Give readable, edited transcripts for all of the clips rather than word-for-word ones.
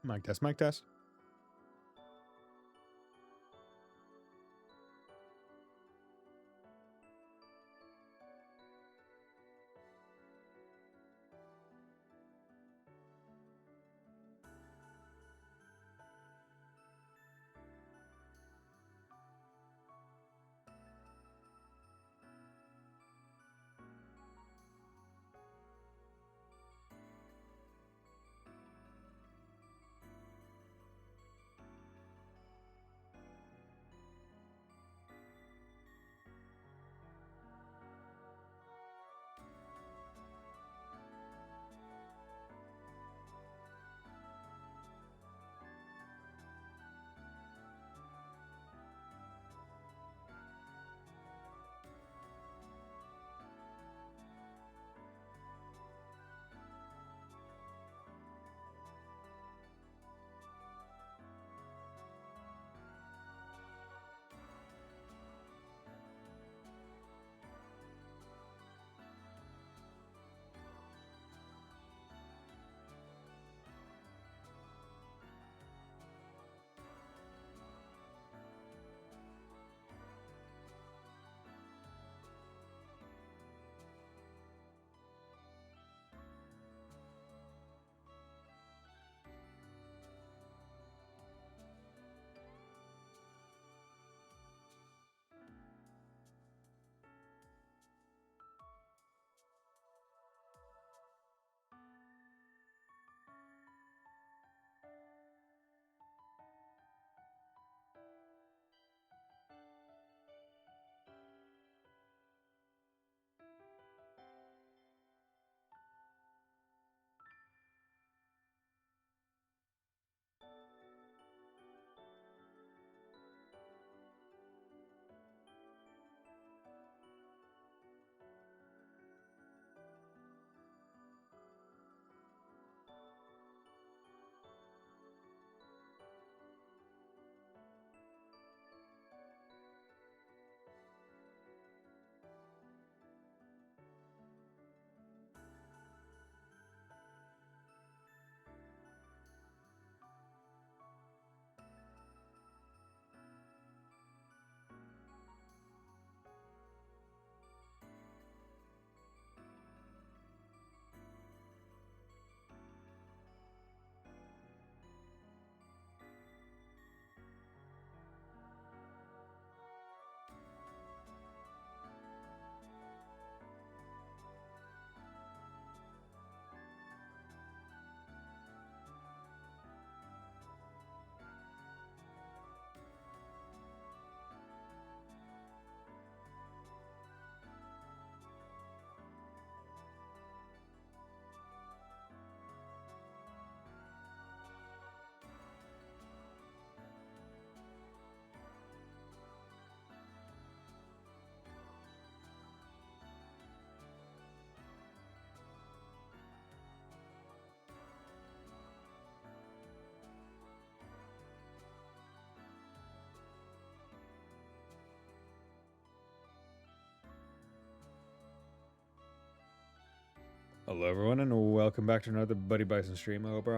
Mic test, mic test. Hello, everyone, and welcome back to another Buddy Bison stream. I hope we're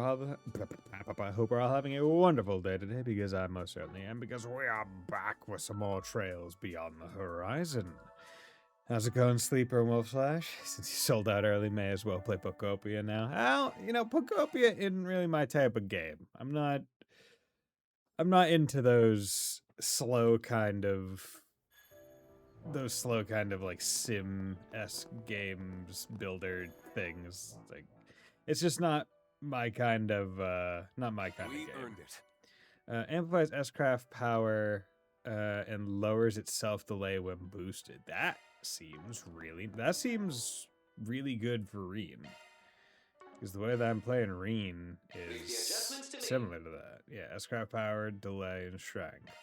all having a wonderful day today, because I most certainly am, because we are back with some more trails beyond the horizon. How's it going, Sleeper and Wolf Slash? Since you sold out early, may as well play Pocopia now. Well, Pocopia isn't really my type of game. I'm not into those slow kind of like sim-esque games builder things. It's just not my kind of game. Earned it. Amplifies S-craft power and lowers its self-delay when boosted. That seems really good for Reen. Because the way that I'm playing Reen is similar to that. Yeah, S-craft power, delay, and strength.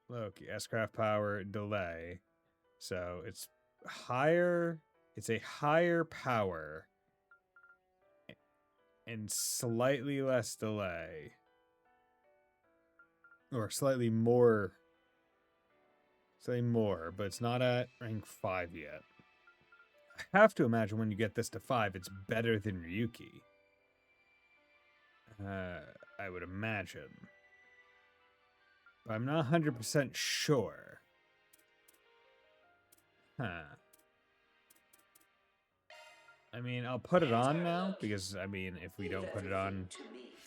Loki, S-craft power, delay. So it's higher. It's a higher power and slightly less delay. Or slightly more. But it's not at rank 5 yet. I have to imagine when you get this to 5, it's better than Ryuki. I would imagine. But I'm not 100% sure. Huh. I mean, I'll put it on now, because, I mean, if we don't put it on,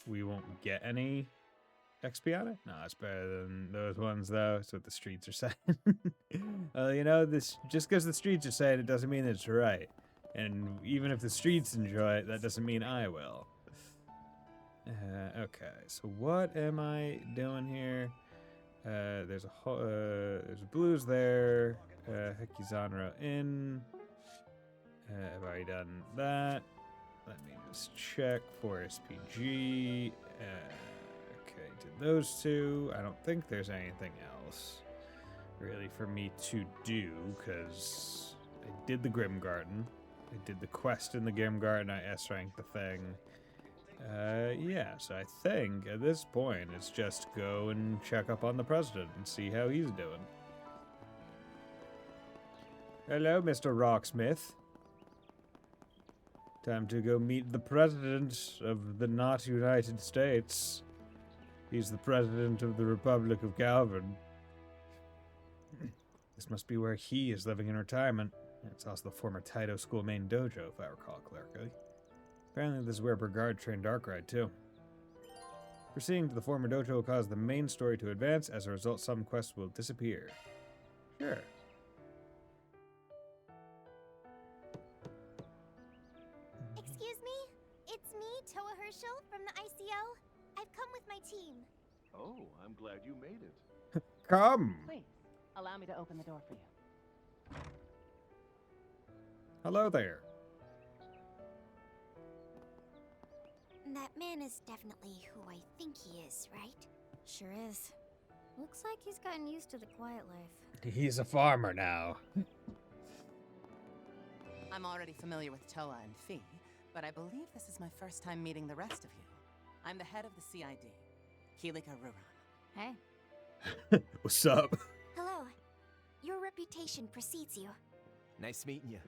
we won't get any XP on it. No, it's better than those ones, though. That's what the streets are saying. You know, this just because the streets are saying it doesn't mean it's right. And even if the streets enjoy it, that doesn't mean I will. Okay, so what am I doing here? There's blues there. Hekizanra in. Have I done that? Let me just check for SPG. Okay, did those two. I don't think there's anything else really for me to do, because I did the Grim Garden. I did the quest in the Grim Garden. I S-ranked the thing. Yeah, so I think at this point it's just go and check up on the president and see how he's doing. Hello, Mr. Rocksmith. Time to go meet the president of the not United States. He's the president of the Republic of Calvin. This must be where he is living in retirement. It's also the former Taito School main dojo, if I recall correctly. Apparently this is where Brigard trained Darkrai, too. Proceeding to the former dojo will cause the main story to advance. As a result, some quests will disappear. Sure. Excuse me? It's me, Toa Herschel, from the ICO. I've come with my team. Oh, I'm glad you made it. Come! Please, allow me to open the door for you. Hello there. That man is definitely who I think he is, right? Sure is. Looks like he's gotten used to the quiet life. He's a farmer now. I'm already familiar with Toa and Fee, but I believe this is my first time meeting the rest of you. I'm the head of the CID, Kilika Ruran. Hey. What's up? Hello. Your reputation precedes you. Nice meeting you.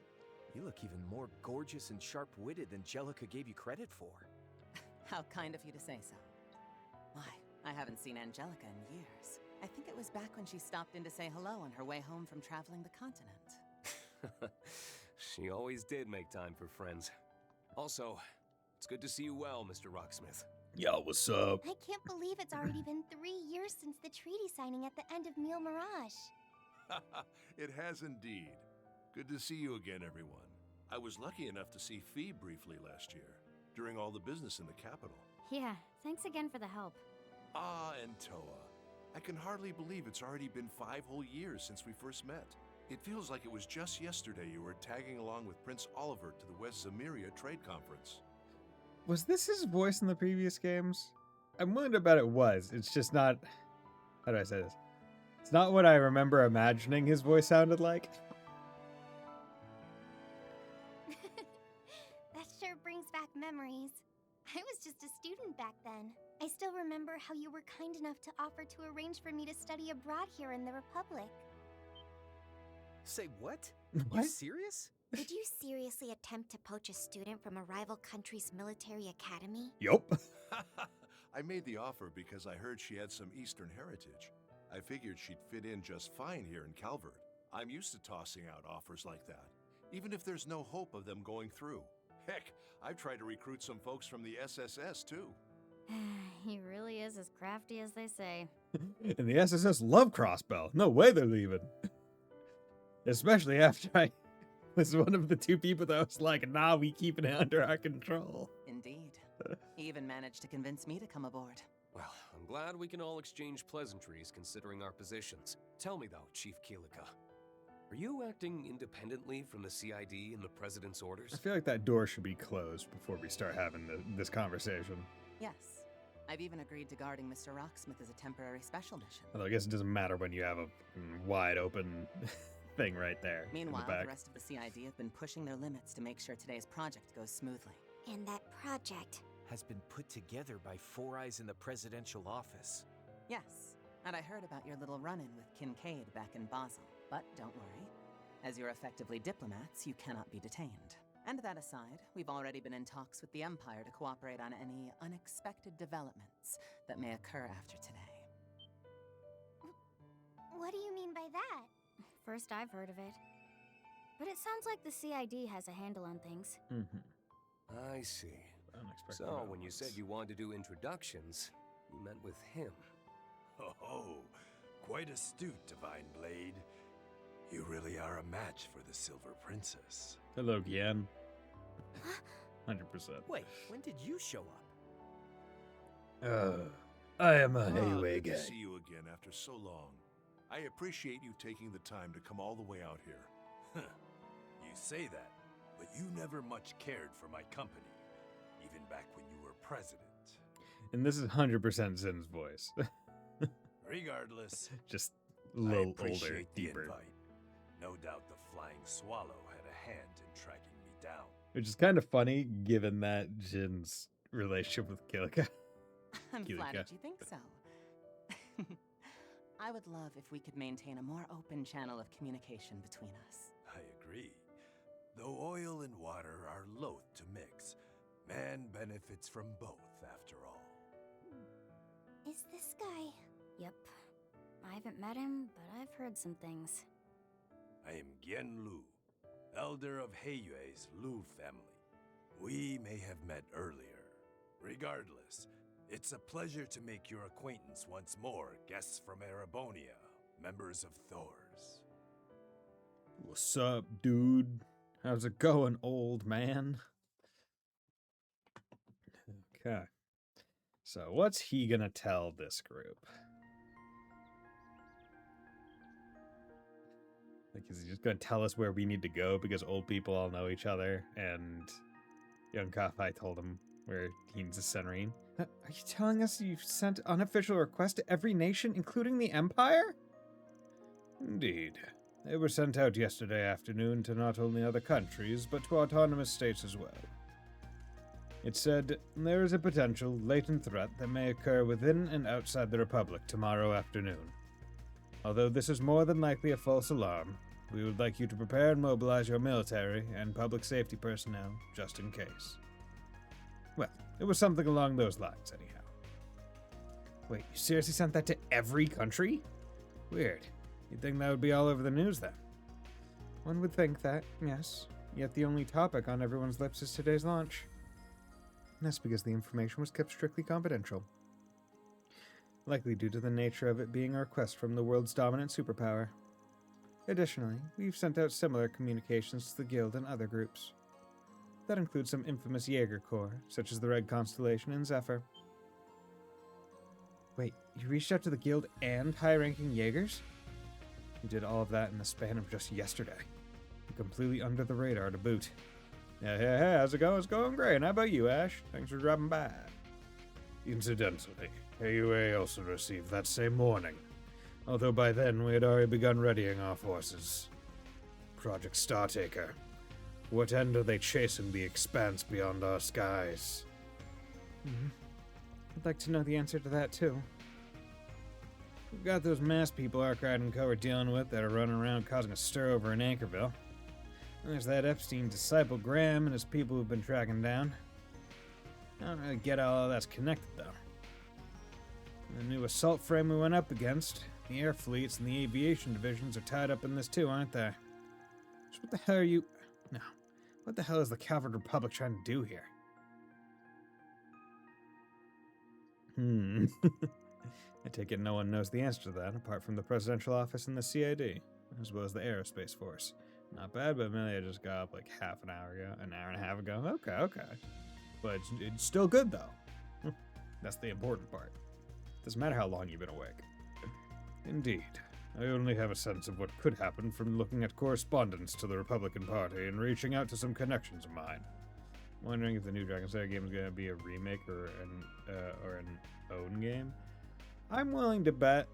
You look even more gorgeous and sharp-witted than Jellica gave you credit for. How kind of you to say so. Why, I haven't seen Angelica in years. I think it was back when she stopped in to say hello on her way home from traveling the continent. She always did make time for friends. Also, it's good to see you well, Mr. Rocksmith. Yo, what's up? I can't believe it's already been 3 years since the treaty signing at the end of Mille Mirage. It has indeed. Good to see you again, everyone. I was lucky enough to see Fee briefly last year, during all the business in the capital. Yeah, thanks again for the help. Ah, and Toa. I can hardly believe it's already been 5 whole years since we first met. It feels like it was just yesterday you were tagging along with Prince Oliver to the West Zamiria Trade Conference. Was this his voice in the previous games? I'm willing to bet it was. It's just not... How do I say this? It's not what I remember imagining his voice sounded like. That sure brings back memories. I was just a student back then. I still remember how you were kind enough to offer to arrange for me to study abroad here in the Republic. Say what? What? You serious? Did you seriously attempt to poach a student from a rival country's military academy? Yup. I made the offer because I heard she had some Eastern heritage. I figured she'd fit in just fine here in Calvert. I'm used to tossing out offers like that, even if there's no hope of them going through. Heck, I've tried to recruit some folks from the SSS too. He really is as crafty as they say. And the SSS love Crossbell. No way they're leaving. Especially after I was one of the 2 people that was like, nah, we keeping it under our control. Indeed. He even managed to convince me to come aboard. Well, I'm glad we can all exchange pleasantries considering our positions. Tell me though, Chief Kilika, are you acting independently from the CID and the President's orders? I feel like that door should be closed before we start having this conversation. Yes. I've even agreed to guarding Mr. Rocksmith as a temporary special mission. Although I guess it doesn't matter when you have a wide open thing right there. Meanwhile, in the back. the rest of the CID have been pushing their limits to make sure today's project goes smoothly. And that project... Has been put together by Four Eyes in the presidential office. Yes, and I heard about your little run-in with Kincaid back in Basel. But don't worry. As you're effectively diplomats, you cannot be detained. And that aside, we've already been in talks with the Empire to cooperate on any unexpected developments that may occur after today. What do you mean by that? First I've heard of it. But it sounds like the CID has a handle on things. I see. Unexpected So, when you developments. said you wanted to do introductions, you meant with him. Oh, quite astute, Divine Blade. You really are a match for the Silver Princess. Hello, Gian. 100%. Wait, when did you show up? I am a Ah, Stairway good guy. to see you again after so long. I appreciate you taking the time to come all the way out here. You say that, but you never much cared for my company, even back when you were president. And this is 100% Zin's voice. Regardless, Just a I little older, appreciate the deeper. invite. No doubt the Flying Swallow had a hand in tracking me down. Which is kind of funny given that Jin's relationship with Kilika. I'm Kilika. flattered you think so. I would love if we could maintain a more open channel of communication between us. I agree. Though oil and water are loath to mix, man benefits from both after all. Is this guy... Yep. I haven't met him, but I've heard some things. I am Gen Lu, elder of Heiyue's Lu family. We may have met earlier. Regardless, it's a pleasure to make your acquaintance once more, guests from Erebonia, members of Thor's. What's up, dude? How's it going, old man? Okay. So, what's he gonna tell this group? Like, is he just gonna tell us where we need to go because old people all know each other and young Kafai told him where he needs to send Reen? Are you telling us you've sent unofficial requests to every nation, including the Empire? Indeed. They were sent out yesterday afternoon to not only other countries, but to autonomous states as well. It said, there is a potential latent threat that may occur within and outside the Republic tomorrow afternoon. Although this is more than likely a false alarm, we would like you to prepare and mobilize your military and public safety personnel, just in case. Well, it was something along those lines, anyhow. Wait, you seriously sent that to every country? Weird. You'd think that would be all over the news, then. One would think that, yes. Yet the only topic on everyone's lips is today's launch. And that's because the information was kept strictly confidential. Likely due to the nature of it being a request from the world's dominant superpower. Additionally, we've sent out similar communications to the Guild and other groups. That includes some infamous Jaeger Corps, such as the Red Constellation and Zephyr. Wait, you reached out to the Guild and high-ranking Jaegers? You did all of that in the span of just yesterday. Completely under the radar to boot. Hey, how's it going? It's going great. How about you, Ash? Thanks for dropping by. Incidentally, AUA also received that same warning. Although by then we had already begun readying our forces. Project Startaker. What end are they chasing the expanse beyond our skies? I'd like to know the answer to that, too. We've got those mass people Arkwright and Co. are dealing with that are running around causing a stir over in Anchorville. And there's that Epstein disciple Graham and his people who've been tracking down. I don't really get how all that's connected, though. The new assault frame we went up against, the air fleets and the aviation divisions are tied up in this too, aren't they? So what the hell are you... No. What the hell is the Calvert Republic trying to do here? I take it no one knows the answer to that, apart from the Presidential Office and the CID, as well as the Aerospace Force. Not bad, but Amelia just got up like half an hour ago, an hour and a half ago. Okay. But it's still good, though. That's the important part. Doesn't matter how long you've been awake. Indeed. I only have a sense of what could happen from looking at correspondence to the Republican Party and reaching out to some connections of mine. I'm wondering if the new Dragon Slayer game is going to be a remake or an own game. I'm willing to bet...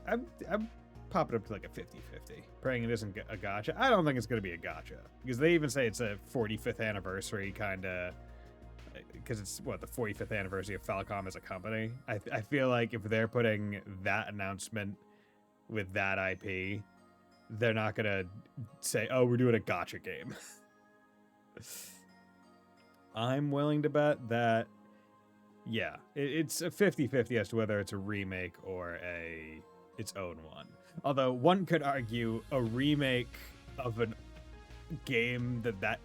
I'm popping up to like a 50-50, praying it isn't a gacha. I don't think it's going to be a gacha, because they even say it's a 45th anniversary kind of... Because it's, the 45th anniversary of Falcom as a company. I feel like if they're putting that announcement with that IP, they're not going to say, oh, we're doing a gacha game. I'm willing to bet that, yeah, it's a 50-50 as to whether it's a remake or its own one. Although one could argue a remake of a game that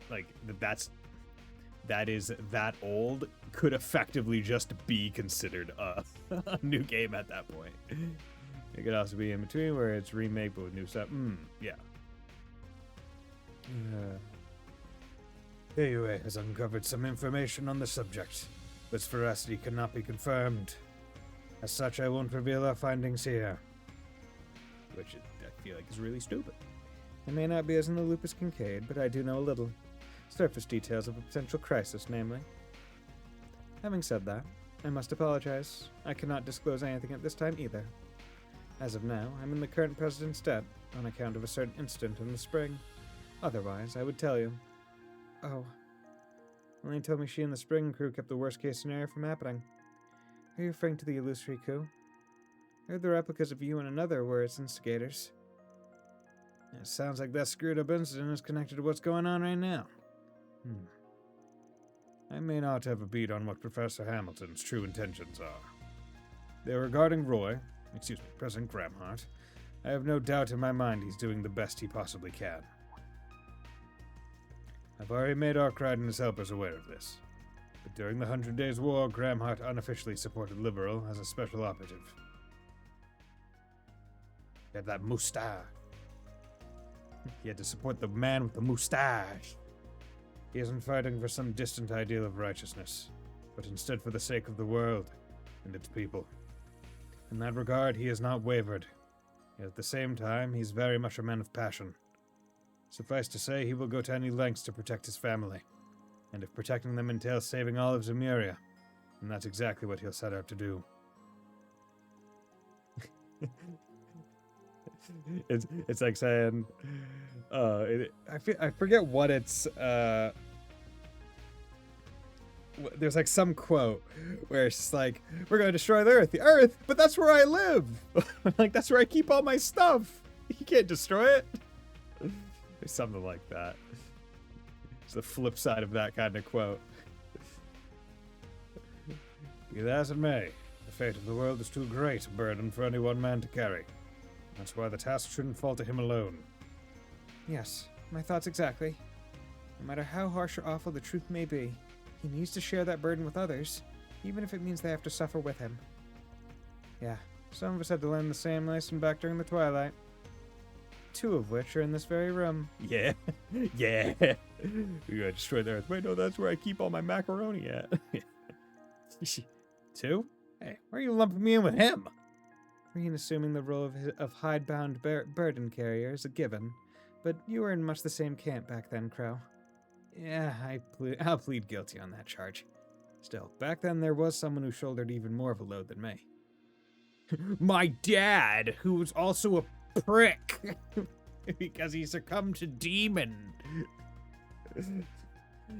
is that old could effectively just be considered a new game at that point. It could also be in between where it's remake but with new stuff. Yeah. Stairway has uncovered some information on the subject, but its veracity cannot be confirmed. As such, I won't reveal our findings here. Which I feel like is really stupid. I may not be as in the loop as Kincaid, but I do know a little. Surface details of a potential crisis, namely. Having said that, I must apologize. I cannot disclose anything at this time either. As of now, I'm in the current president's debt on account of a certain incident in the spring. Otherwise, I would tell you. Oh. Elaine told me she and the spring crew kept the worst-case scenario from happening. Are you referring to the illusory coup? I heard the replicas of you and another were its instigators. It sounds like that screwed-up incident is connected to what's going on right now. I may not have a beat on what Professor Hamilton's true intentions are. They're regarding President Gramhart. I have no doubt in my mind he's doing the best he possibly can. I've already made Arkwright and his helpers aware of this. But during the 100 Days' War, Gramhart unofficially supported Liberal as a special operative. He had that moustache. He had to support the man with the moustache. He isn't fighting for some distant ideal of righteousness, but instead for the sake of the world and its people. In that regard, he has not wavered. Yet at the same time, he's very much a man of passion. Suffice to say, he will go to any lengths to protect his family. And if protecting them entails saving all of Zemuria, then that's exactly what he'll set out to do. It's like saying, I forget what it's. There's like some quote where it's just like, "We're going to destroy the Earth, but that's where I live. Like that's where I keep all my stuff. You can't destroy it." There's something like that. It's the flip side of that kind of quote. Be that as it may, the fate of the world is too great a burden for any one man to carry. That's why the task shouldn't fall to him alone. Yes, my thoughts exactly. No matter how harsh or awful the truth may be, he needs to share that burden with others, even if it means they have to suffer with him. Yeah, some of us had to learn the same lesson back during the Twilight. 2 of which are in this very room. Yeah, yeah. We gotta destroy the Earth. Wait, no, that's where I keep all my macaroni at. 2? Hey, why are you lumping me in with him? Reen assuming the role of hidebound burden carrier is a given, but you were in much the same camp back then, Crow. Yeah, I'll plead guilty on that charge. Still, back then there was someone who shouldered even more of a load than me. My dad, who was also a prick, because he succumbed to demon.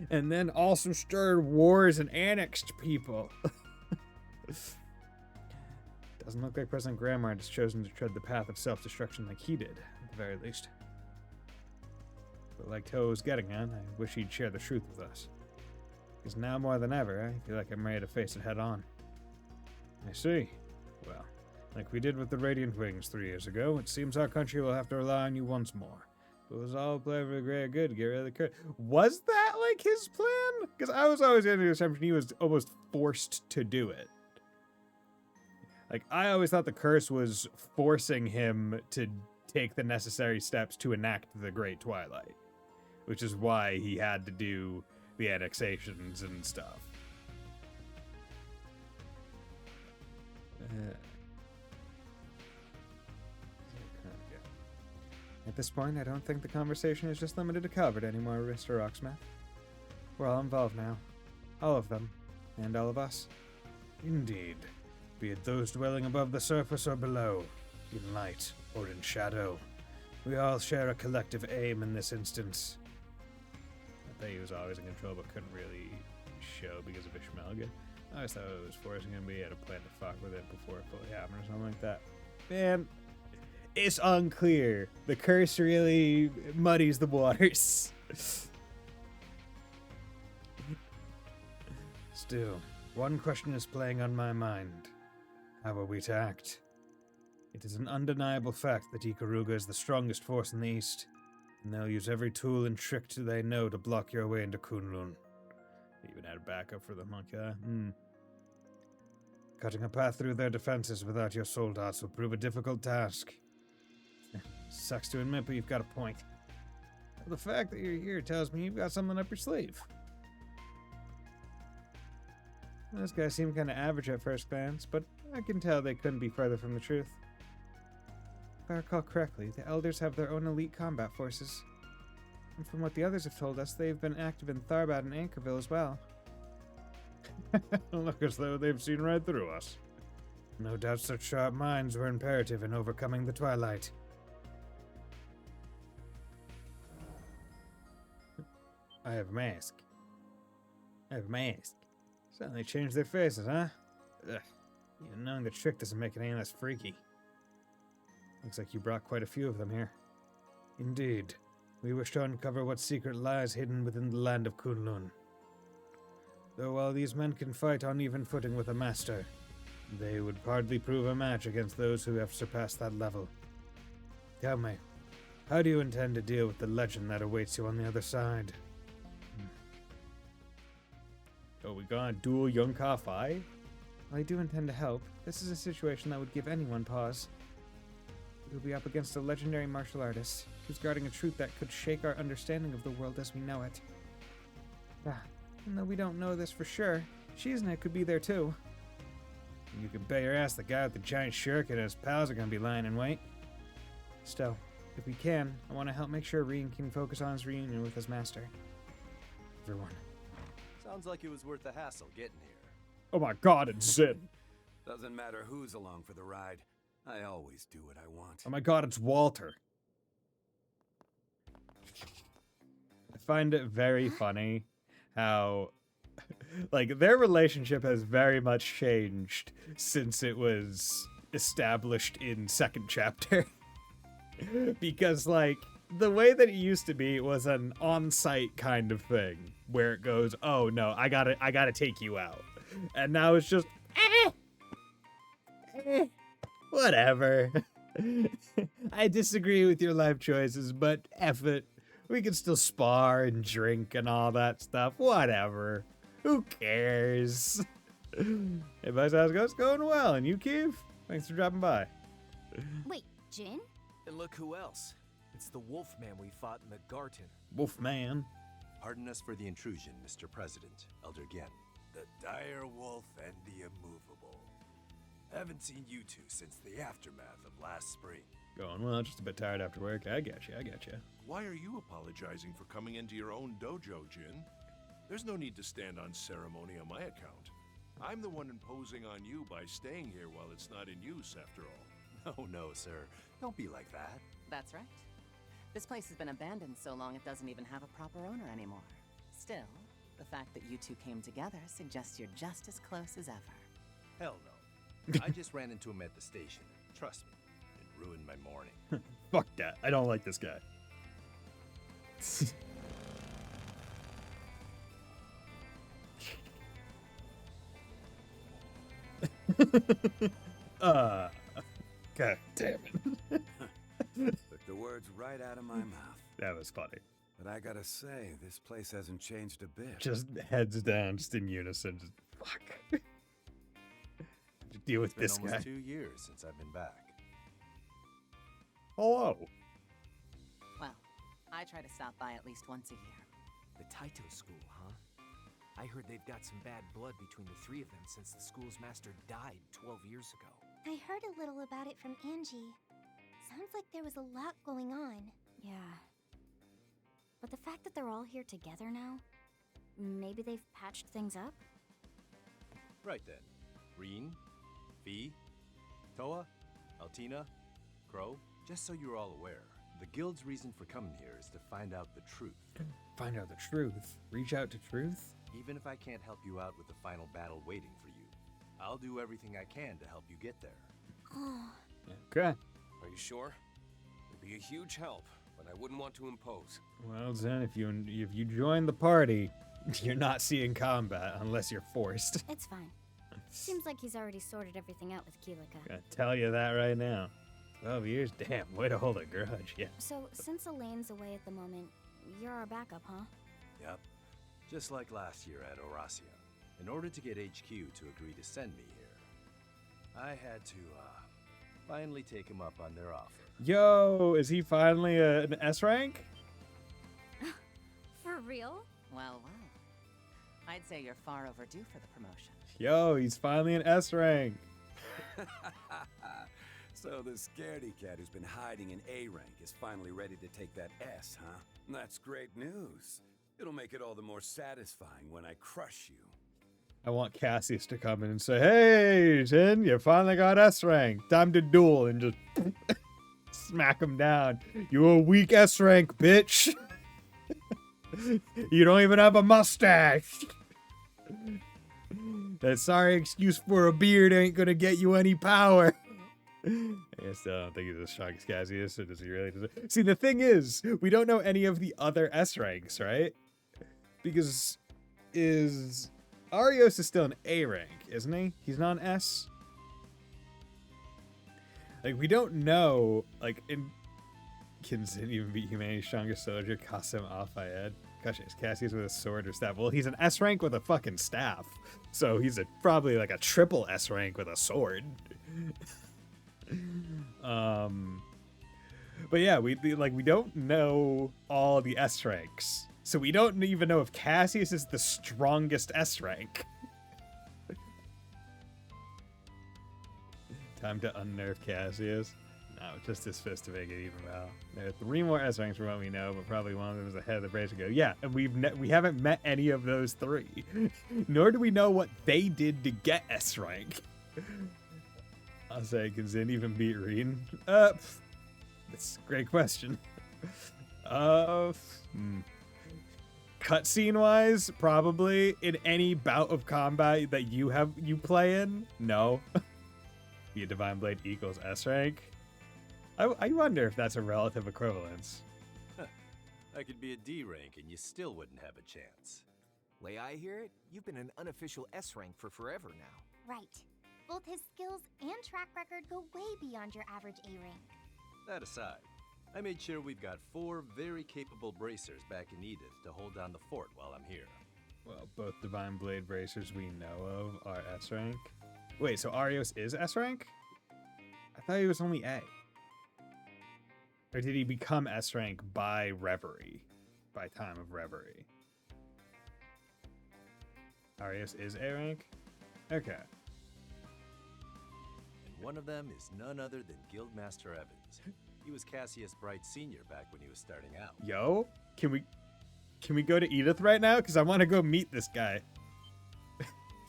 And then also stirred wars and annexed people. Doesn't look like President Gramhart has chosen to tread the path of self-destruction like he did, at the very least. But like Toe was getting at, I wish he'd share the truth with us. Because now more than ever, I feel like I'm ready to face it head on. I see. Well, like we did with the Radiant Wings 3 years ago, it seems our country will have to rely on you once more. It was all play for the greater good to get rid of the curse. Was that like his plan? Because I was always under the assumption he was almost forced to do it. Like, I always thought the curse was forcing him to take the necessary steps to enact the Great Twilight. Which is why he had to do the annexations and stuff. At this point, I don't think the conversation is just limited to Calvert anymore, Mr. Rocksmith. We're all involved now. All of them. And all of us. Indeed. Be it those dwelling above the surface or below, in light or in shadow. We all share a collective aim in this instance. I thought he was always in control but couldn't really show because of Ishmael. I always thought it was forcing him, but he had a plan to fuck with it before it fully happened or something like that. Man, it's unclear. The curse really muddies the waters. Still, one question is playing on my mind. How are we to act? It is an undeniable fact that Ikaruga is the strongest force in the East, and they'll use every tool and trick they know to block your way into Kunlun. Even had a backup for the monkey. Cutting a path through their defenses without your soldiers will prove a difficult task. Sucks to admit, but you've got a point. The fact that you're here tells me you've got something up your sleeve. Those guys seem kind of average at first glance, but I can tell they couldn't be further from the truth. If I recall correctly, the Elders have their own elite combat forces. And from what the others have told us, they've been active in Tharbad and Anchorville as well. Look as though they've seen right through us. No doubt such sharp minds were imperative in overcoming the Twilight. I have a mask. Suddenly changed their faces, huh? Ugh. Even knowing the trick doesn't make it any less freaky. Looks like you brought quite a few of them here. Indeed. We wish to uncover what secret lies hidden within the land of Kunlun. Though while these men can fight on even footing with a master, they would hardly prove a match against those who have surpassed that level. Tell me, how do you intend to deal with the legend that awaits you on the other side? Oh, we gonna duel Yunka Fai? Well, I do intend to help. This is a situation that would give anyone pause. We'll be up against a legendary martial artist who's guarding a truth that could shake our understanding of the world as we know it. Even though we don't know this for sure, Shizune could be there too. You can bet your ass the guy with the giant shuriken and his pals are gonna be lying in wait. Still, if we can, I want to help make sure Rien can focus on his reunion with his master. Everyone. Sounds like it was worth the hassle getting here. Oh my god, it's Zin. Doesn't matter who's along for the ride. I always do what I want. Oh my god, it's Walter. I find it very funny how, like, their relationship has very much changed since it was established in second chapter. Because, like, the way that it used to be was an on-site kind of thing, where it goes, oh no, I gotta take you out. And now it's just, whatever. I disagree with your life choices, but F it. We can still spar and drink and all that stuff. Whatever. Who cares? Everybody's how's it going well. And you, Keith? Thanks for dropping by. Wait, Jin? And look who else. It's the Wolfman we fought in the Garden. Wolfman. Pardon us for the intrusion, Mr. President. Elder Gen. The dire wolf and the immovable. Haven't seen you two since the aftermath of last spring. Going well, just a bit tired after work. I get you. Why are you apologizing for coming into your own dojo, Jin? There's no need to stand on ceremony on my account. I'm the one imposing on you by staying here while it's not in use, after all. Oh no, sir. Don't be like that. That's right. This place has been abandoned so long it doesn't even have a proper owner anymore. Still, the fact that you two came together suggests you're just as close as ever. Hell no. I just ran into him at the station. Trust me, it ruined my morning. Fuck that. I don't like this guy. God damn it. Took the words right out of my mouth. That was funny. But I gotta say, this place hasn't changed a bit. Just heads down, just in unison. Just fuck. Deal with It's this been guy. almost 2 years since I've been back. Hello. Well, I try to stop by at least once a year. The Taito school, huh? I heard they've got some bad blood between the three of them since the school's master died 12 years ago. I heard a little about it from Angie. Sounds like there was a lot going on. Yeah. But the fact that they're all here together now, maybe they've patched things up? Right then. Rien, Fee, Toa, Altina, Crow. Just so you're all aware, the guild's reason for coming here is to find out the truth. Find out the truth. Reach out to truth. Even if I can't help you out with the final battle waiting for you, I'll do everything I can to help you get there. Oh, Okay. Are you sure? It'd be a huge help, but I wouldn't want to impose. Well, Zen, if you join the party, You're not seeing combat unless you're forced. It's fine. Seems like he's already sorted everything out with Keelika. Gonna tell you that right now. 12 years? Damn, way to hold a grudge, yeah. So, since Elaine's away at the moment, you're our backup, huh? Yep. Just like last year at Orasia. In order to get HQ to agree to send me here, I had to, finally take him up on their offer. Yo, is he finally an S rank? For real? Well, well. I'd say you're far overdue for the promotion. Yo, he's finally an S rank. So the scaredy cat who's been hiding in A rank is finally ready to take that S, huh? That's great news. It'll make it all the more satisfying when I crush you. I want Cassius to come in and say, "Hey, Jin, you finally got S rank. Time to duel," and just smack him down. You're a weak S rank, bitch. You don't even have a mustache. That sorry excuse for a beard ain't gonna get you any power. I still don't think he's as strong as Cassius, or does he really deserve? See, the thing is, we don't know any of the other S ranks, right? Because Arios is still an A rank, isn't he? He's not an S. Like, we don't know, like, can Zin even beat humanity's strongest soldier, Qasim Al-Fayed? Gosh, is Cassius with a sword or staff? Well, he's an S rank with a fucking staff. So he's probably like a triple S rank with a sword. But yeah, we don't know all the S ranks. So we don't even know if Cassius is the strongest S rank. Time to unnerve Cassius. No, just his fist to make it even well. There are 3 more S ranks from what we know, but probably one of them is ahead of the brace ago. Yeah, and we haven't met any of those 3. Nor do we know what they did to get S rank. I'll say, can Zin even beat Reen? That's a great question. Cutscene wise, probably in any bout of combat that you play in, no. Be a Divine Blade equals S rank. I wonder if that's a relative equivalence. I could be a D rank and you still wouldn't have a chance. Way I hear it, you've been an unofficial S rank for forever now. Right. Both his skills and track record go way beyond your average A rank. That aside, I made sure we've got 4 very capable bracers back in Edith to hold down the fort while I'm here. Well, both Divine Blade bracers we know of are S rank. Wait, so Arios is S rank? I thought he was only A. Or did he become S rank by Reverie? By time of Reverie? Arios is A rank? Okay. And one of them is none other than Guildmaster Evans. He was Cassius Bright Sr. back when he was starting out. Yo, can we go to Edith right now? Because I want to go meet this guy.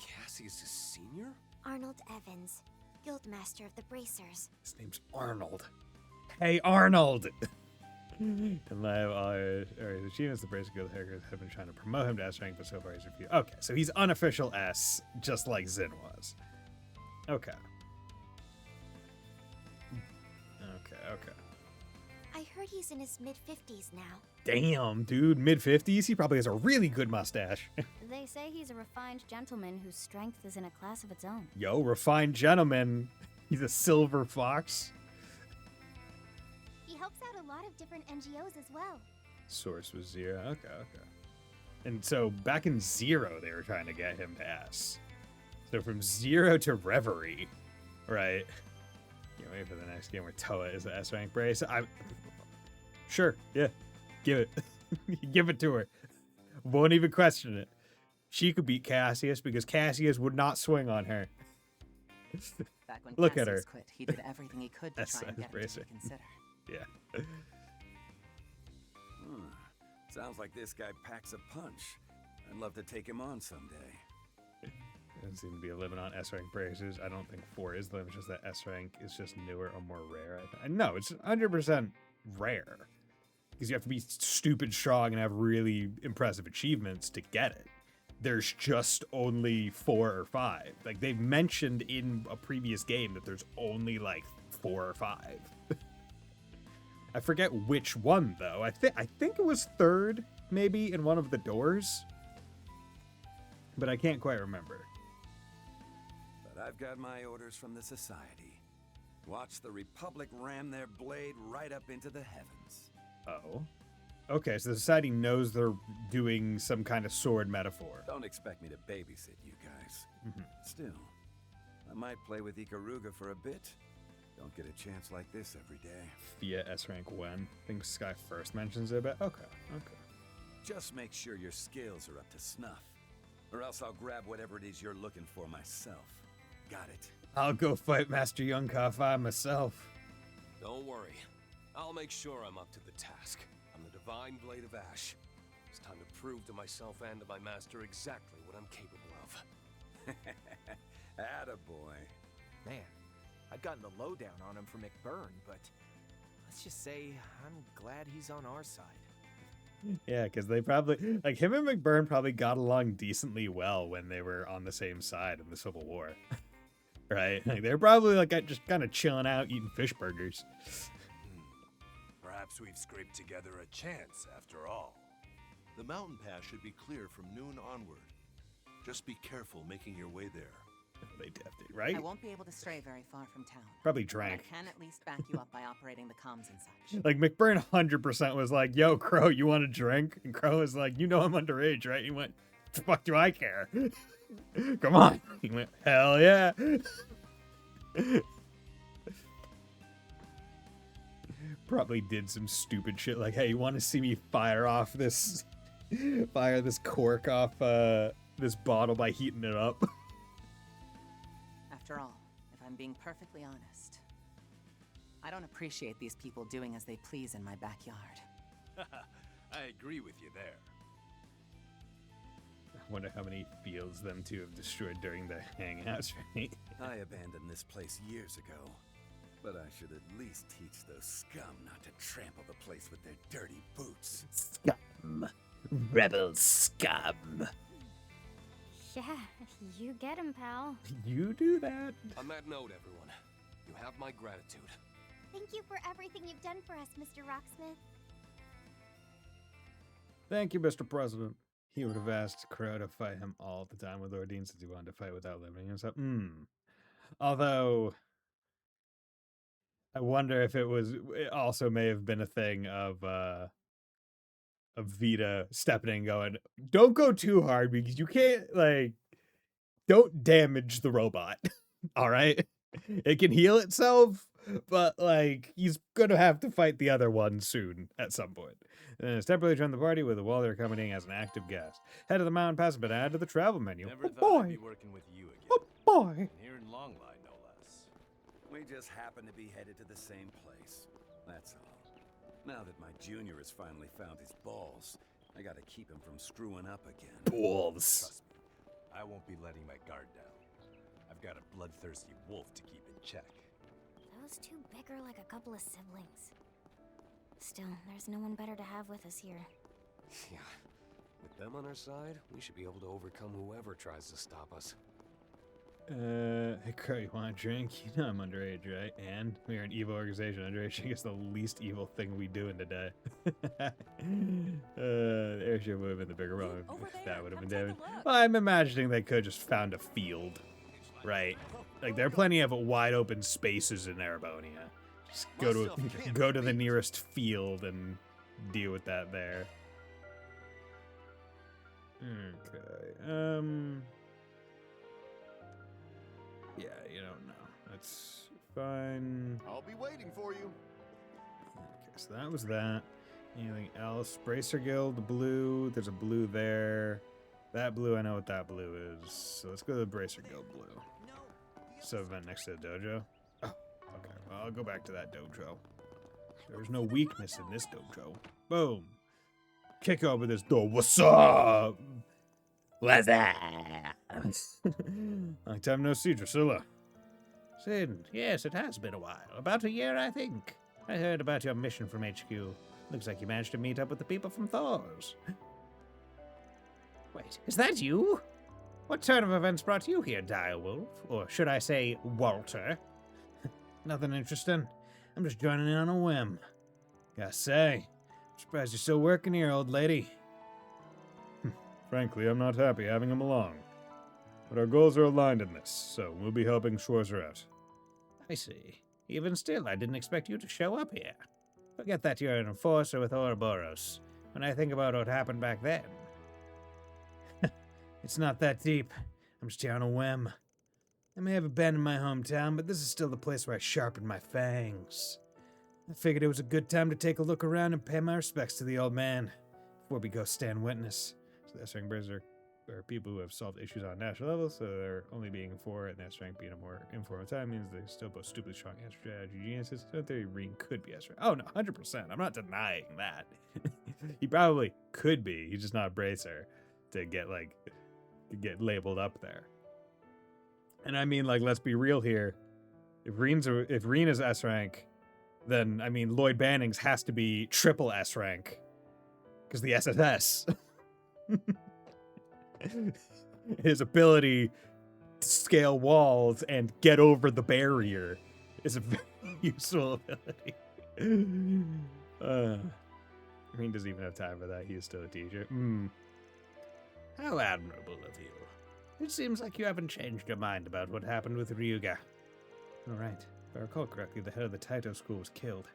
Cassius is senior? Arnold Evans, Guildmaster of the Bracers. His name's Arnold. Hey, Arnold! In light of all his achievements, the Bracer Guild hackers have been trying to promote him to S rank, but so far he's refused. Okay, so he's unofficial S, just like Zin was. Okay. Okay. I heard he's in his mid-50s now. Damn, dude, mid-50s? He probably has a really good mustache. They say he's a refined gentleman whose strength is in a class of its own. Yo, refined gentleman. He's a silver fox. He helps out a lot of different NGOs as well. Source was 0. Okay. And so back in 0, they were trying to get him to S. So from 0 to Reverie, right? Can't wait for the next game where Toa is the S rank brace. Sure, yeah, give it. Give it to her. Won't even question it. She could beat Cassius because Cassius would not swing on her. Back when Look Cassius at her. quit, he did everything he could to That's try and get her to bracer. reconsider. Yeah. Sounds like this guy packs a punch. I'd love to take him on someday. Doesn't seem to be a limit on S rank bracers. I don't think 4 is the limit, just that S rank is just newer or more rare. No, it's 100% rare. Because you have to be stupid strong and have really impressive achievements to get it. There's just only 4 or 5. Like, they've mentioned in a previous game that there's only, like, 4 or 5. I forget which one, though. I think it was 3rd, maybe, in one of the doors. but I can't quite remember. But I've got my orders from the Society. Watch the Republic ram their blade right up into the heavens. Oh. Okay, so the Society knows they're doing some kind of sword metaphor. Don't expect me to babysit you guys. Mm-hmm. Still, I might play with Ikaruga for a bit. Don't get a chance like this every day. Via S rank when? I think Sky first mentions it, but okay. Just make sure your skills are up to snuff. Or else I'll grab whatever it is you're looking for myself. Got it? I'll go fight Master Yunkai myself. Don't worry. I'll make sure I'm up to the task. I'm the Divine Blade of Ash. It's time to prove to myself and to my master exactly what I'm capable of. Attaboy. Man, I'd gotten the lowdown on him from McBurn, but let's just say I'm glad he's on our side. Yeah, because they probably, like, him and McBurn probably got along decently well when they were on the same side in the Civil War. Right? Like, they're probably, like, just kind of chilling out, eating fish burgers. Perhaps we've scraped together a chance after all. The mountain pass should be clear from noon onward. Just be careful making your way there. They definitely, right? I won't be able to stray very far from town. Probably But drank. I can at least back you up by operating the comms and such. Like, McBurn 100% was like, yo, Crow, you want a drink? And Crow was like, you know I'm underage, right? He went, the fuck do I care? Come on. He went, hell yeah. Probably did some stupid shit like, hey, you want to see me fire this cork off this bottle by heating it up? After all, if I'm being perfectly honest, I don't appreciate these people doing as they please in my backyard. I agree with you there. I wonder how many fields them two have destroyed during the hangouts, right? I abandoned this place years ago. But I should at least teach those scum not to trample the place with their dirty boots. Scum. Rebel scum. Yeah, you get him, pal. You do that. On that note, everyone, you have my gratitude. Thank you for everything you've done for us, Mr. Rocksmith. Thank you, Mr. President. He would have asked Crow to fight him all the time with Ordine since he wanted to fight without limiting himself. Although, I wonder if it also may have been a thing of Vita stepping in and going, don't go too hard because you can't, like, don't damage the robot. All right? It can heal itself, but, like, he's going to have to fight the other one soon at some point. And it's temporarily joined the party with a Waller accompanying as an active guest. Head of the mountain pass has been added to the travel menu. Never Oh thought I'd be boy. working with you again. Oh boy. And here in Longline, no less. We just happen to be headed to the same place. That's all. Now that my junior has finally found his balls, I gotta keep him from screwing up again. Balls. Trust me, I won't be letting my guard down. I've got a bloodthirsty wolf to keep in check. Those two bicker like a couple of siblings. Still, there's no one better to have with us here. Yeah. With them on our side, we should be able to overcome whoever tries to stop us. Hey Crow, you want a drink? You know I'm underage, right? And we're an evil organization. Underage is the least evil thing we do in the day. The airship would have been the bigger problem if that would have been damaged. Well, I'm imagining they could have just found a field, right? Like, there are plenty of wide open spaces in Erebonia. Just go to the nearest field and deal with that there. Okay. Yeah, you don't know. That's fine. I'll be waiting for you. Okay, so that was that. Anything else? Bracer Guild, blue. There's a blue there. That blue, I know what that blue is. So let's go to the Bracer Guild blue. So event next to the dojo. Oh, okay. Well, I'll go back to that dojo. There's no weakness in this dojo. Boom. Kick open this door. What's up? What's up? Long time no see, Drusilla. Sid, yes, it has been a while. About a year, I think. I heard about your mission from HQ. Looks like you managed to meet up with the people from Thor's. Wait, is that you? What turn of events brought you here, Direwolf? Or should I say, Walter? Nothing interesting. I'm just joining in on a whim. Gotta say, I'm surprised you're still working here, old lady. Frankly, I'm not happy having him along. But our goals are aligned in this, so we'll be helping Schwarzer out. I see. Even still, I didn't expect you to show up here. Forget that you're an enforcer with Ouroboros. When I think about what happened back then... It's not that deep. I'm just here on a whim. I may have abandoned my hometown, but this is still the place where I sharpened my fangs. I figured it was a good time to take a look around and pay my respects to the old man before we go stand witness. So the S-rank Braves are people who have solved issues on a national level, so they're only being 4, and S-rank being a more informal time means they're still both stupidly strong strategy geniuses. So in theory, Reen could be S-rank. Oh no, 100%. I'm not denying that. He probably could be. He's just not a bracer to get labeled up there. And I mean, like, let's be real here. If Reen is S-rank, then I mean Lloyd Bannings has to be triple S-rank because the SSS. His ability to scale walls and get over the barrier is a very useful ability. Green doesn't even have time for that. He is still a teacher. How admirable of you. It seems like you haven't changed your mind about what happened with Ryuga. All right. If I recall correctly, the head of the Taito school was killed.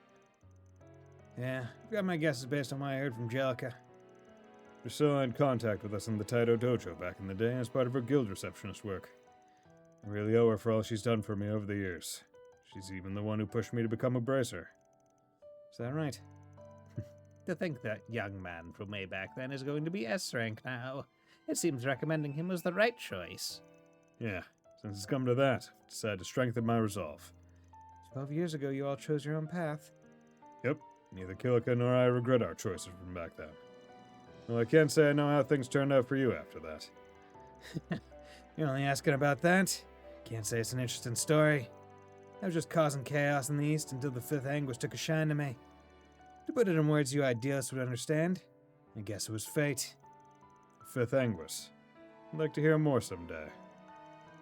Yeah, I've got my guesses based on what I heard from Jellica. She still had contact with us in the Taito dojo back in the day as part of her guild receptionist work. I really owe her for all she's done for me over the years. She's even the one who pushed me to become a bracer. Is that right? To think that young man from way back then is going to be S-rank now. It seems recommending him was the right choice. Yeah, since it's come to that, I've decided to strengthen my resolve. 12 years ago, you all chose your own path. Yep, neither Kilika nor I regret our choices from back then. Well, I can't say I know how things turned out for you after that. You're only asking about that? Can't say it's an interesting story. I was just causing chaos in the East until the Fifth Anguish took a shine to me. To put it in words you idealists would understand, I guess it was fate. Fifth Anguish. I'd like to hear more someday.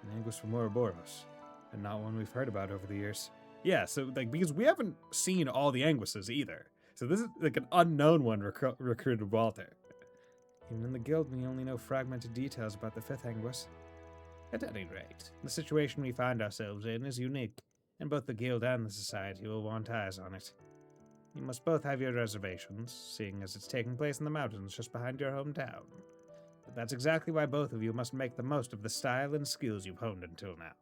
An Anguish from Ouroboros, and not one we've heard about over the years. Yeah, so, because we haven't seen all the Anguishes either. So this is, an unknown one recruited Walter. Even in the guild, we only know fragmented details about the Fifth Anguish. At any rate, the situation we find ourselves in is unique, and both the guild and the society will want eyes on it. You must both have your reservations, seeing as it's taking place in the mountains just behind your hometown. But that's exactly why both of you must make the most of the style and skills you've honed until now.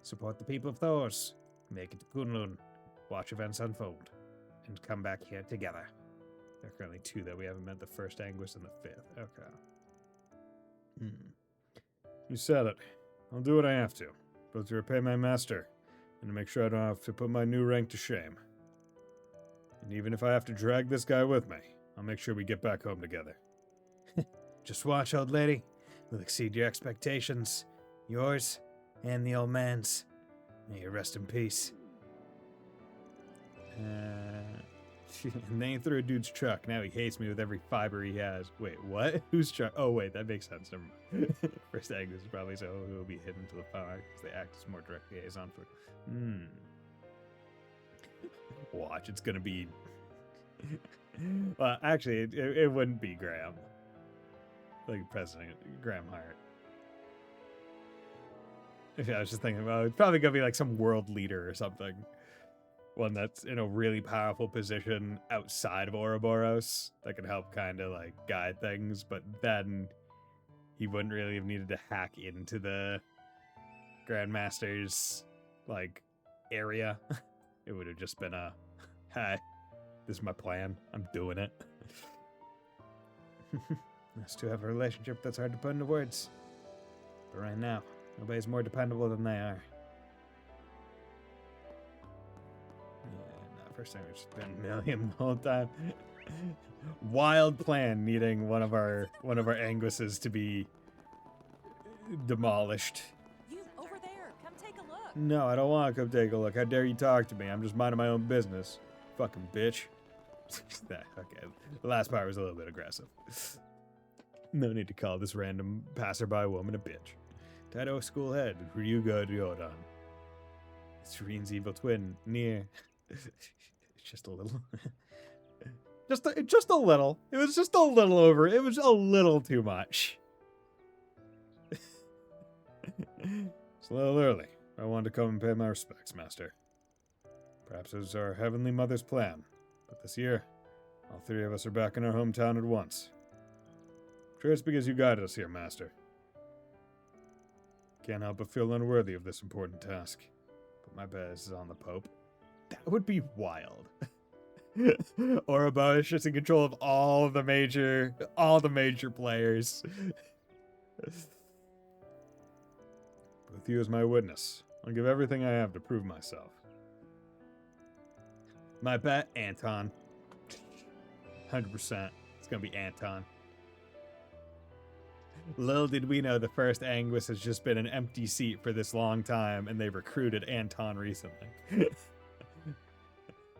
Support the people of Thors, make it to Kunlun, watch events unfold, and come back here together. There are currently 2 that we haven't met, the first Anguish and the 5th. Okay. You said it. I'll do what I have to, both to repay my master, and to make sure I don't have to put my new rank to shame. And even if I have to drag this guy with me, I'll make sure we get back home together. Just watch, old lady. We'll exceed your expectations. Yours, and the old man's. May you rest in peace. And then he threw a dude's truck. Now he hates me with every fiber he has. Wait, what? Whose truck? Oh, wait, that makes sense. Never mind. First Angus is probably so he'll be hidden to the fire because they act as more direct liaison for. Watch, it's gonna be. Well, actually, it wouldn't be Graham. Like President Graham Hart. Yeah, I was just thinking, well, it's probably gonna be like some world leader or something. One that's in a really powerful position outside of Ouroboros that can help kind of like guide things, but then he wouldn't really have needed to hack into the Grandmaster's like area. It would have just been a, hey, this is my plan. I'm doing it. Us two have a relationship that's hard to put into words. But right now, nobody's more dependable than they are. Yeah, no, first time we've just been million the whole time. Wild plan needing one of our Angus's to be demolished. You over there, come take a look. No, I don't want to come take a look. How dare you talk to me? I'm just minding my own business. Fucking bitch. Okay, the last part was a little bit aggressive. No need to call this random passerby woman a bitch. Taito school head, Ryuga Ryodan. It's Reen's evil twin, Nier. Just a little. just a little. It was just a little over. It was a little too much. It's a little early. I wanted to come and pay my respects, Master. Perhaps it was our Heavenly Mother's plan, but this year, all three of us are back in our hometown at once. I'm sure it's because you guided us here, Master. Can't help but feel unworthy of this important task. But my bet is on the Pope. That would be wild. Orobo is just in control of all the major players. With you as my witness, I'll give everything I have to prove myself. My bet, Anton. 100%. It's gonna be Anton. Little did we know the first Anguis has just been an empty seat for this long time, and they recruited Anton recently.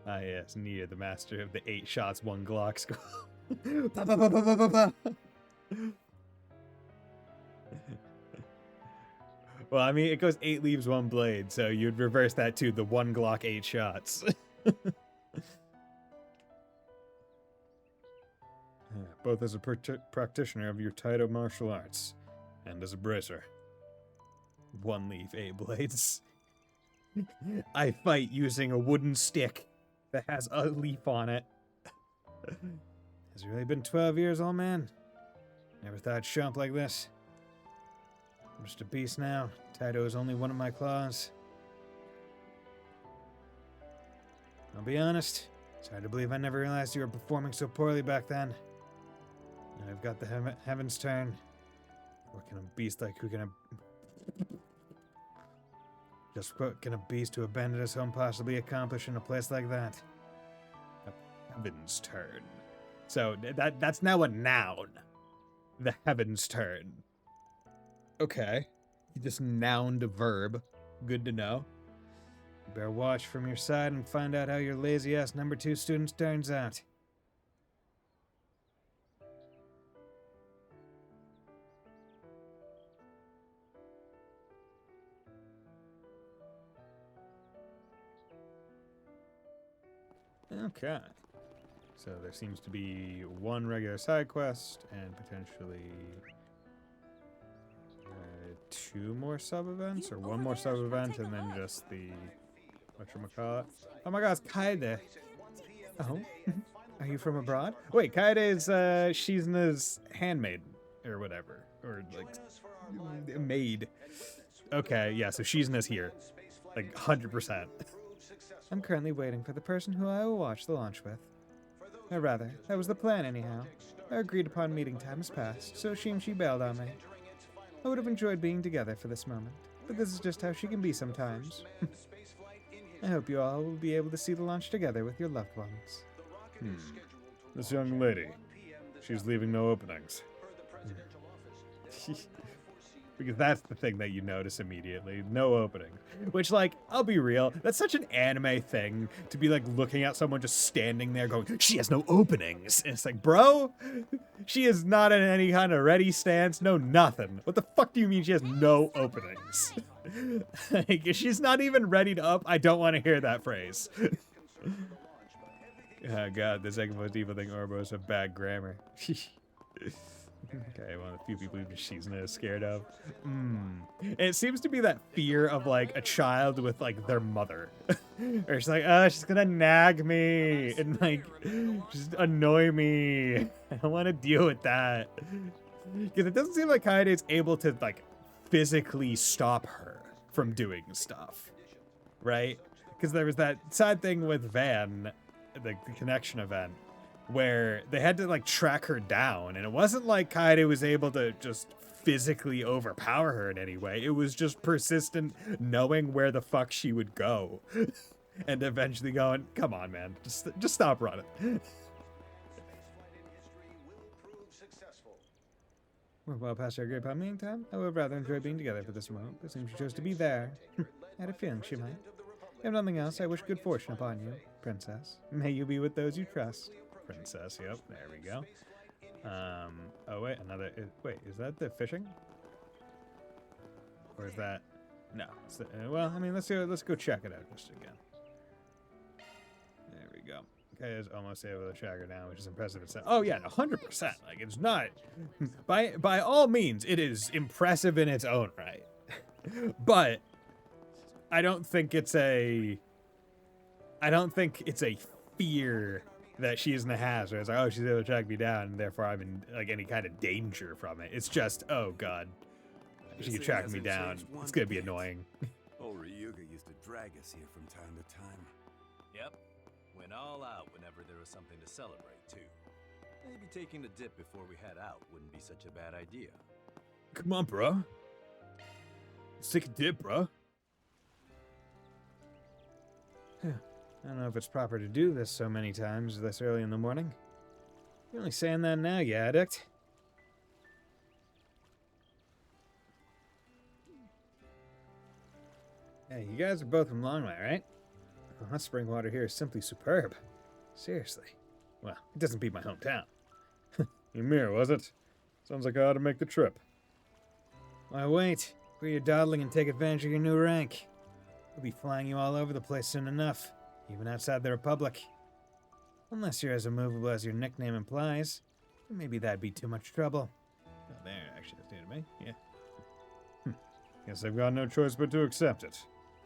Ah yes, Nia, the master of the 8 shots, 1 Glock school. Well, I mean, it goes 8 leaves, 1 blade, so you'd reverse that to the 1 Glock, 8 shots. Both as a practitioner of your Taito martial arts, and as a bracer. 1 leaf, 8 blades. I fight using a wooden stick that has a leaf on it. Has it really been 12 years, old man? Never thought I'd show up like this. I'm just a beast now. Taito is only one of my claws. I'll be honest, it's hard to believe I never realized you were performing so poorly back then. Now I've got the heavens turn. What can a beast like who can just what can a beast who abandoned his home possibly accomplish in a place like that? The heavens turn. So that's now a noun. The heavens turn. Okay. You just nouned a verb. Good to know. You better watch from your side and find out how your lazy-ass number 2 student turns out. Okay. So there seems to be 1 regular side quest and potentially 2 more sub-events, or 1 more sub-event, and then just the... whatchamacallit? Oh my god, it's Kaede! Oh? Are you from abroad? Wait, Kaede is, Shizuna's handmaiden, or whatever. Or, like, maid. Okay, yeah, so Shizuna's here. Like, 100%. I'm currently waiting for the person who I will watch the launch with. Or rather, that was the plan anyhow. Our agreed upon meeting time has passed, so she bailed on me. I would have enjoyed being together for this moment, but this is just how she can be sometimes. I hope you all will be able to see the launch together with your loved ones. This young lady, she's leaving no openings. Because that's the thing that you notice immediately. No opening. Which, like, I'll be real, that's such an anime thing to be, like, looking at someone just standing there going, she has no openings. And it's like, bro, she is not in any kind of ready stance, no nothing. What the fuck do you mean she has no openings? Like, if she's not even ready to up, I don't want to hear that phrase. Oh god, the second most evil thing Orbo have bad grammar. Okay, one of the few people who she's scared of. It seems to be that fear of, like, a child with, like, their mother. Or she's like, oh, she's gonna nag me and, like, just annoy me. I don't want to deal with that. Because it doesn't seem like Kaede is able to, like, physically stop her from doing stuff. Right? Because there was that side thing with Van, the connection event, where they had to, like, track her down, and it wasn't like Kaede was able to just physically overpower her in any way. It was just persistent knowing where the fuck she would go, and eventually going, come on, man, just stop running. We're well past our great meeting time. I would rather enjoy being together for this moment, but since she chose to be there, I had a feeling she might. If nothing else, I wish good fortune upon you, princess. May you be with those you trust. Princess, yep, there we go. Oh wait, wait, is that the fishing? Or is that, no, it's the, well, I mean, let's go check it out just again. There we go. Okay, is almost able to track her down, which is impressive itself. Oh yeah, 100%, like, it's not, by all means, it is impressive in its own right. But I don't think it's a fear that she's in a hazard. It's like, oh, she's able to track me down, and therefore I'm in like any kind of danger from it. It's just, oh god, she can track me down. It's gonna be annoying. Old Ryuga used to drag us here from time to time. Yep. Went all out whenever there was something to celebrate, too. Maybe taking a dip before we head out wouldn't be such a bad idea. Come on, bro. Let's take a dip, bro. I don't know if it's proper to do this so many times this early in the morning. You're only saying that now, you addict. Hey, you guys are both from Longmont, right? The hot spring water here is simply superb. Seriously. Well, it doesn't beat my hometown. Ymir, was it? Sounds like I ought to make the trip. Why wait? Quit your dawdling and take advantage of your new rank. We'll be flying you all over the place soon enough, even outside the Republic. Unless you're as immovable as your nickname implies, maybe that'd be too much trouble. Oh, there, actually, that's new to me. Yeah. Guess I've got no choice but to accept it,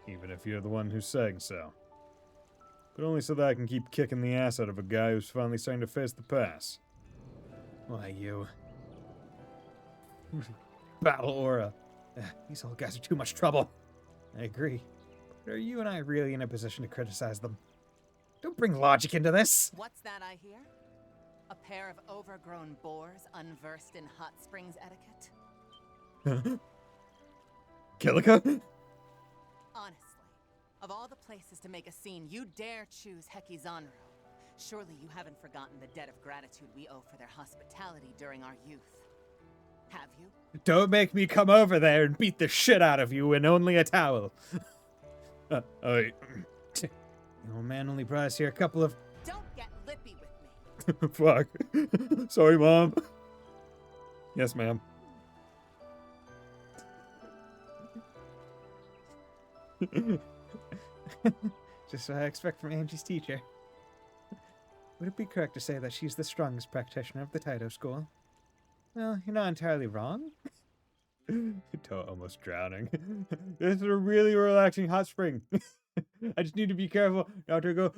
even if you're the one who's saying so. But only so that I can keep kicking the ass out of a guy who's finally starting to face the pass. Why, you... Battle aura. These old guys are too much trouble. I agree. But are you and I really in a position to criticize them? Don't bring logic into this. What's that I hear? A pair of overgrown boars unversed in hot springs etiquette? Kilika? Honestly, of all the places to make a scene, you dare choose Hekizanro. Surely you haven't forgotten the debt of gratitude we owe for their hospitality during our youth. Have you? Don't make me come over there and beat the shit out of you in only a towel. The old man only brought us here a couple of... Don't get lippy with me. Fuck. Sorry, Mom. Yes, ma'am. Just what I expect from Angie's teacher. Would it be correct to say that she's the strongest practitioner of the Taito school? Well, you're not entirely wrong. Toa almost drowning. This is a really relaxing hot spring. I just need to be careful not to go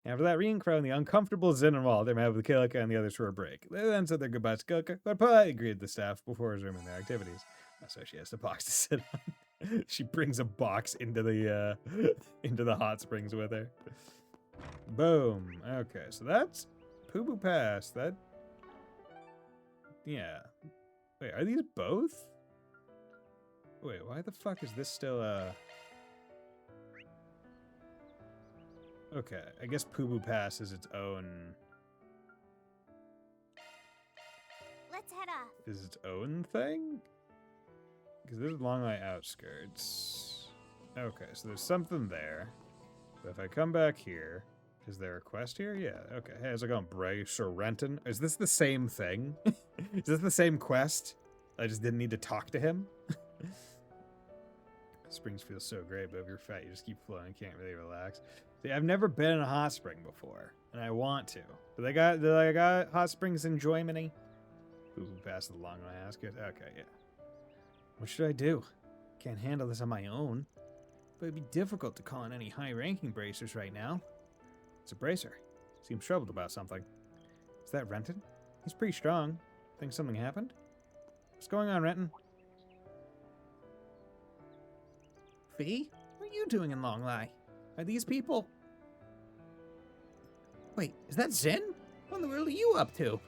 After that, Rin, Crow, and the uncomfortable Zinenwald they met with Kilika and the others for a break. They then said their goodbyes to Kilika, but politely agreed to the staff before resuming their activities. So she has a box to sit on. She brings a box into the hot springs with her. Boom. Okay, so that's Pubu Pass. That... Yeah. Wait, are these both? Wait, why the fuck is this still, Okay, I guess Pubu Pass is its own... Let's head off. Is its own thing? Because there's Longmont outskirts. Okay, so there's something there. But if I come back here, is there a quest here? Yeah, okay. Hey, how's it going, Bray Sorrenton? Is this the same thing? Is this the same quest? I just didn't need to talk to him? Springs feel so great, but if you're fat, you just keep flowing. Can't really relax. See, I've never been in a hot spring before, and I want to. Do they got hot springs in Germany? Ooh, pass the long one, I ask it. Okay, yeah. What should I do? Can't handle this on my own. But it'd be difficult to call in any high-ranking bracers right now. It's a bracer. Seems troubled about something. Is that Renton? He's pretty strong. Think something happened? What's going on, Renton? Fee? What are you doing in Longlai? Are these people? Wait, is that Zen? What in the world are you up to?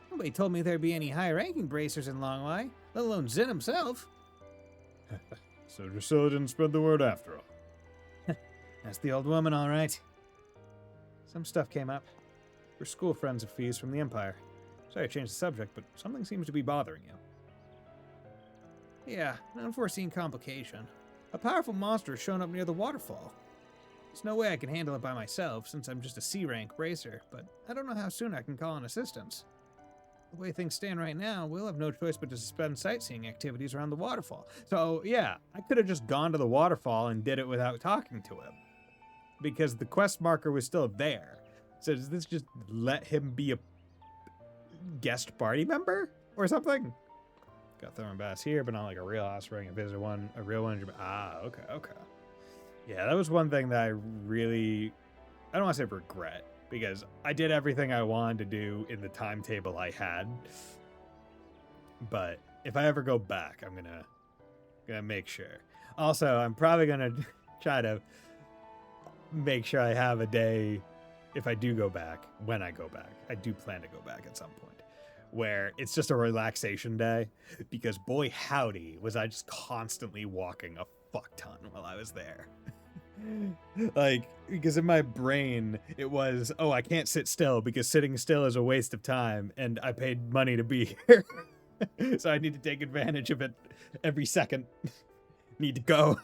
Nobody told me there'd be any high-ranking bracers in Longlai, let alone Zen himself. So Drusilla didn't spread the word after all. That's the old woman, all right. Some stuff came up. We're school friends of Fee's from the Empire. Sorry to change the subject, but something seems to be bothering you. Yeah, an unforeseen complication. A powerful monster has shown up near the waterfall. There's no way I can handle it by myself, since I'm just a C-rank bracer, but I don't know how soon I can call in assistance. The way things stand right now, we'll have no choice but to suspend sightseeing activities around the waterfall. So, yeah, I could have just gone to the waterfall and did it without talking to him. Because the quest marker was still there. So does this just let him be a... guest party member or something. Got thermal baths here, but not like a real hot spring. If there's a real one in Japan. Ah, okay. Yeah, that was one thing that I don't want to say regret, because I did everything I wanted to do in the timetable I had. But if I ever go back, I'm gonna make sure. Also, I'm probably gonna try to make sure I have a day, if I do go back, when I go back. I do plan to go back at some point, where it's just a relaxation day, because boy howdy was I just constantly walking a fuck ton while I was there. Like, because in my brain it was, oh, I can't sit still because sitting still is a waste of time and I paid money to be here. So I need to take advantage of it every second. Need to go.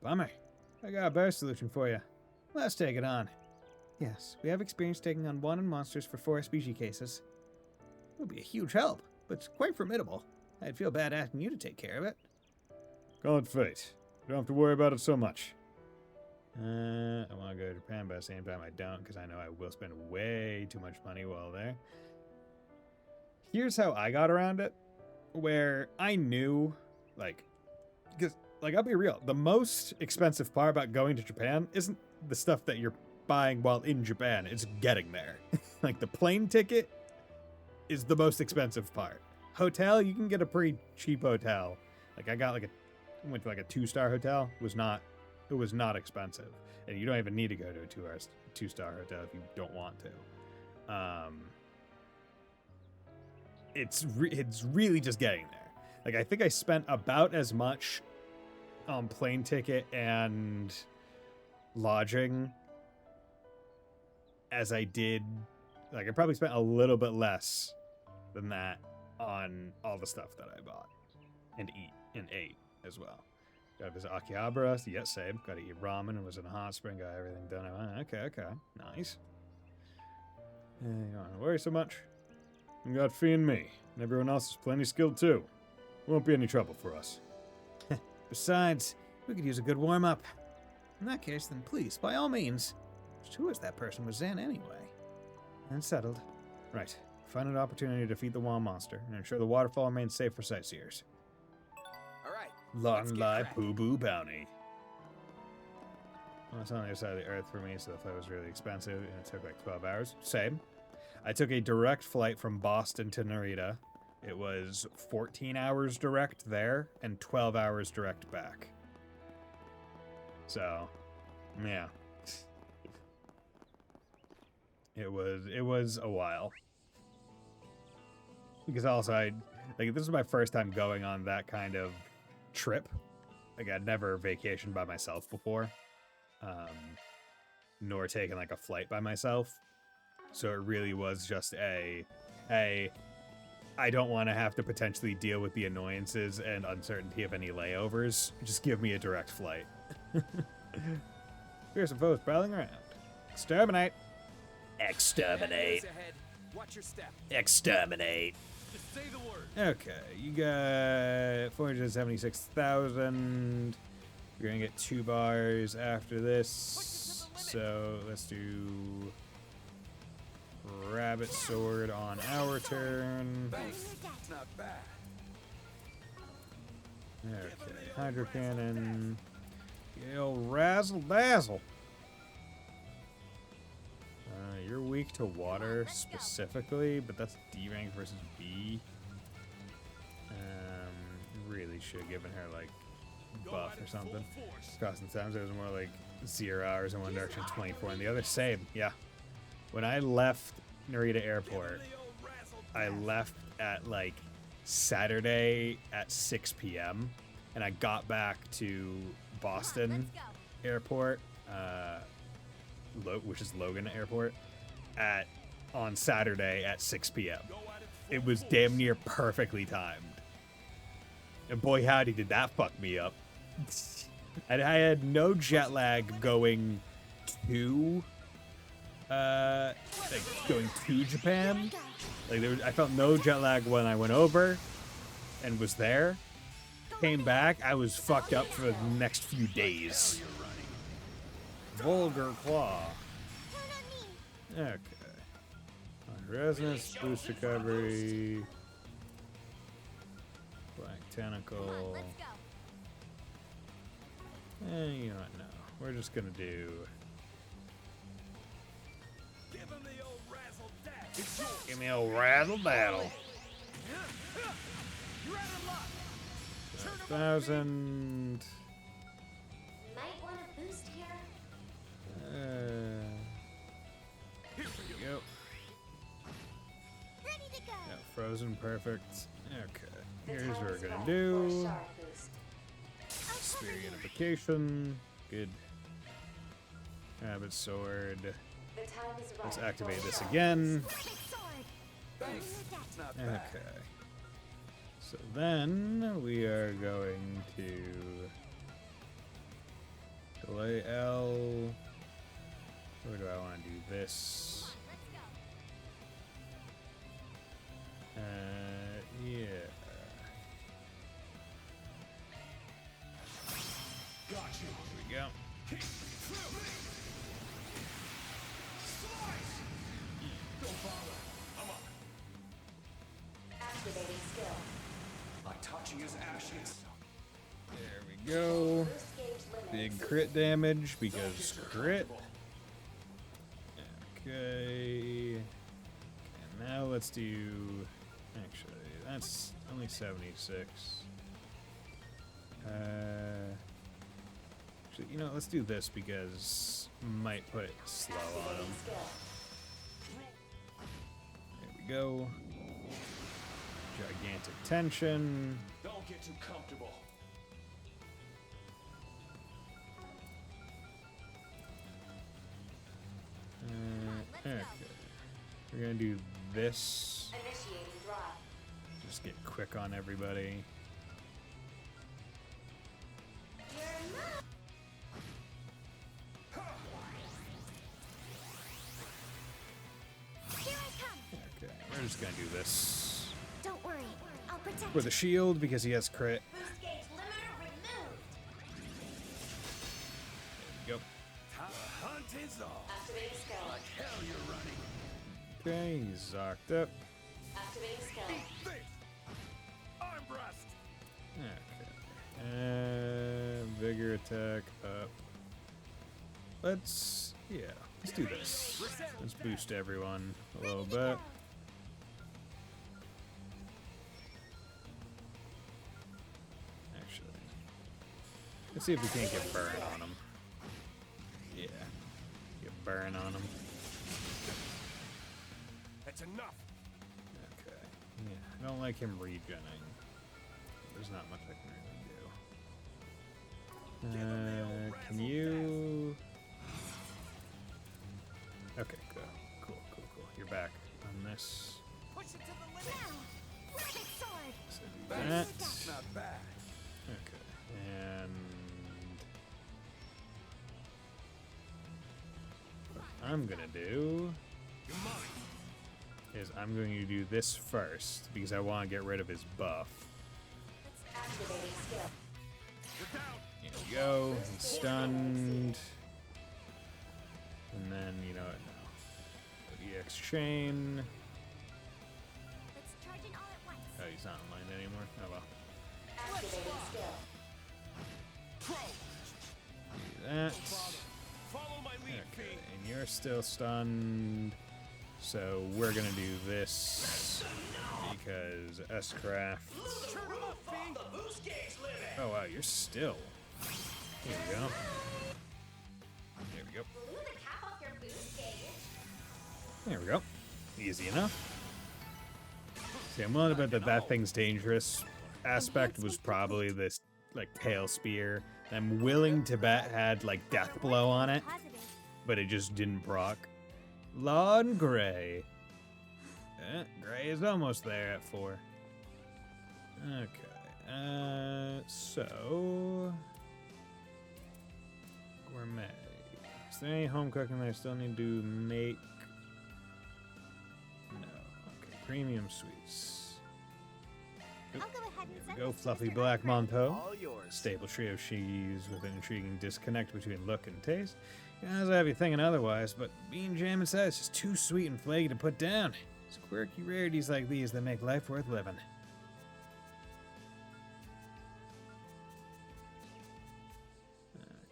Bummer. I got a better solution for you. Let's take it on. Yes, we have experience taking on wanted monsters for 4 species cases. It would be a huge help, but it's quite formidable. I'd feel bad asking you to take care of it. Call it fate. You don't have to worry about it so much. I want to go to Japan, but at the same time I don't, because I know I will spend way too much money while there. Here's how I got around it, where I knew, because, I'll be real, the most expensive part about going to Japan isn't the stuff that you're buying while in Japan, it's getting there. Like, the plane ticket is the most expensive part. Hotel, you can get a pretty cheap hotel. Like, I went to a 2-star hotel. It was not expensive. And you don't even need to go to a 2-star hotel if you don't want to. It's really just getting there. Like, I think I spent about as much on plane ticket and lodging as I did. Like, I probably spent a little bit less than that on all the stuff that I bought and ate as well. Gotta visit Akihabara. Yeah, same. Gotta eat ramen. And was in a hot spring. Got everything done. Okay. Nice. You don't have to worry so much. You got Fee and me. And everyone else is plenty skilled too. Won't be any trouble for us. Besides, we could use a good warm-up. In that case, then please, by all means. Just who is that person with Zan anyway? And settled. Right. Find an opportunity to defeat the wall monster and ensure the waterfall remains safe for sightseers. Alright. Long live Poo Boo Bounty. Well, it's on the other side of the earth for me, so the flight was really expensive, and it took like 12 hours. Same. I took a direct flight from Boston to Narita. It was 14 hours direct there, and 12 hours direct back. So, yeah. It was a while. Because also, this is my first time going on that kind of trip. Like, I'd never vacationed by myself before. Nor taken, a flight by myself. So it really was just I don't want to have to potentially deal with the annoyances and uncertainty of any layovers. Just give me a direct flight. Here's some foes prowling around. Exterminate! Exterminate! Watch your step. Exterminate! Just say the word. Okay, you got 476,000. You're gonna get 2 bars after this. So let's do Rabbit Sword on our turn. Not bad. Okay, Hydro Cannon. Gale Razzle Dazzle. You're weak to water specifically, but that's D rank versus B. Really should have given her buff or something. Costing times it was more like 0 hours in one direction, 24 in the other. Same, yeah. When I left Narita Airport, I left at Saturday at 6 p.m. and I got back to Boston Airport, which is Logan Airport, on Saturday at 6 p.m. It was damn near perfectly timed. And boy howdy did that fuck me up. And I had no jet lag going to going to Japan. I felt no jet lag when I went over and was there. Came back, I was fucked up for the next few days. Vulgar Claw. Okay. Resonance, boost recovery. Black tentacle. You know what? No. We're just gonna do. Give him the old razzle dash. Give me a rattle battle. 1,000. Might want to boost here. Here we go. Ready to go. Yeah, frozen, perfect. Okay. Here's what we're gonna do. Spear unification. Good. Habit sword. Let's activate this again. Okay. So then we are going to delay L. Where do I want to do this? Yeah. Here we go. Activating skill. Like touching his ashes. There we go. Big crit damage because crit. Okay. And now let's do. Actually, that's only 76. Actually, you know, let's do this because might put it slow on him. There we go. Gigantic tension. Don't get too comfortable. Okay. We're gonna do this. Initiating drive. Just get quick on everybody. Here I come. Okay, we're just gonna do this. Don't worry. I'll protect With a shield because he has crit. Boost gauge limiter removed. There we go. The hunt is on. Activating skill. Like hell you're running. Okay, he's zocked up. Activating skill. This. Arm thrust. Okay. Vigor attack up. Let's do this. Let's boost everyone a little bit. Actually, let's see if we can't get burn on him. Yeah, get burn on him. That's enough. Okay. Yeah, I don't like him regenning. There's not much I can really do. Can you? Okay, cool. You're back on this. Push it to the limit. now. Perfect sword. So do that. Not bad. Okay, and what I'm gonna do is I'm going to do this first because I want to get rid of his buff. Activating skill. Here we go. He's stunned. And then, you know what, no. EX chain. Let's charge in all at once. Oh, he's not online anymore. Oh well. Activating skill. Do that. Follow my lead, Okay, Fee. and you're still stunned. So we're gonna do this because S-Craft. Oh wow, you're still. Here we go. There we go. Blew the cap off your boost gauge. There we go. Easy enough. See, I'm willing to bet that that thing's dangerous. Aspect was probably this, like, pale spear. I'm willing to bet had, like, death blow on it, Positive. but it just didn't proc. Lawn Gray. Gray is almost there at 4. Okay. So... Gourmet. Is there any home cooking that I still need to make? No. Okay. Premium sweets. I'll go ahead and Here send we go. this to Fluffy Mr. Black Arkwright. Monto. All yours. Staple trio cheese with an intriguing disconnect between look and taste. Guys, I have you thinking otherwise, but being jam inside is just too sweet and flaky to put down. It's quirky rarities like these that make life worth living.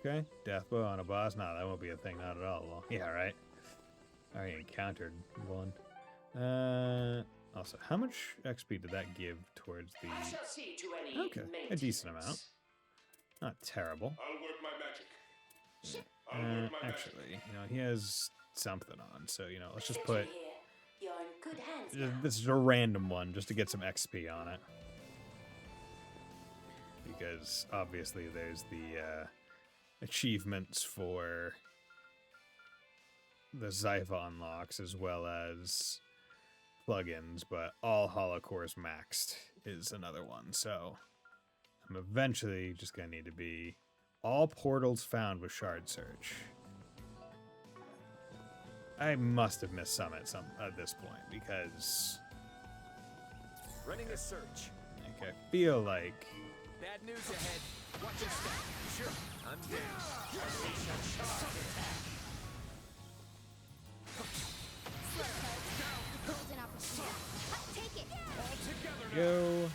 Okay, death blow on a boss? No, that won't be a thing, not at all. Well, yeah, right. I already encountered one. Also, how much XP did that give towards the... Okay, a decent amount. Not terrible. I'll work my magic. Actually, you know, he has something on, so, you know, let's just put... This is a random one, just to get some XP on it. Because, obviously, there's the, achievements for the Zypha unlocks, as well as plugins, but all hollow cores maxed is another one, so I'm eventually just gonna need to be all portals found with shard search. I must have missed some at this point, because Running a search. like, I feel like Bad news ahead. Watch your step. Sure. I'm Golden opportunity. Take it. go.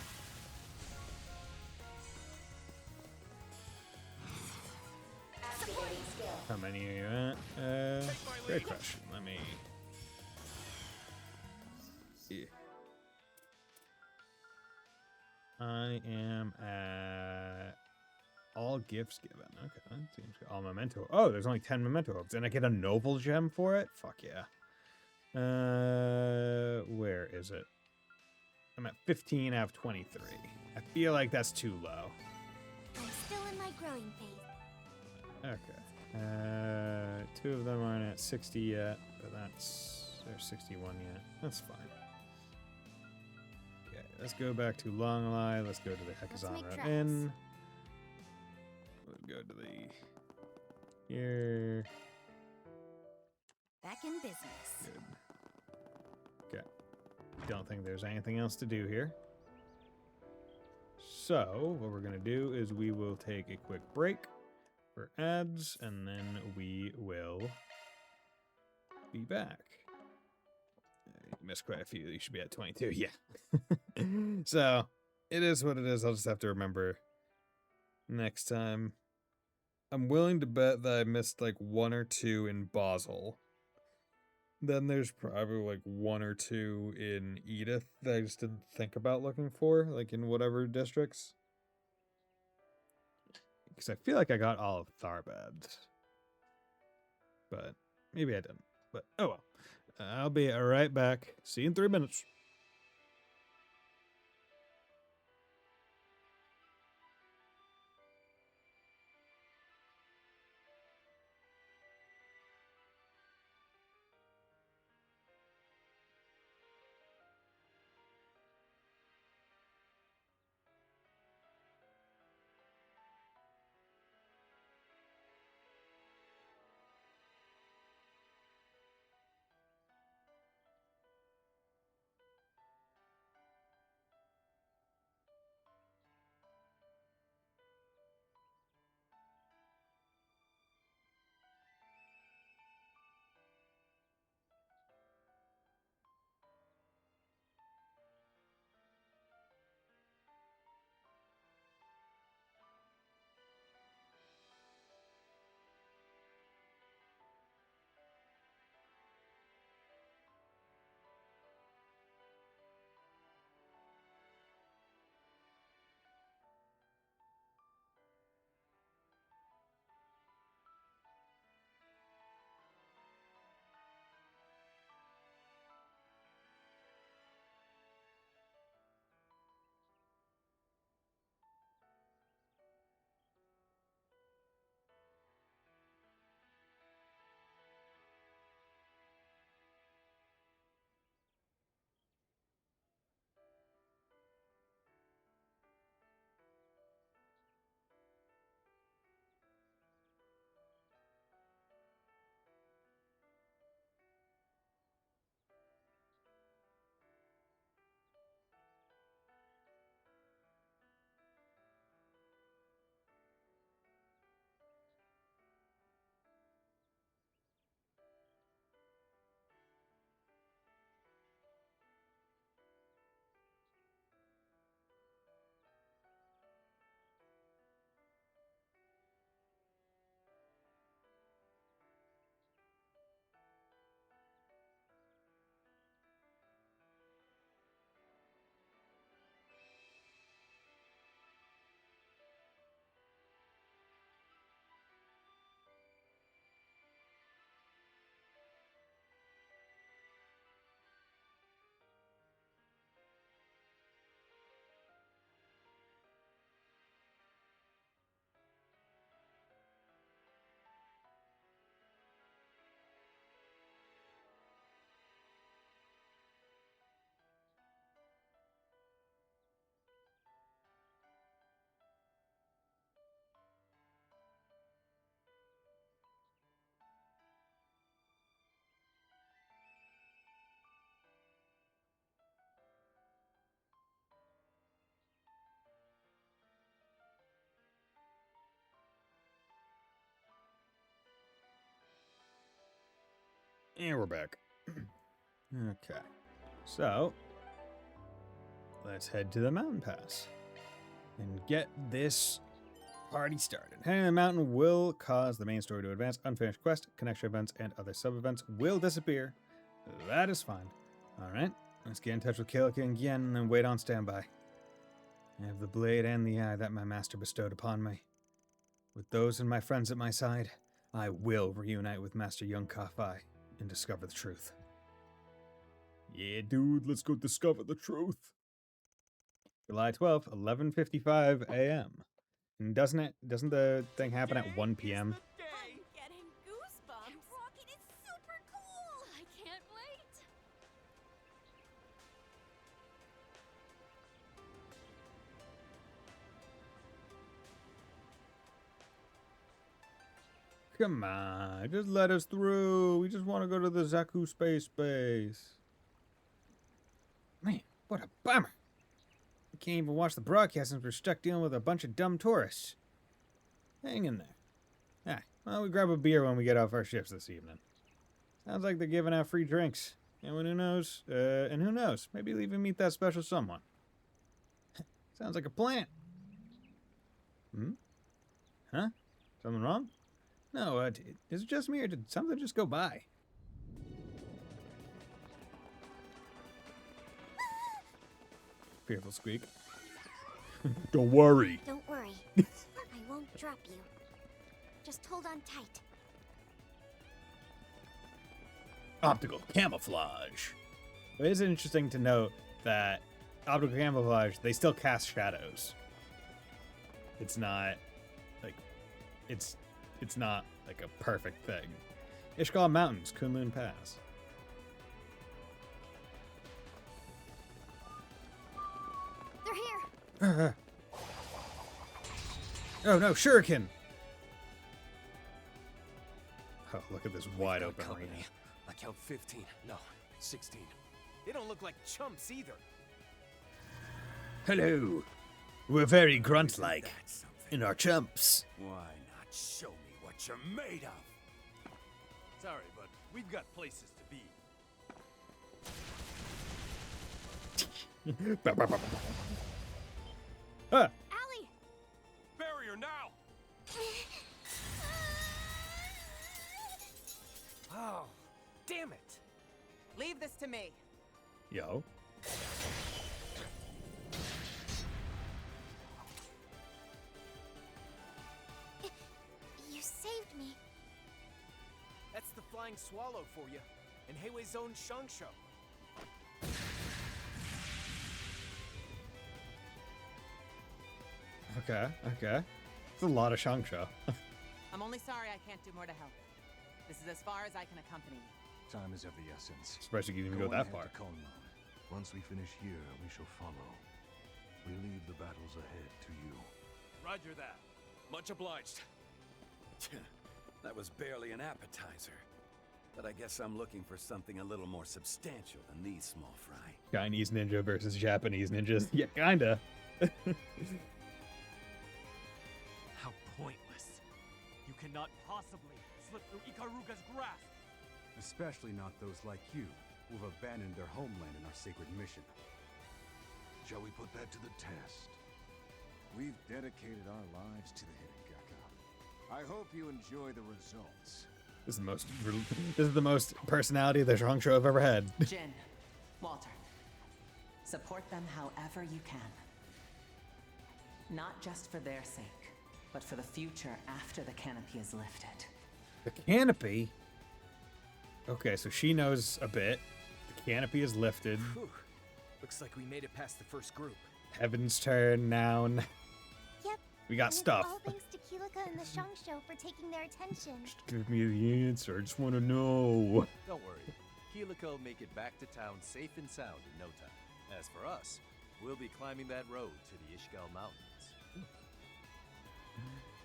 How many are you at? Great question. Let me... Yeah. I am at... All gifts given. Okay, that seems good. All memento. Oh, there's only 10 memento hooks. And I get a noble gem for it? Fuck yeah. Where is it? I'm at 15 out of 23. I feel like that's too low. I'm still in my growing phase. Okay. Two of them aren't at 60 yet, but they're 61 yet. That's fine. Okay, let's go back to Longlai. Let's go to the Hekazanra Inn. We'll go to the... Here. Back in business. Good. Okay. Don't think there's anything else to do here. So, what we're going to do is we will take a quick break for ads, and then we will be back. You missed quite a few. You should be at 22. Yeah. So, it is what it is. I'll just have to remember next time. I'm willing to bet that I missed like 1 or 2 in Basel. Then there's probably like 1 or 2 in Edith that I just didn't think about looking for, like in whatever districts. Because I feel like I got all of Tharbad. But maybe I didn't. But oh well. I'll be right back. See you in 3 minutes. And we're back. Okay. So, let's head to the mountain pass and get this party started. Heading to the mountain will cause the main story to advance. Unfinished quest, connection events, and other sub-events will disappear. That is fine. Alright, let's get in touch with Killican again and then wait on standby. I have the blade and the eye that my master bestowed upon me. With those and my friends at my side, I will reunite with Master Young Ka-Fai and discover the truth. Yeah, dude, let's go discover the truth. July 12th, 11:55 a.m. And doesn't the thing happen at 1 p.m.? I'm getting goosebumps. Rocket is super cool. I can't wait. Come on, just let us through. We just want to go to the Zaku space base. Man, what a bummer. We can't even watch the broadcast since we're stuck dealing with a bunch of dumb tourists. Hang in there. Ah, well, we grab a beer when we get off our shifts this evening. Sounds like they're giving out free drinks. And who knows? Maybe even meet that special someone. Sounds like a plan. Huh? Something wrong? No, is it just me or did something just go by? Fearful squeak. Don't worry. Don't worry. I won't drop you. Just hold on tight. Optical camouflage. It is interesting to note that optical camouflage, they still cast shadows. It's not like it's not like a perfect thing. Ishgal Mountains, Kunlun Pass. They're here. Oh no, shuriken! Oh, look at this wide open arena. I count 15. No, 16. They don't look like chumps either. Hello. We're very grunt-like in our chumps. Why not show me what you're made of? Sorry, but we've got places to be. Ah! Allie! Barrier now! Oh, damn it. Leave this to me. Yo. You saved me. That's the flying swallow for you. And Heiwei's own Shangsho. Okay. It's a lot of Shangsha. I'm only sorry I can't do more to help. This is as far as I can accompany you. Time is of the essence. Surprised you can even go on that ahead far. to Konmon. Once we finish here, we shall follow. We leave the battles ahead to you. Roger that. Much obliged. That was barely an appetizer. But I guess I'm looking for something a little more substantial than these small fry. Chinese ninja versus Japanese ninjas. Yeah, kinda. How pointless. You cannot possibly slip through Ikaruga's grasp. Especially not those like you, who have abandoned their homeland in our sacred mission. Shall we put that to the test? We've dedicated our lives to the Hidengaka. I hope you enjoy the results. This is the most personality the Shangsha I've ever had. Jin, Walter, support them however you can. Not just for their sake, but for the future after the canopy is lifted. The canopy? Okay, so she knows a bit. The canopy is lifted. Whew. Looks like we made it past the first group. Heaven's turn, noun. Yep. We got and stuff. It's all thanks to Kilika and the Shangsho for taking their attention. Just give me the answer. I just want to know. Don't worry. Keeliko will make it back to town safe and sound in no time. As for us, we'll be climbing that road to the Ishgal Mountains.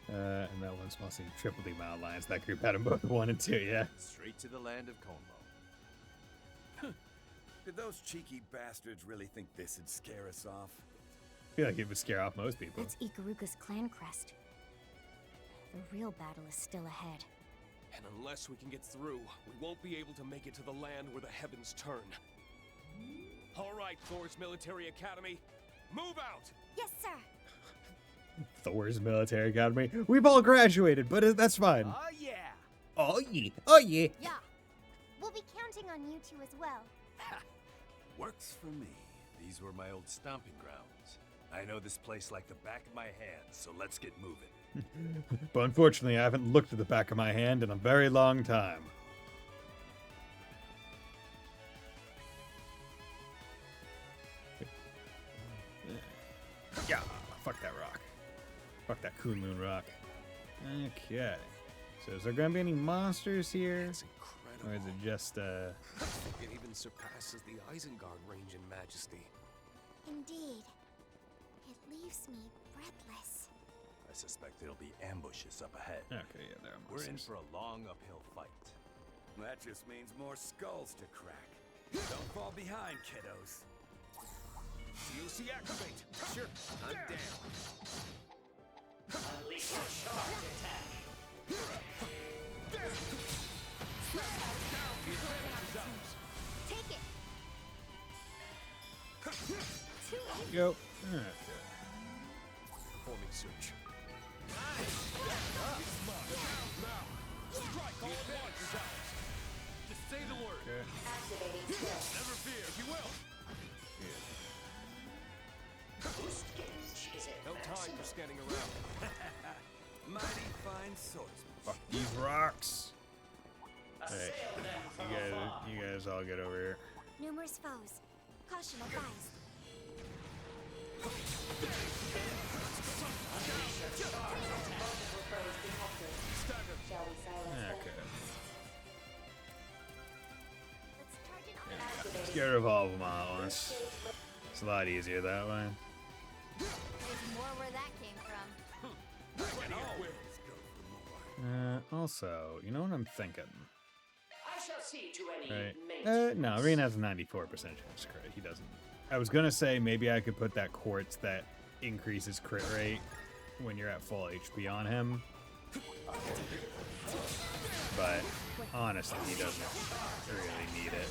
And that one's mostly Triple D Mountain Lions. That group had them both 1 and 2, yeah. Straight to the land of Konmon. Did those cheeky bastards really think this would scare us off? I feel like it would scare off most people. That's Ikaruga's clan crest. The real battle is still ahead. And unless we can get through, we won't be able to make it to the land where the heavens turn. All right, Thor's Military Academy, move out! Yes, sir. Thor's Military Academy. We've all graduated, but that's fine. Oh, yeah. Oh yeah. Oh yeah. Yeah. We'll be counting on you two as well. Works for me. These were my old stomping grounds. I know this place like the back of my hand, so let's get moving. But unfortunately, I haven't looked at the back of my hand in a very long time. Yeah, fuck that rock. Fuck that Kunlun rock. Okay. So is there gonna be any monsters here? That's incredible. Or is it just, I think it even surpasses the Isengard range in majesty. Indeed. It leaves me breathless. I suspect there'll be ambushes up ahead. Okay, yeah, there are We're in monsters. for a long uphill fight. That just means more skulls to crack. Don't fall behind, kiddos. COC activate! Sure, I'm down. Unleash your charge attack. Take it. Too easy. Go. Okay. Performing search. Just say the word. Okay. Activating skill. Never fear. If you will. Boost gauge is at No time maximum. for standing around. Mighty fine swordsman. Fuck these rocks. Hey, Assail them from afar. you guys all get over here. Numerous foes. Caution advised. Unleash your charge attack. Multiple foes detected. Shall we silence them? Okay. Let's charge it Yeah, on. let's get rid of all of them all at once. It's a lot easier that way. There's more where that came from. Also, you know what I'm thinking? I shall see to any Right. maintenance. No, Reen has a 94% chance to crit. He doesn't. I was gonna say maybe I could put that quartz that increases crit rate when you're at full HP on him. But honestly, he doesn't really need it.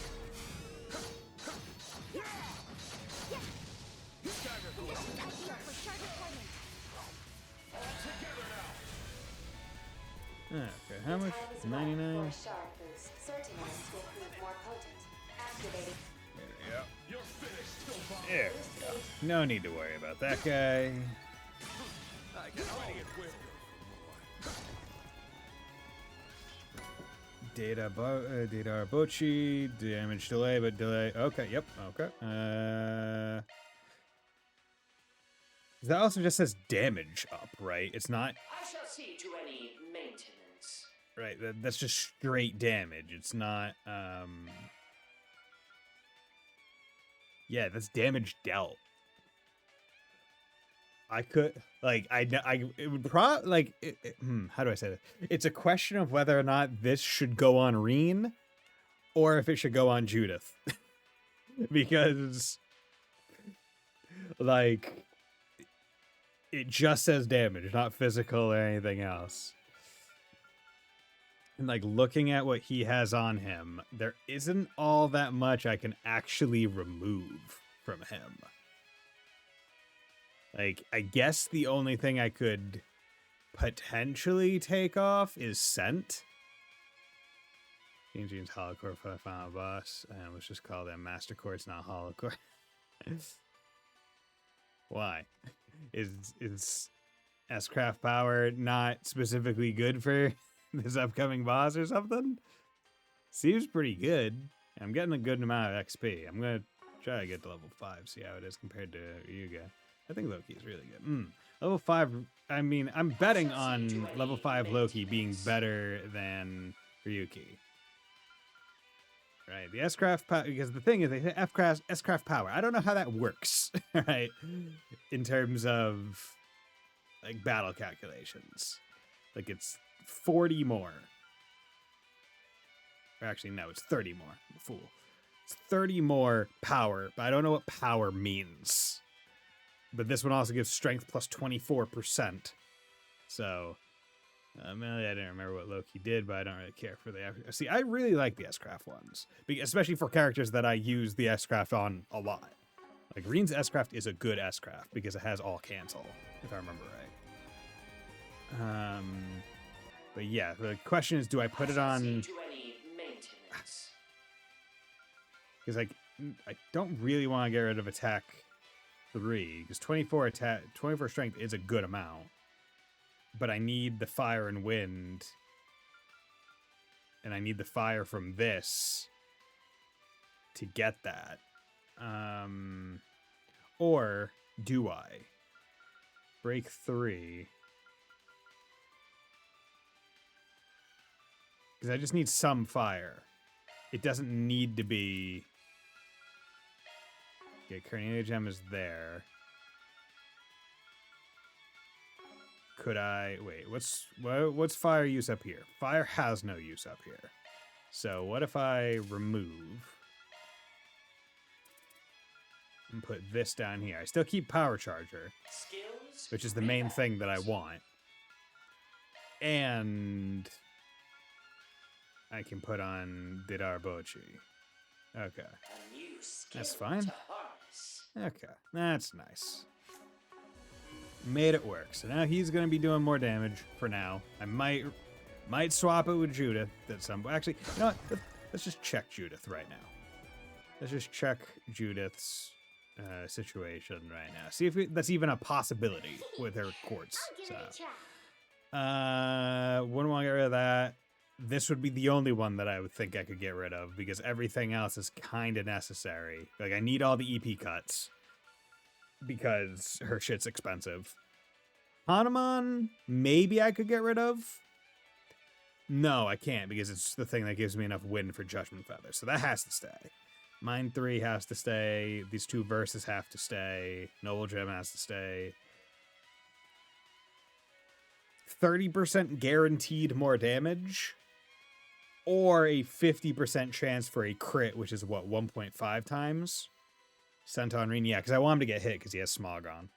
Okay, how much? 99? For sharp boost. Certain items will prove more potent. Activating. There we go. There we go. No need to worry about that guy. Data Bochi, damage delay, but delay. Okay, yep, okay. That also just says damage up, right? It's not, I shall see to any maintenance. right, that's just straight damage. It's not, yeah, that's damage dealt. I could, like, it would probably, like, how do I say this? It's a question of whether or not this should go on Reen or if it should go on Judith. Because, like, it just says damage, not physical or anything else. And, like, looking at what he has on him, there isn't all that much I can actually remove from him. Like, I guess the only thing I could potentially take off is scent. Changing Holocore for the final boss, and let's just call them Master Quartz, not Holocore. Why? Is S-Craft power not specifically good for this upcoming boss or something? Seems pretty good. I'm getting a good amount of XP. I'm gonna try to get to level 5, see how it is compared to Ryuga. I think Loki's really good. Level 5, I mean, I'm betting on level 5 Loki being better than Ryuki. Right, the S-Craft power, because the thing is, they say S-Craft power. I don't know how that works, right? In terms of, like, battle calculations. Like, it's 40 more. Or actually, no, it's 30 more. I'm a fool. It's 30 more power, but I don't know what power means. But this one also gives strength plus 24%. So, Mainly, I didn't remember what Loki did, but I don't really care for the... See, I really like the S-Craft ones, especially for characters that I use the S-Craft on a lot. Like, Reen's S-Craft is a good S-Craft because it has all cancel, if I remember right. But yeah, the question is, do I put it on... Because I don't really want to get rid of attack 3, because 24 strength is a good amount. But I need the fire and wind. And I need the fire from this to get that. Or do I? Break 3. Because I just need some fire. It doesn't need to be... Okay, Carnelian Gem is there. Could I... Wait, what's fire use up here? Fire has no use up here. So what if I remove... and put this down here? I still keep Power Charger, which is the main thing that I want. And... I can put on Didarbochi. Okay. That's fine. Okay, that's nice. Made it work. So now he's going to be doing more damage for now. I might swap it with Judith at some point. Actually, you know what? Let's just check Judith right now. Let's just check Judith's situation right now. See if that's even a possibility with her quartz. So, wouldn't want to get rid of that. This would be the only one that I would think I could get rid of because everything else is kind of necessary. Like, I need all the EP cuts because her shit's expensive. Hanuman, maybe I could get rid of. No, I can't because it's the thing that gives me enough wind for Judgment Feather. So that has to stay. Mine 3 has to stay. These 2 verses have to stay. Noble Gem has to stay. 30% guaranteed more damage. Or a 50% chance for a crit, which is what, 1.5 times? Centon Reen, yeah, because I want him to get hit because he has Smog on.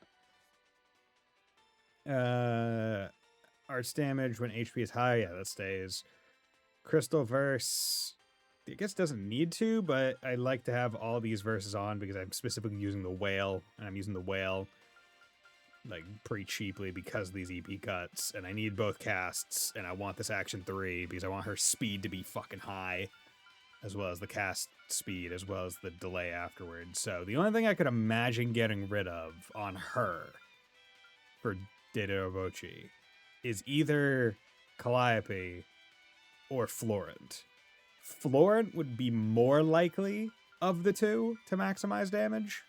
Arts damage when HP is high, yeah, that stays. Crystal Verse, I guess doesn't need to, but I like to have all these verses on because I'm specifically using the Whale, and I'm using the Whale like pretty cheaply because of these EP cuts, and I need both casts, and I want this action 3 because I want her speed to be fucking high, as well as the cast speed, as well as the delay afterwards. So the only thing I could imagine getting rid of on her for Didarbochi is either Calliope or Florent. Florent would be more likely of the 2 to maximize damage.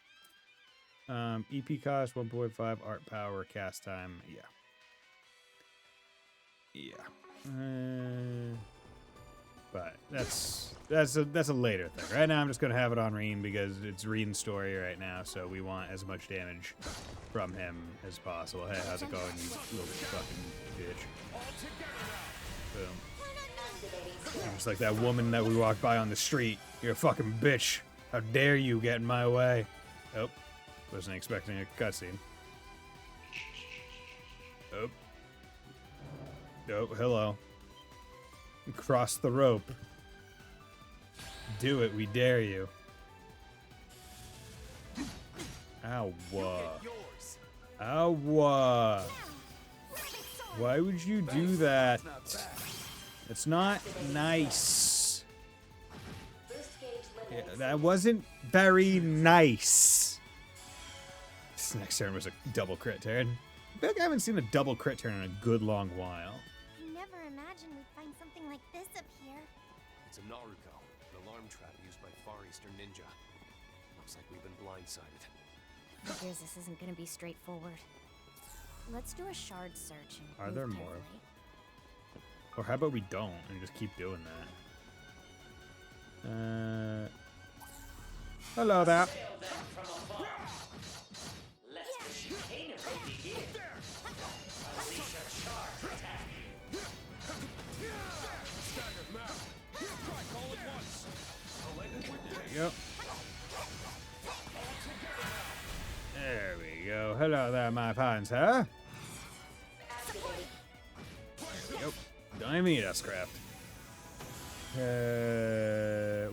EP cost 1.5, art power, cast time, yeah. But that's a later thing. Right now I'm just gonna have it on Reen because it's Reen's story right now, so we want as much damage from him as possible. Hey, how's it going, you little fucking bitch? Boom. I'm just like that woman that we walked by on the street. You're a fucking bitch. How dare you get in my way? Oh. Wasn't expecting a cutscene. Oh. Oh, hello. Cross the rope. Do it, we dare you. Ow. Ow. Why would you do that? It's not nice. Yeah, that wasn't very nice. This next turn was a double crit turn. I feel like I haven't seen a double crit turn in a good long while. I never imagined we'd find something like this up here. It's a Naruko, an alarm trap used by Far Eastern Ninja. Looks like we've been blindsided. It appears this isn't going to be straightforward. Let's do a shard search and Are move there carefully. more? Or how about we don't and just keep doing that? Hello there. Yep. There we go. Hello there, my fine sir. Yep. Don't even need S-Craft.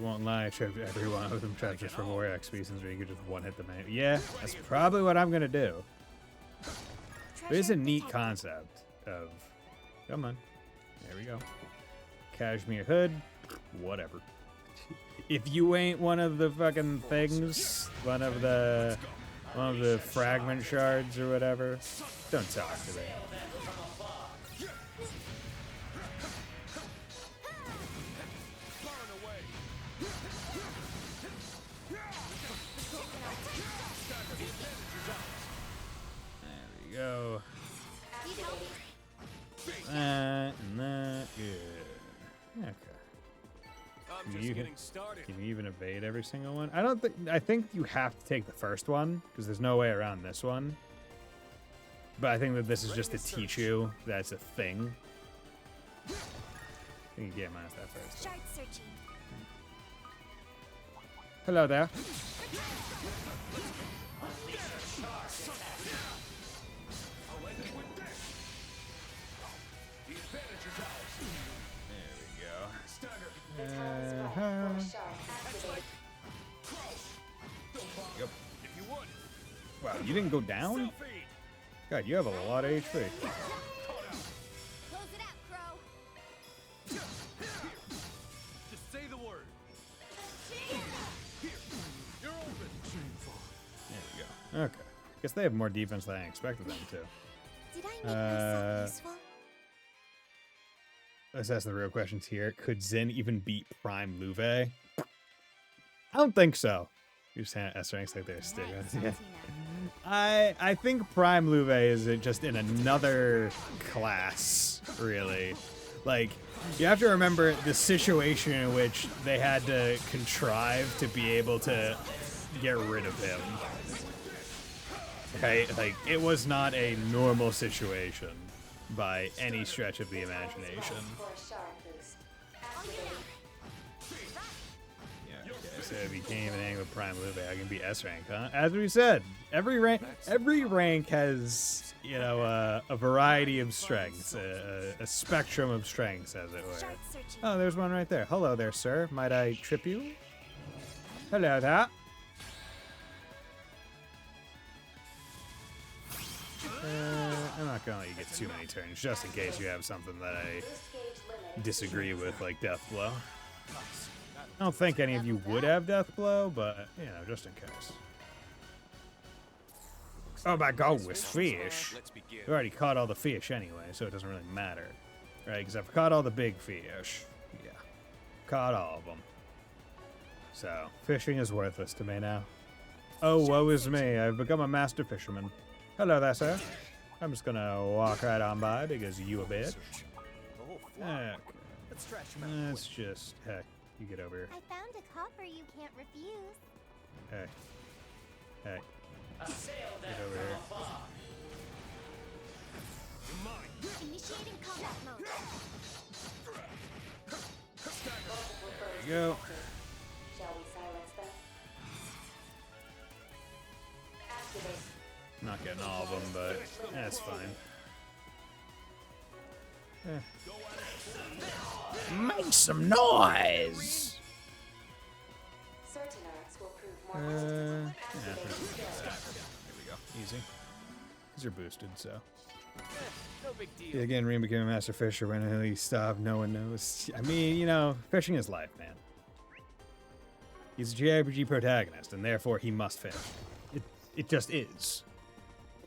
Won't lie, I tried every one of them tried just for more XP since we could just one-hit the main. Yeah, that's probably what I'm gonna do. But it's a neat concept of... Come on. There we go. Cashmere hood. Whatever. If you ain't one of the fucking things, one of the fragment shards or whatever, don't talk to me. There we go. That and that. Good. Okay. Can you even evade every single one? I think you have to take the first one, because there's no way around this one. But I think that this is just to teach you that it's a thing. I think you get minus that first. Shard searching. Hello there. Yep. Wow, you didn't go down? God, you have a lot of HP. Close it out, Crow. Just say the word. You're open. There we go. Okay. Guess they have more defense than I expected them to. Did I make myself useful? Let's ask the real questions here. Could Zin even beat Prime Luve? I don't think so. You just have S ranks like they're stigma. Yeah. I think Prime Luve is just in another class, really. Like, you have to remember the situation in which they had to contrive to be able to get rid of him. Okay, like, it was not a normal situation by any stretch of the imagination. Yeah, okay, so if you can't even hang with Prime Luve, I can be S rank, huh? As we said, every rank has, you know, a variety of strengths, a spectrum of strengths, as it were. Oh, there's one right there. Hello there, sir. Might I trip you? Hello there. I'm not gonna let you get too many turns, just in case you have something that I disagree with, like Death Blow. I don't think any of you would have Death Blow, but, you know, just in case. Oh my god, with fish. We already caught all the fish anyway, so it doesn't really matter. Right, because I've caught all the big fish. Yeah. Caught all of them. So, fishing is worthless to me now. Oh, woe is me. I've become a master fisherman. Hello there, sir. I'm just gonna walk right on by because you a bitch. Okay. Let's just... Heck, you get over here. I found a copper you can't refuse. Hey. Hey. Get over here. Initiating combat mode. There you go. Shall we silence them? Activate. Not getting all of them, but that's fine. Make some noise! Certain arts will prove more Yeah, there we go. Easy. These are boosted, so. No big deal. Yeah, again, Reem became a master fisher when he stopped. No one knows. I mean, you know, fishing is life, man. He's a JRPG protagonist, and therefore he must fish. It just is.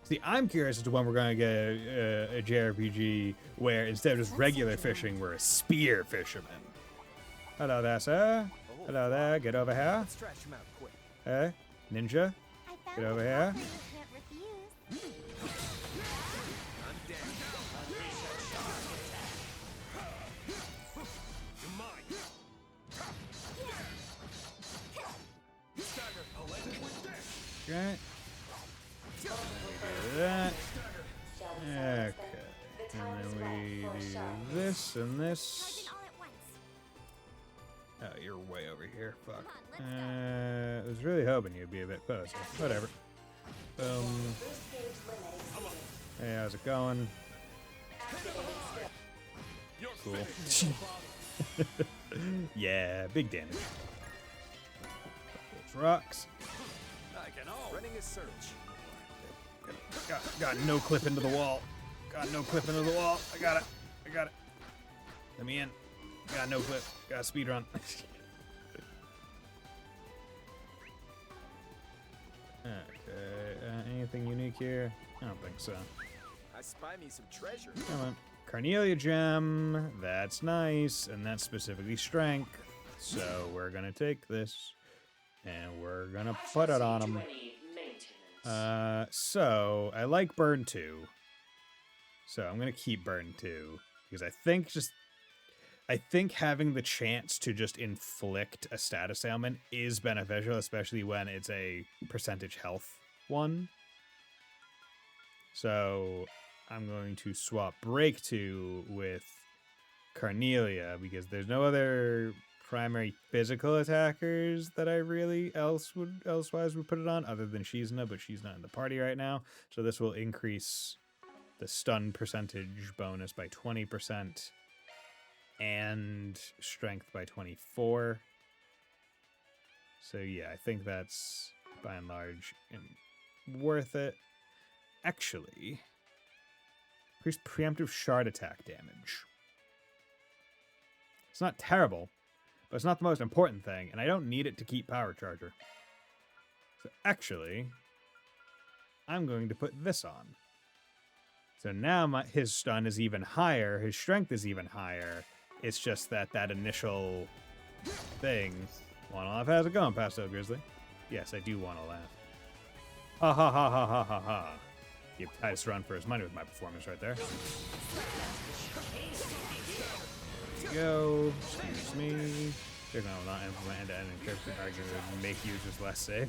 See, I'm curious as to when we're going to get a JRPG where instead of just regular fishing, we're a spear fisherman. Hello there, sir. Hello there. Get over here. Let's stretch him out quick. Hey, ninja. Get over here. You can't refuse. Okay. Do that. Okay. And then we do this and this. Oh, you're way over here. Fuck. I was really hoping you'd be a bit closer. Whatever. Boom. Hey, how's it going? cool. Yeah, big damage. Those rocks. Running a search. Got no clip into the wall. Got no clip into the wall. I got it. Let me in. Got no clip. Got speed run. Okay. Anything unique here? I don't think so. I spy me some treasure. Come on. Carnelia gem. That's nice. And that's specifically strength. So we're going to take this. And we're going to put it on him. So I like burn 2. So I'm going to keep burn 2. Because I think having the chance to just inflict a status ailment is beneficial, especially when it's a percentage health one. So I'm going to swap break 2 with Carnelia because there's no other primary physical attackers that I really elsewise would put it on other than Shizuna, but she's not in the party right now. So this will increase the stun percentage bonus by 20%. And strength by 24. So yeah, I think that's by and large worth it. Actually, increased preemptive shard attack damage. It's not terrible, but it's not the most important thing, and I don't need it to keep Power Charger. So actually, I'm going to put this on. So now his stun is even higher, his strength is even higher. It's just that initial thing. Wanna laugh? How's it going, Pasto Grizzly? Yes, I do wanna laugh. Ha ha ha ha ha ha ha. Give Titus a run for his money with my performance right there. There we go. Excuse me. They're gonna not implement end-to-end encryption argument would make users less safe.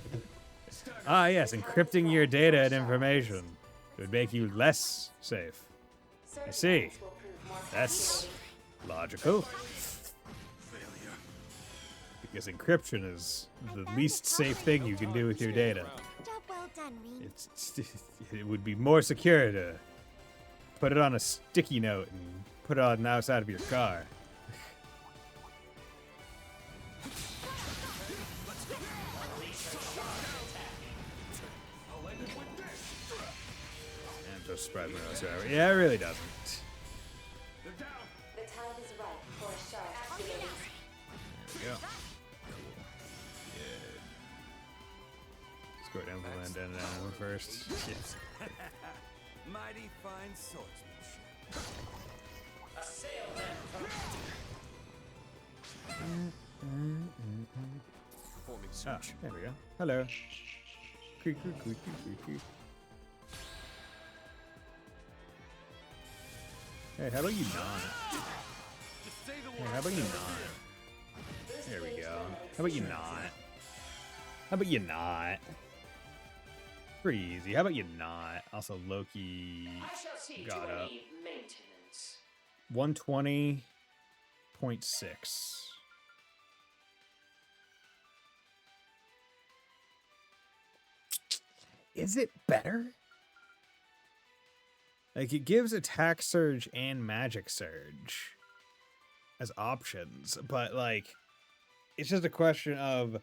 Ah yes, encrypting your data and information. It would make you less safe. I see. That's logical. Because encryption is the least safe thing you can do with your data. Job well done, Rean. It would be more secure to put it on a sticky note and put it on the outside of your car. And just surprise me whatsoever. Yeah, it really doesn't. The time is right for a shard to be released. There we go. Cool. Yeah. Let's go down the land down first. Yes. Mighty fine swordsmanship. Assail them. Performing Ah, search. there we go. Hello. Creak, creak, creak, creak, creak. Hey, how about you not? Hey, how about you not? There we go. How about you not? How about you not? Pretty easy. How about you not? Also, Loki got up. 120.6. Is it better? Like, it gives attack surge and magic surge as options, but like, it's just a question of,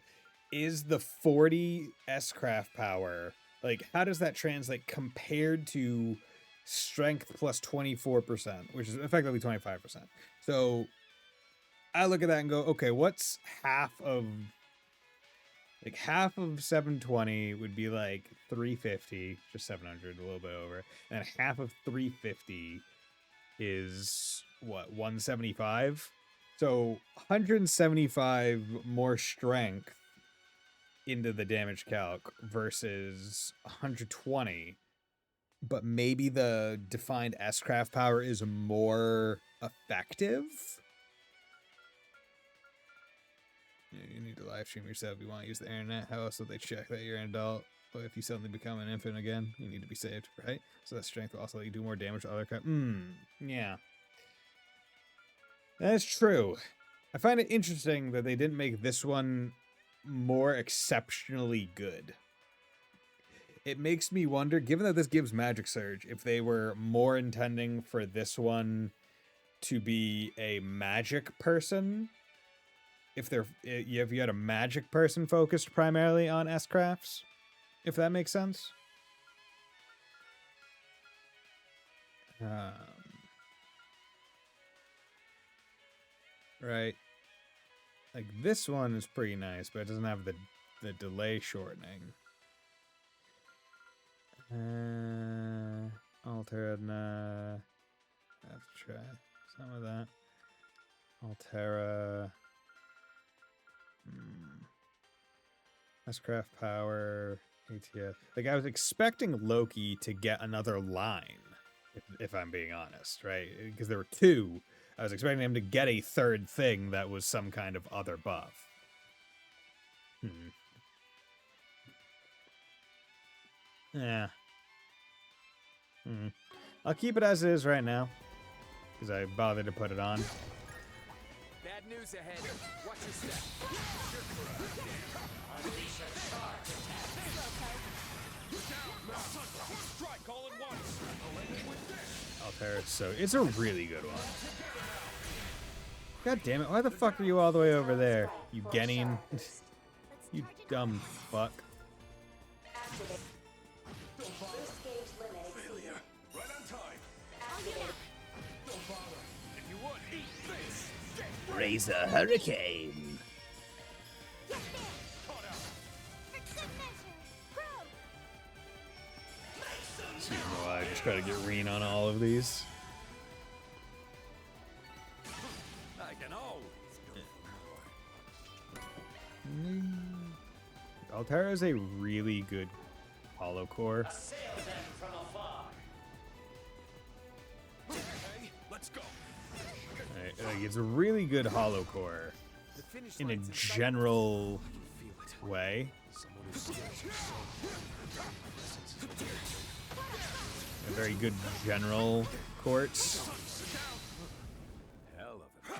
is the 40 S-Craft power, like, how does that translate compared to strength plus 24%, which is effectively 25%. So I look at that and go, okay, what's half of 720 would be like 350, just 700, a little bit over. And half of 350 is what, 175? So 175 more strength into the damage calc versus 120. But maybe the defined S-Craft power is more effective? You need to live stream yourself. You want to use the internet. How else will they check that you're an adult? But if you suddenly become an infant again, you need to be saved, right? So that strength will also let you do more damage to other yeah. That's true. I find it interesting that they didn't make this one more exceptionally good. It makes me wonder, given that this gives Magic Surge, if they were more intending for this one to be a magic person. If you had a magic person focused primarily on S-crafts, if that makes sense. Right. Like this one is pretty nice, but it doesn't have the delay shortening. Altera, I have to try some of that. Altera. S-craft power. ATF. Like, I was expecting Loki to get another line, if I'm being honest, right? Because there were two. I was expecting him to get a third thing that was some kind of other buff. Yeah. I'll keep it as it is right now, because I bothered to put it on. Bad news ahead. Watch your step. Unleash a charge attack. Strike all at once. Altera, so it's a really good one. God damn it, why the fuck are you all the way over there? You Genin. You dumb fuck. Failure. Right on time. Don't bother. If you would, eat this. Raise a hurricane. So you know why I just try to get Reen on all of these. I can always go for more. Altera is a really good hollow core. Assail them from afar. Okay, let's go. Like, it's a really good hollow core in a general way. A very good general quartz. Hell of it. I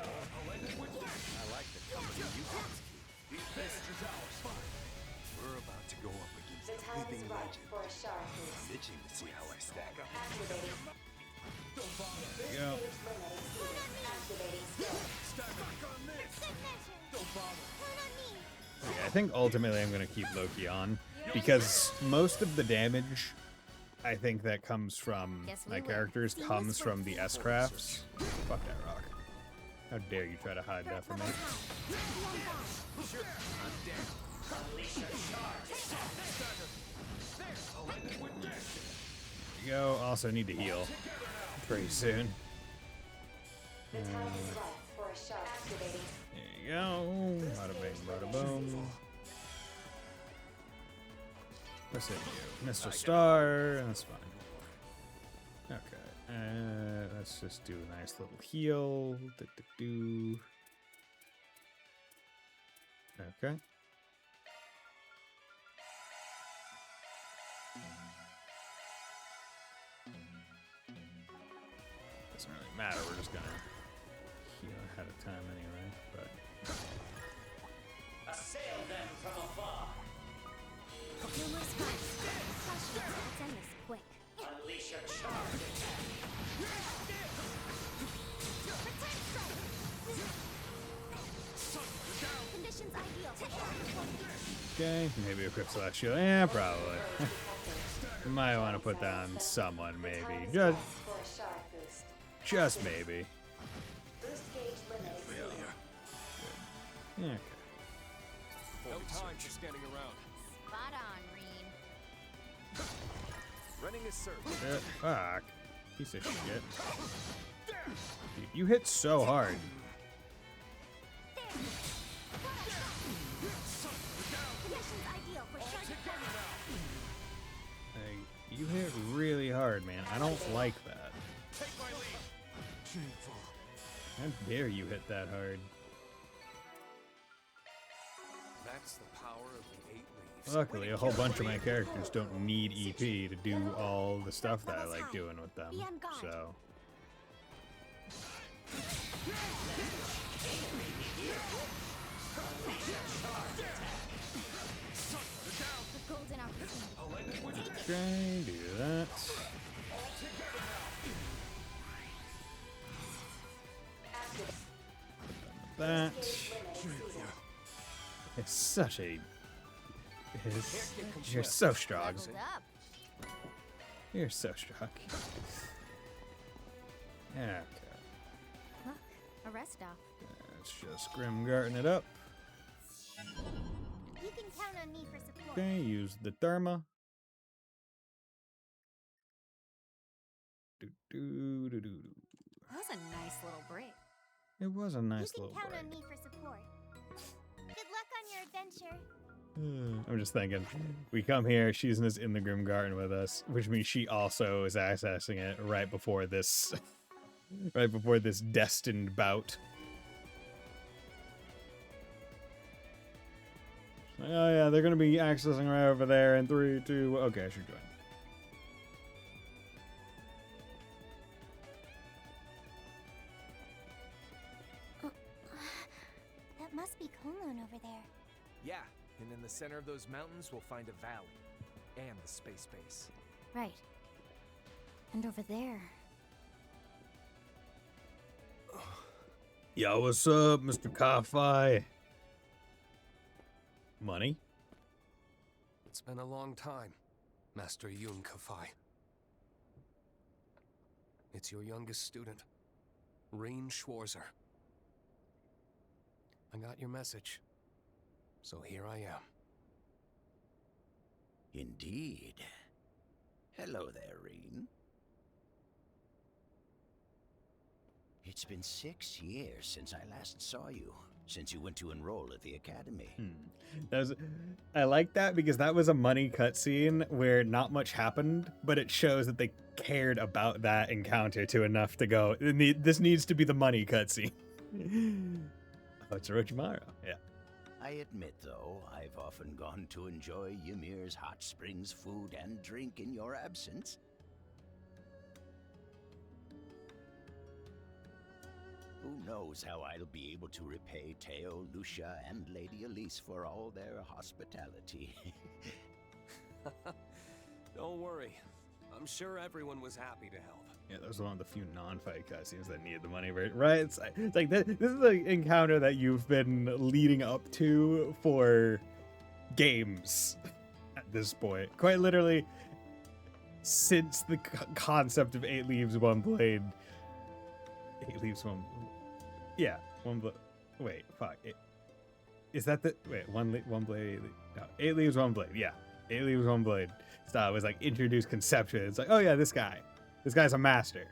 like the company you guys keep. We're about to go up against The a time is living right legend. for a shard boost. I'm itching to see how I stack up. Activating. There you go. Activating skill. Yeah, I think ultimately I'm going to keep Loki on because most of the damage I think that comes from my characters comes from the S-crafts. Fuck that rock. How dare you try to hide that from me. There you go. Also need to heal pretty soon. The time is right for a shard activating. There you go. Bada bing, bada boom. What's it do? Mr. Star. That's fine. Okay. Let's just do a nice little heal. Do. Okay. Doesn't really matter. We're just gonna heal ahead of time anyway. But Assail them from afar. Numerous fights. Let's end this quick. Unleash a charge attack. Conditions ideal. okay, maybe equip Celestial shield. Yeah, probably. Might want to put that on someone, maybe. For a shard boost. Just maybe. Boost gauge limited. Yeah, okay. No time for standing around. Spot on, Reen. Running a search. Fuck. Piece of shit. Dude, you hit so hard. Conditions ideal for Like, you hit really hard, man. I don't like that. Take my lead. Shameful. How dare you hit that hard? That's the power of the 8 leaves. Luckily, a whole bunch of my characters don't need EP to do all the stuff that I like doing with them. So. the golden opportunity. Okay, do that. that. It's such a... You're so strong. You're so strong. Yeah, okay. Look, a rest stop. Let's just Grimgarten it up. You can count on me for support. Okay, use the Therma. That was a nice little break. It was a nice little You can count break. on me for support. Good luck on your adventure. I'm just thinking, we come here, she's in the Grimgarten with us, which means she also is accessing it right before this, right before this destined bout. Oh yeah, they're gonna be accessing right over there in 3, 2. Okay, I should join. That must be Kunlun over there. Yeah, and in the center of those mountains, we'll find a valley. And the space base. Right. And over there. Yo, what's up, Mr. Coffee? Money? It's been a long time, Master Yun Kafai. It's your youngest student, Reen Schwarzer. I got your message, so here I am. Indeed. Hello there, Reen. It's been 6 years since I last saw you, since you went to enroll at the academy. I like that because that was a money cutscene where not much happened, but it shows that they cared about that encounter to enough to go, this needs to be the money cutscene. Oh, it's Orochimaru, yeah. I admit, though, I've often gone to enjoy Ymir's hot springs food and drink in your absence. Who knows how I'll be able to repay Teo, Lucia, and Lady Elise for all their hospitality. Don't worry. I'm sure everyone was happy to help. Yeah, that was one of the few non-fight cutscenes that needed the money, right? It's like this is an encounter that you've been leading up to for games at this point. Quite literally, since the concept of 8 Leaves, 1 Blade. 8 Leaves, 1... Yeah, 1 Blade... Wait, fuck. Is that the... Wait, 1 Blade... No, 8 Leaves, 1 Blade, yeah. 8 Leaves, 1 Blade style was like introduced conceptually. It's like, oh yeah, this guy's a master,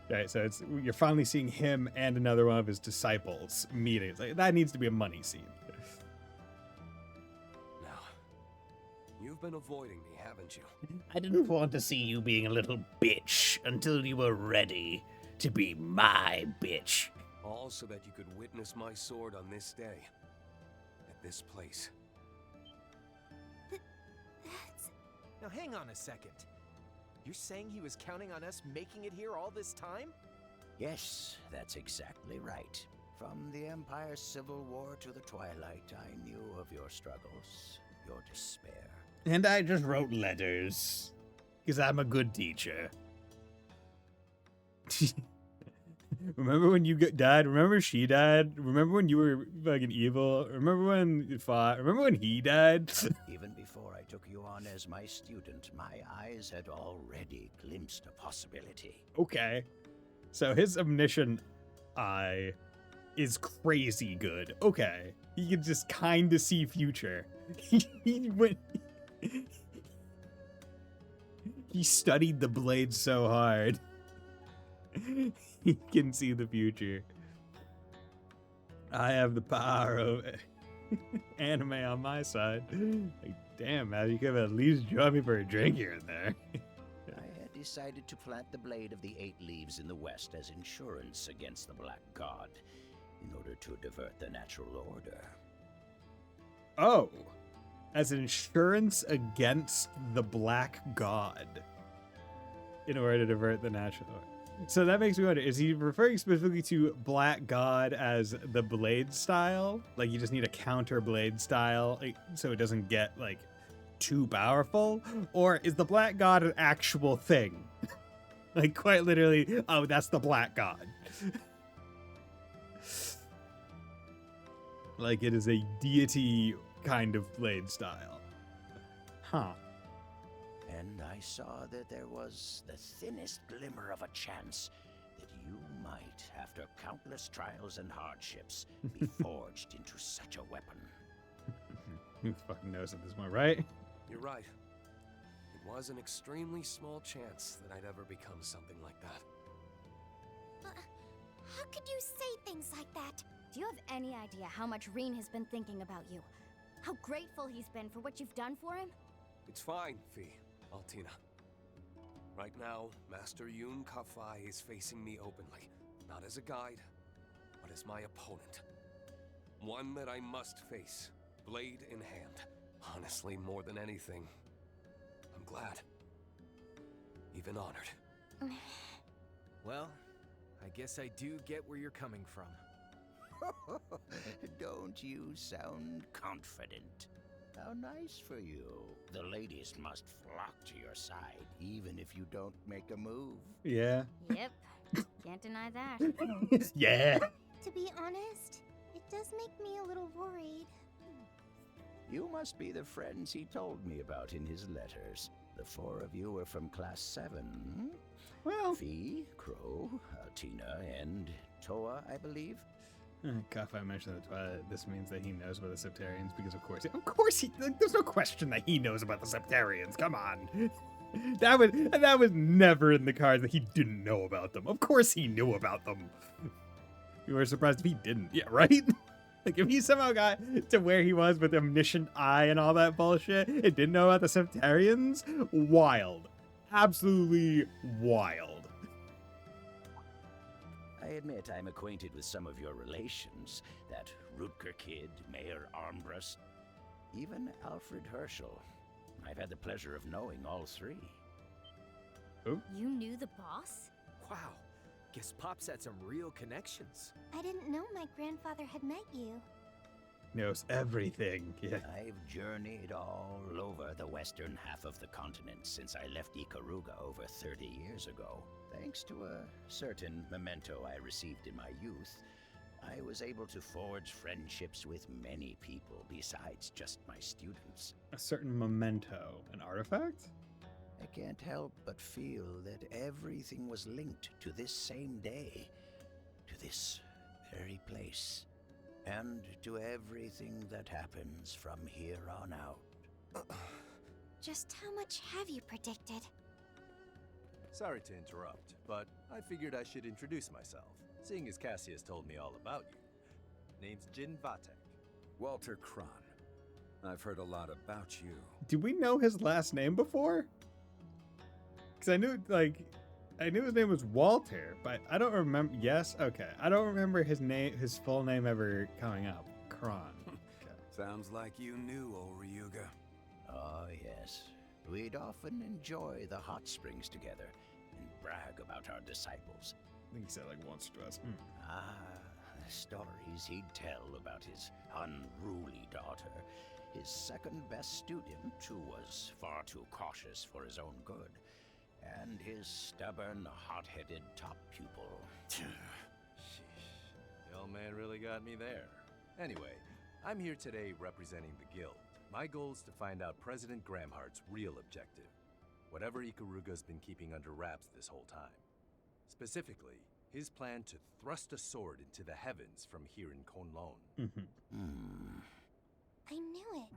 right? So you're finally seeing him and another one of his disciples meeting. It's like, that needs to be a money scene. Now, you've been avoiding me, haven't you? I didn't want to see you being a little bitch until you were ready to be my bitch. All so that you could witness my sword on this day, at this place. Now hang on a second. You're saying he was counting on us making it here all this time? Yes, that's exactly right. From the Empire's Civil War to the Twilight, I knew of your struggles, your despair. And I just wrote letters, because I'm a good teacher. Remember when you died? Remember she died? Remember when you were fucking evil? Remember when you fought? Remember when he died? Even before I took you on as my student, my eyes had already glimpsed a possibility. Okay. So his omniscient eye is crazy good. Okay. He can just kind of see future. He studied the blade so hard. He can see the future. I have the power of anime on my side. Like, damn, man, you could have at least joined me for a drink here and there. I had decided to plant the blade of the 8 Leaves in the west as insurance against the Black God, in order to divert the natural order. Oh, as insurance against the Black God, in order to divert the natural order. So that makes me wonder, is he referring specifically to Black God as the blade style? Like, you just need a counter blade style, like, so it doesn't get, like, too powerful? Or is the Black God an actual thing? Like, quite literally, oh, that's the Black God. Like it is a deity kind of blade style. Huh. And I saw that there was the thinnest glimmer of a chance that you might, after countless trials and hardships, be forged into such a weapon. Who fucking knows at this point, right? You're right. It was an extremely small chance that I'd ever become something like that. How could you say things like that? Do you have any idea how much Reen has been thinking about you? How grateful he's been for what you've done for him? It's fine, Fee, Altina. Right now, Master Yun Kafai is facing me openly, not as a guide, but as my opponent. One that I must face, blade in hand. Honestly, more than anything, I'm glad. Even honored. Well, I guess I do get where you're coming from. Don't you sound confident? How nice for you. The ladies must flock to your side, even if you don't make a move. Yeah. Yep. Can't deny that. Yeah. To be honest, it does make me a little worried. You must be the friends he told me about in his letters. The four of you were from Class 7. Well, Fee, Crow, Tina, and Toa, I believe. Kafai mentioned that this means that he knows about the Septarians because, of course, there's no question that he knows about the Septarians. Come on, that was never in the cards that he didn't know about them. Of course, he knew about them. You were surprised if he didn't, yeah, right? Like if he somehow got to where he was with omniscient eye and all that bullshit and didn't know about the Septarians, wild, absolutely wild. I admit I'm acquainted with some of your relations. That Rutger kid, Mayor Armbrust, even Alfred Herschel. I've had the pleasure of knowing all three. Who? You knew the boss? Wow. Guess Pop's had some real connections. I didn't know my grandfather had met you. Knows everything, yeah. I've journeyed all over the western half of the continent since I left Ikaruga over 30 years ago. Thanks to a certain memento I received in my youth, I was able to forge friendships with many people besides just my students. A certain memento, an artifact? I can't help but feel that everything was linked to this same day, to this very place, and to everything that happens from here on out. Just how much have you predicted? Sorry to interrupt, but I figured I should introduce myself, seeing as Cassius told me all about you. Name's Jin Vatek. Walter Kron. I've heard a lot about you. Do we know his last name before? Because I knew his name was Walter, but I don't remember. Yes, okay. I don't remember his full name ever coming up. Kron. Okay. Sounds like you knew, old Ryuga. Oh, yes. We'd often enjoy the hot springs together and brag about our disciples. I think he said like once or twice. The stories he'd tell about his unruly daughter, his second best student who was far too cautious for his own good, and his stubborn, hot-headed top pupil. Sheesh. The old man really got me there. Anyway, I'm here today representing the guild. My goal is to find out President Gramhart's real objective, whatever Ikaruga's been keeping under wraps this whole time. Specifically, his plan to thrust a sword into the heavens from here in K'un-Lun. I knew it.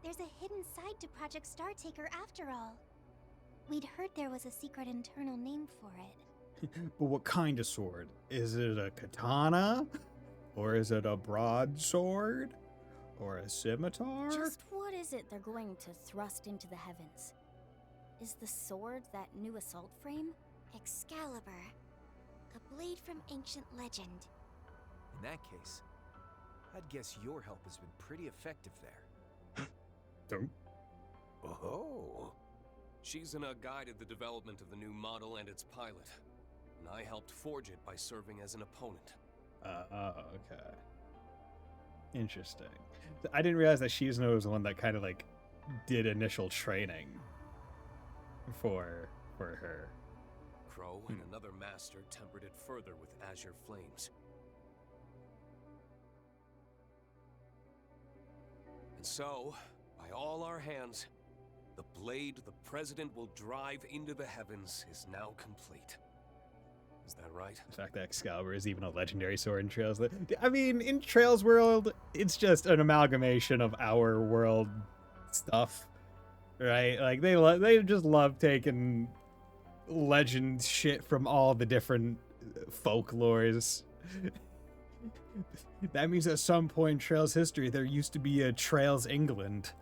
There's a hidden side to Project Startaker after all. We'd heard there was a secret internal name for it. But what kind of sword? Is it a katana? Or is it a broadsword? Or a scimitar? Just what is it they're going to thrust into the heavens? Is the sword that new assault frame? Excalibur. A blade from ancient legend. In that case, I'd guess your help has been pretty effective there. Don't. Oh. Shizuna guided the development of the new model and its pilot, and I helped forge it by serving as an opponent. Okay. Interesting. I didn't realize that Shizuna was the one that kind of like did initial training for her. Crow and another master tempered it further with azure flames. And so, by all our hands, the blade the President will drive into the heavens is now complete. Is that right? The fact that Excalibur is even a legendary sword in Trails. I mean, in Trails world, it's just an amalgamation of our world stuff, right? Like they just love taking legend shit from all the different folklores. That means at some point in Trails history, there used to be a Trails England.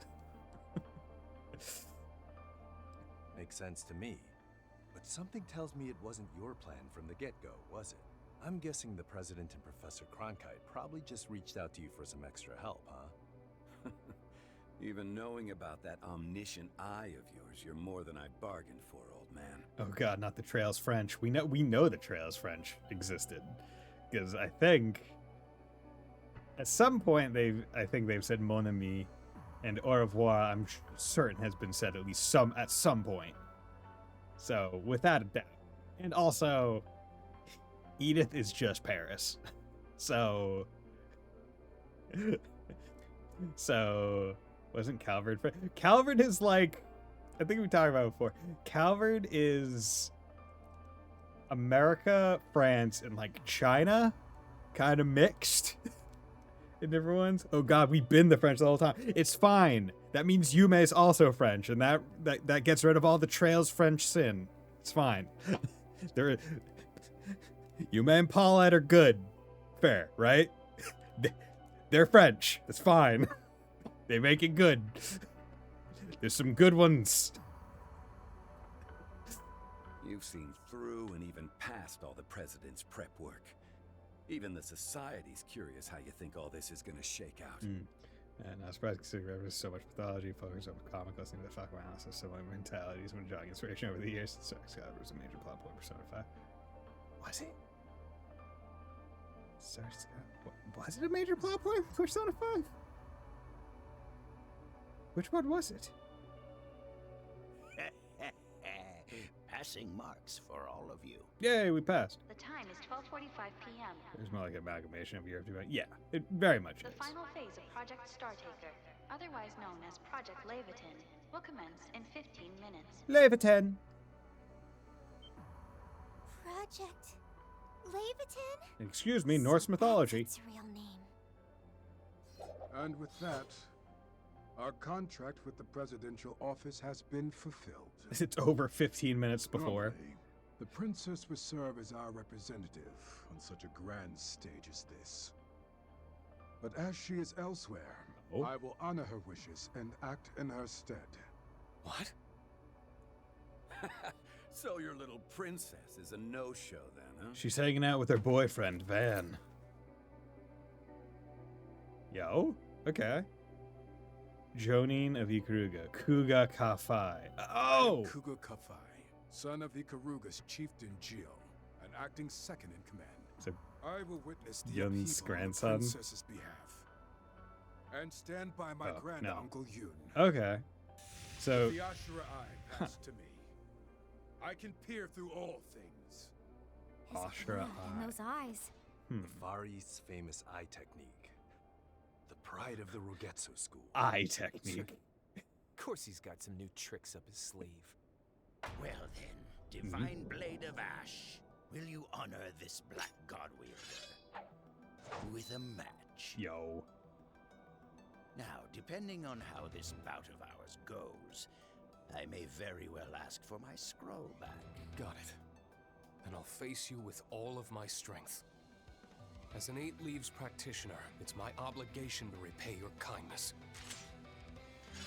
Makes sense to me. But something tells me it wasn't your plan from the get-go, was it? I'm guessing the President and Professor Cronkite probably just reached out to you for some extra help, huh? Even knowing about that omniscient eye of yours, you're more than I bargained for, old man. Oh god, not the Trails French. We know the Trails French existed. Because I think at some point they've said mon ami and au revoir, I'm certain has been said at least at some point. So, without a doubt. And also, Edith is just Paris. So, wasn't Calvard? Calvard is like, I think we talked about it before. Calvard is America, France, and like China, kind of mixed in different ones. Oh god, we've been the French the whole time. It's fine. That means Yume is also French, and that gets rid of all the Trails French sin. It's fine. Yume and Paulette are good. Fair, right? They're French. That's fine. They make it good. There's some good ones. You've seen through and even past all the President's prep work. Even the Society's curious how you think all this is gonna shake out. And not surprised considering there's so much mythology, focus on comic, listening to the fuck analysis, similar mentalities, when drawing inspiration over the years. So Excalibur was a major plot point for Persona 5. Was it? Was it a major plot point for Persona 5? Which one was it? Passing marks for all of you. Yay, we passed. The time is 12:45 p.m. There's more like an amalgamation of year. Yeah, it very much The is. final phase of Project Startaker, otherwise known as Project Leviathan, will commence in 15 minutes. Leviathan. Project Leviathan? Excuse me, Norse mythology. Its real name. And with that, our contract with the presidential office has been fulfilled. It's over 15 minutes before. Normally, the princess would serve as our representative on such a grand stage as this. But as she is elsewhere, I will honor her wishes and act in her stead. What? So your little princess is a no-show then, huh? She's hanging out with her boyfriend, Van. Yo? Okay. Jonin of Ikaruga. Kuga Kafai. Oh! Kuga Kafai, son of Ikaruga's chieftain Gio, and acting second in command. So I will witness the Yun's upheaval grandson? on the princess's behalf, and stand by my grand-uncle Yun. Okay. So... The Ashura Eye passed to me. I can peer through all things. Ashura And Eye. those eyes. The Far East's famous eye technique. The pride of the Rogetsu school. Eye technique. Of course he's got some new tricks up his sleeve. Well then, Divine Blade of Ash, will you honor this black god wielder with a match? Yo. Now, depending on how this bout of ours goes, I may very well ask for my scroll back. Got it. Then I'll face you with all of my strength. As an Eight Leaves practitioner, it's my obligation to repay your kindness.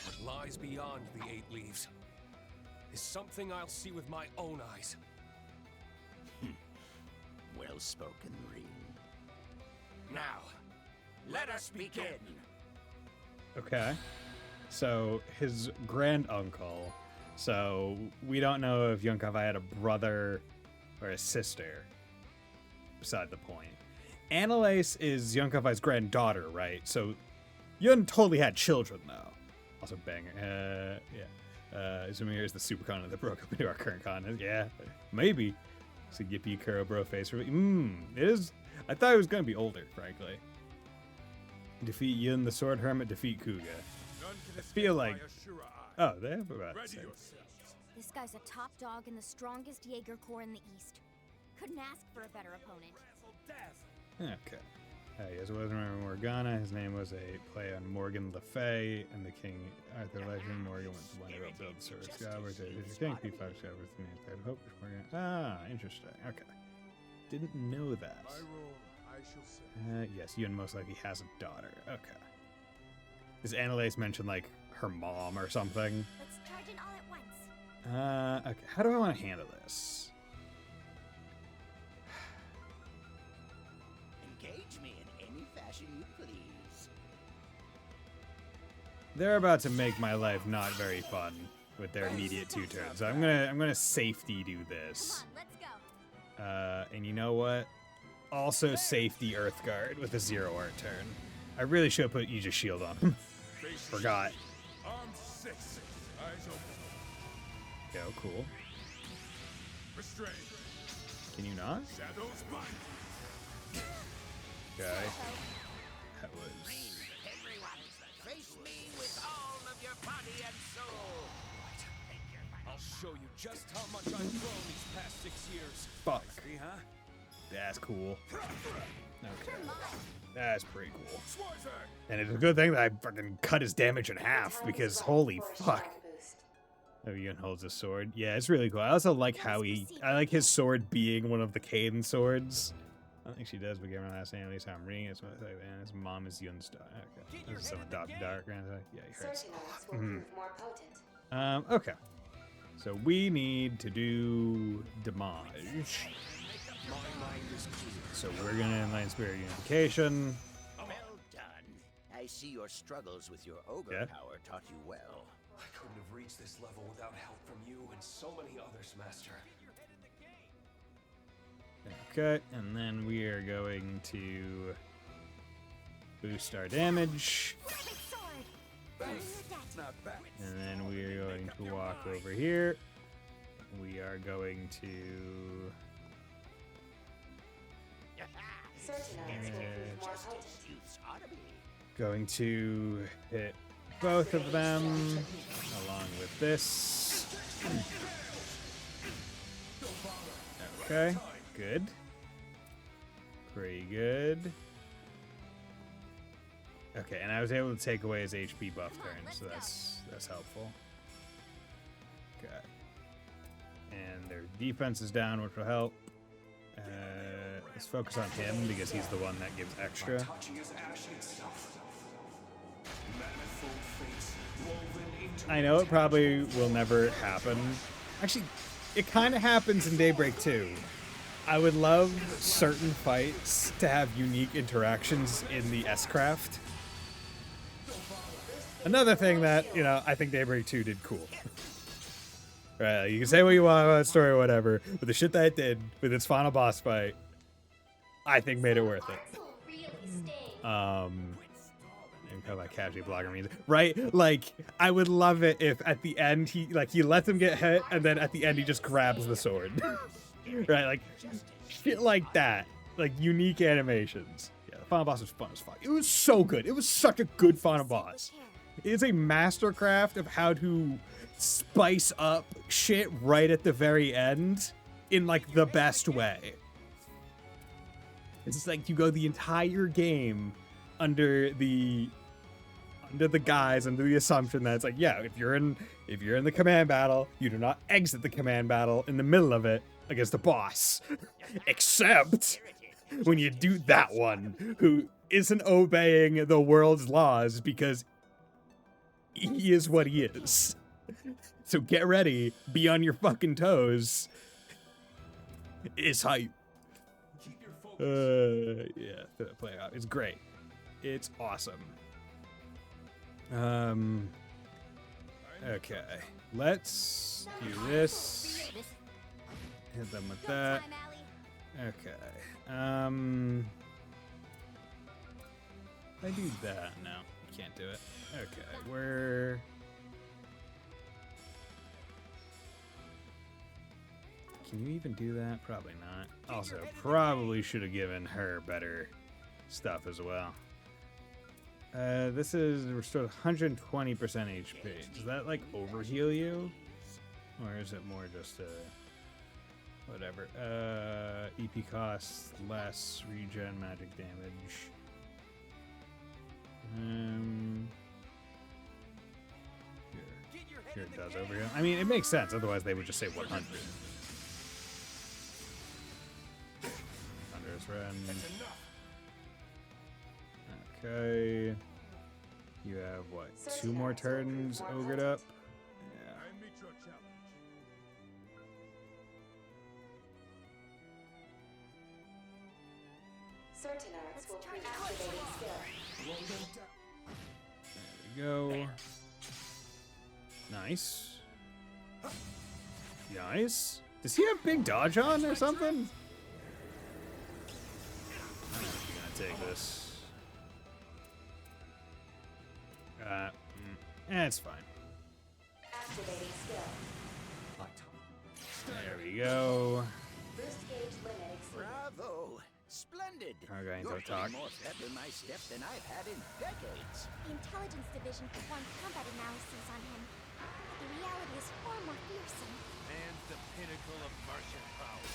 What lies beyond the Eight Leaves is something I'll see with my own eyes. Well spoken, Reen. Now, let us begin. Okay. So, his granduncle. So, we don't know if Yunkavai had a brother or a sister. Beside the point. Annalise is Yunkavai's granddaughter, right? So, Yun totally had children, though. Also, banger. Yeah. Assuming here's the super continent that broke up into our current continent. Yeah, maybe. So, yippee, Kuro, bro, face. It is. I thought it was going to be older, frankly. Defeat Yun, the Sword Hermit, defeat Kuga. I feel like... Oh, they have about 6. This guy's a top dog in the strongest Jaeger Corps in the East. Couldn't ask for a better opponent. Okay. You guys wasn't remember Morgana. His name was a play on Morgan Le Fay and the King Arthur Legend. Morgan went to one to build the sword. Skyward to his king. He fought Skyward with me. Hope Morgan. Ah, interesting. Okay. Didn't know that. Yes, Yun most likely has a daughter. Okay. Does Annalise mention, like, her mom or something? Let's charge in all at once. Okay. How do I want to handle this? Engage me in any fashion you please. They're about to make my life not very fun with their immediate 2 turns. So I'm gonna safety do this. Come on, let's go. And you know what? Also safety Earthguard with a 0 art turn. I really should have put Aegis Shield on him. Forgot. Arm 6. Eyes open. Go, cool. Restrain. Can you not? Shadows bite. Okay. That was... Face me with all of your body and soul. I'll show you just how much I've grown these past 6 years. Fuck. See, huh? That's cool. Okay. That's pretty cool. Schwarzer. And it's a good thing that I fucking cut his damage in half, because holy fuck. Oh, Yun holds a sword. Yeah, it's really cool. I also like how I like his sword being one of the Caden swords. I don't think she does, but given her last name, at least how I'm reading it, and his mom is Yun's daughter. Okay. This is some dark grandson. Yeah, he hurts. Okay. So we need to do damage. So we're gonna enlighten spirit unification. Well done. I see your struggles with your ogre power taught you well. I couldn't have reached this level without help from you and so many others, Master. Okay, and then we are going to boost our damage. And then we are going to walk over here. We are going to... Going to hit both of them along with this. Okay, good. Pretty good. Okay, and I was able to take away his HP buff turn, so that's helpful. Okay. And their defense is down, which will help. Let's focus on him because he's the one that gives extra. I know it probably will never happen. Actually, it kind of happens in Daybreak 2. I would love certain fights to have unique interactions in the S-Craft. Another thing that, you know, I think Daybreak 2 did cool. Right, you can say what you want about the story or whatever, but the shit that it did with its final boss fight, I think made it worth it. And kind of like casually blogger means, right? Like, I would love it if at the end he lets him get hit, and then at the end he just grabs the sword. Right, like shit like that, like unique animations. Yeah, the final boss was fun as fuck. It was so good. It was such a good final boss. It is a mastercraft of how to spice up shit right at the very end in like the best way. It's just like you go the entire game under the guise, under the assumption that it's like, yeah, if you're in the command battle, you do not exit the command battle in the middle of it against the boss. Except when you do that one who isn't obeying the world's laws because he is what he is. So get ready, be on your fucking toes. It's hype. Yeah, play out. It's great. It's awesome. Okay. Let's do this. Hit them with that. Okay. I do that. No, you can't do it. Okay, we're... Can you even do that? Probably not. Also, probably should have given her better stuff as well. This is restored 120% HP. Does that like overheal you? Or is it more just whatever? EP costs less, regen magic damage. Here it does overheal. I mean, it makes sense. Otherwise, they would just say 100. Thunderous Rend. Okay. You have what? 2 more turns ogred up? Yeah. Certain arts will prove activating skill. There we go. Nice. Nice. Does he have big dodge on or something? I'm gonna take this. It's fine. Activating skill. There we go. Boost gauge limit exceeded. Bravo! Splendid! I'm going You're to talk. putting more pep in my step than I've had in decades. The intelligence division performed combat analyses on him. But the reality is far more fearsome. And the pinnacle of Martian power.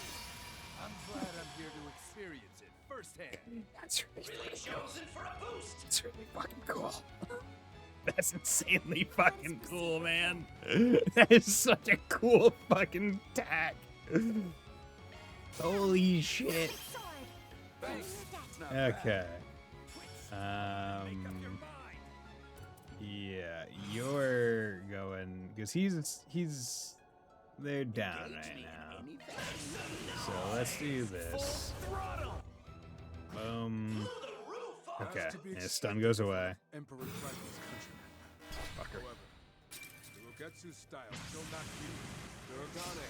I'm glad I'm here to experience it firsthand. That's really chosen for a boost. That's really fucking cool. That's insanely fucking cool, man. That is such a cool fucking tag. Holy shit. Okay. Yeah, you're going because he's they're down right now. So let's do this. Boom. Okay, and his stun goes away. Emperor Dragon's countryman. Fucker. However, the Rogetsu style shall not be. Duragane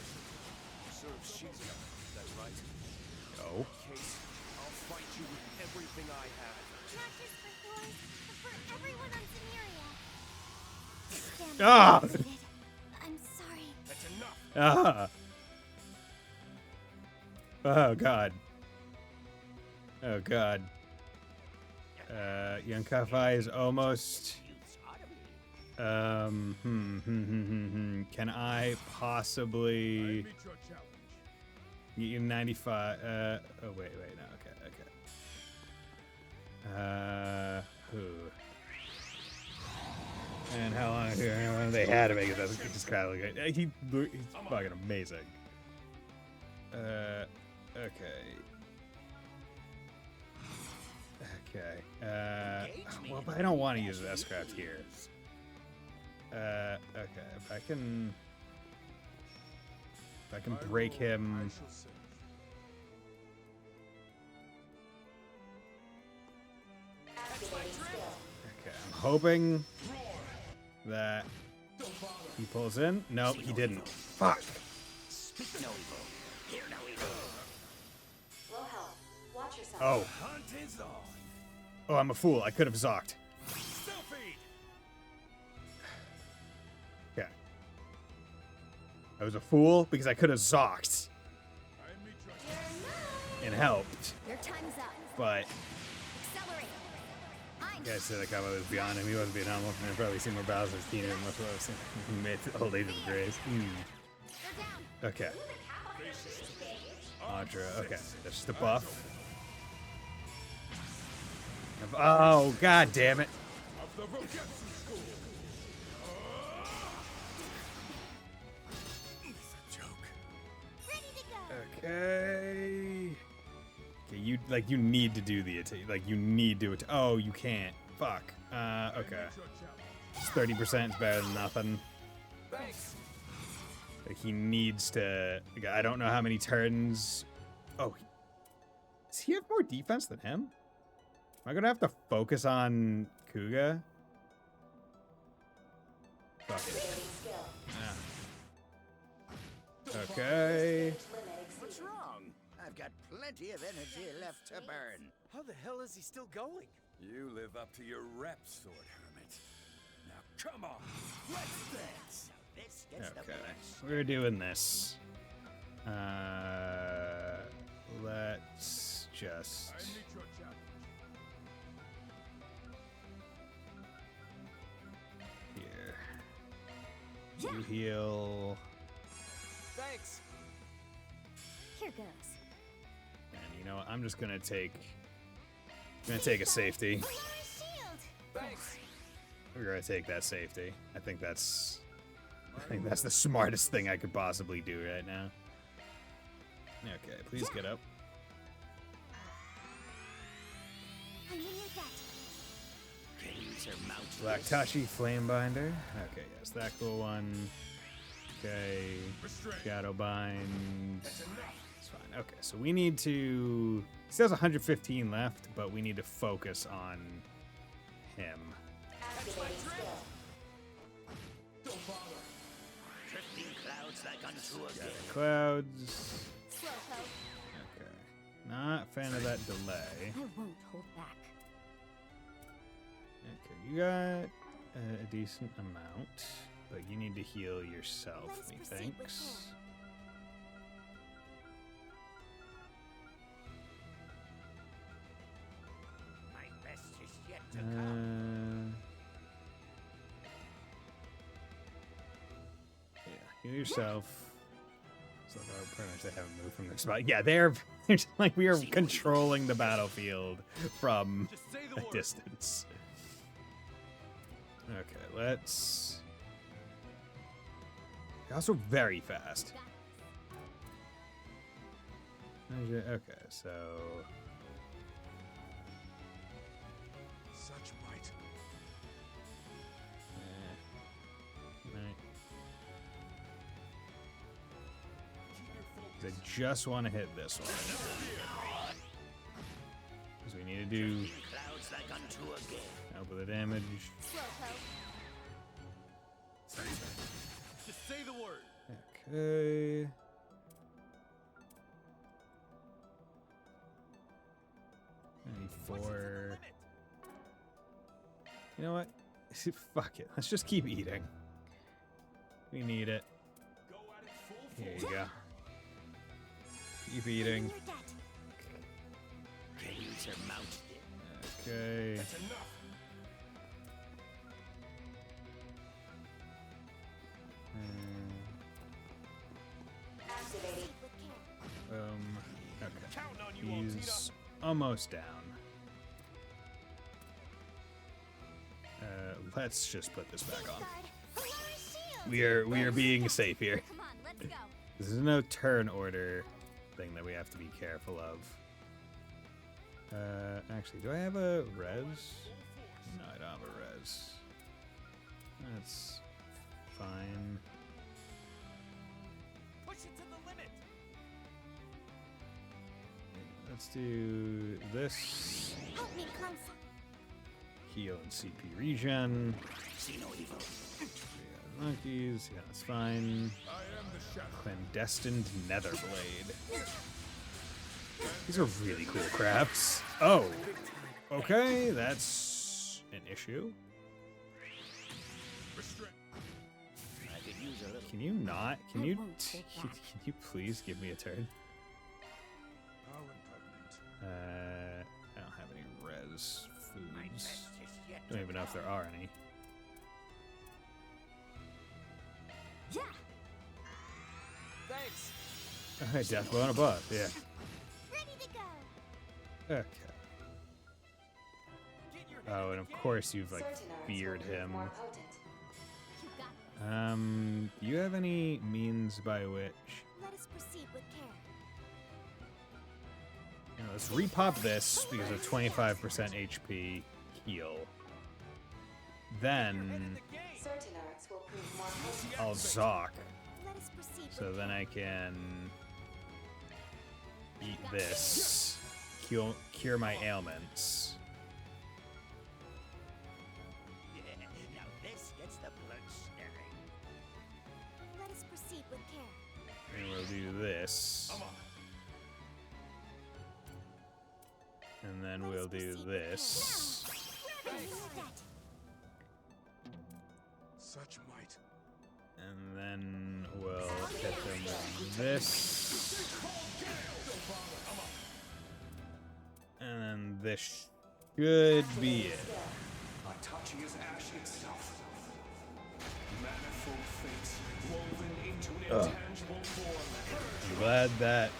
serves Shizuka, is that right? Oh. Case, I'll fight you with everything I have. Not just for Thor, but for everyone on Zeneria. Stand Ah! isolated. I'm sorry. That's enough. Ah. Oh god. Oh god. Young Kafai is almost. Can I possibly get you 95? Oh wait, no. Okay. Who? And how long here? They had to make it. That's just kind of like he's fucking amazing. Okay. Okay. Well, but I don't want to use S-Craft here. Okay. If I can break him. Okay, I'm hoping that he pulls in. Nope, he didn't. Fuck. Speak no evil. Hear no evil. Will help. Watch yourself. Oh. Hunt is on. Oh, I'm a fool. I could have zocked. Selfie. Okay. I was a fool because I could have zocked and helped. Your time's up. But Accelerate. you guys said that combo was beyond him. He wasn't being humble. I've probably seen more Bowser's Teen than much what I've seen. He made the old age of the Grays. Okay. Mantra. Okay. That's just a buff. Oh, god damn it. Okay. Okay, you need to do the attack. Like, you need to oh, you can't. Fuck. Okay. 30% is better than nothing. Like, he needs to. Like, I don't know how many turns. Oh. Does he have more defense than him? Am I gonna have to focus on Kuga? Fuck it. Yeah. Okay. What's wrong? I've got plenty of energy left to burn. How the hell is he still going? You live up to your reps, Sword Hermit. Now come on, let's dance. This gets the Okay, bonus. we're doing this. Let's just. You heal. Thanks. Here goes. And you know what? I'm just gonna take a safety. Thanks. We're gonna take that safety. I think that's the smartest thing I could possibly do right now. Okay, please get up. Black Tashi Flamebinder. Okay, yes, that cool one. Okay, Shadowbind. It's fine. Okay, so we need to. He still has 115 left, but we need to focus on him. Clouds. Okay. Not a fan of that delay. I won't hold back. Okay, you got a decent amount, but you need to heal yourself, methinks. My best is yet to come. Yeah, heal yourself. So pretty much they haven't moved from their spot. Yeah, they're just like we are controlling the battlefield from a distance. Okay, let's. You're also very fast. Okay, so. Such might. Right. I just want to hit this one. Because we need to do help with the damage. Just say the word. Okay. $94. You know what? Fuck it. Let's just keep eating. We need it. Here you go. Keep eating. Okay. That's enough. Okay. He's almost down. Let's just put this back on. We are being safe here. This is no turn order thing that we have to be careful of. Actually, do I have a res? No, I don't have a res. That's fine. Push it to the limit. Let's do this. Help me, closer. Heal and CP regen. See no evil. Monkeys, yeah, that's fine. Clandestine Netherblade. These are really cool crafts. Oh, okay, that's an issue. Can you not? Can you please give me a turn? I don't have any res foods. Don't even know if there are any. Yeah. Thanks. Alright, death blow and a buff, yeah. Ready to go. Okay. Oh, and of course you've like feared him. Do you have any means by which? Let us proceed with care. You know, let's repop this because of 25% HP heal. Then I'll Zoc. So then I can eat this, cure my ailments. Yeah, now this gets the blood stirring. Let us proceed with care. And we'll do this. And then we'll do this. Such might. And then we'll hit them with this. And then this should be it. Itachi is ash itself. Manifold I'm glad that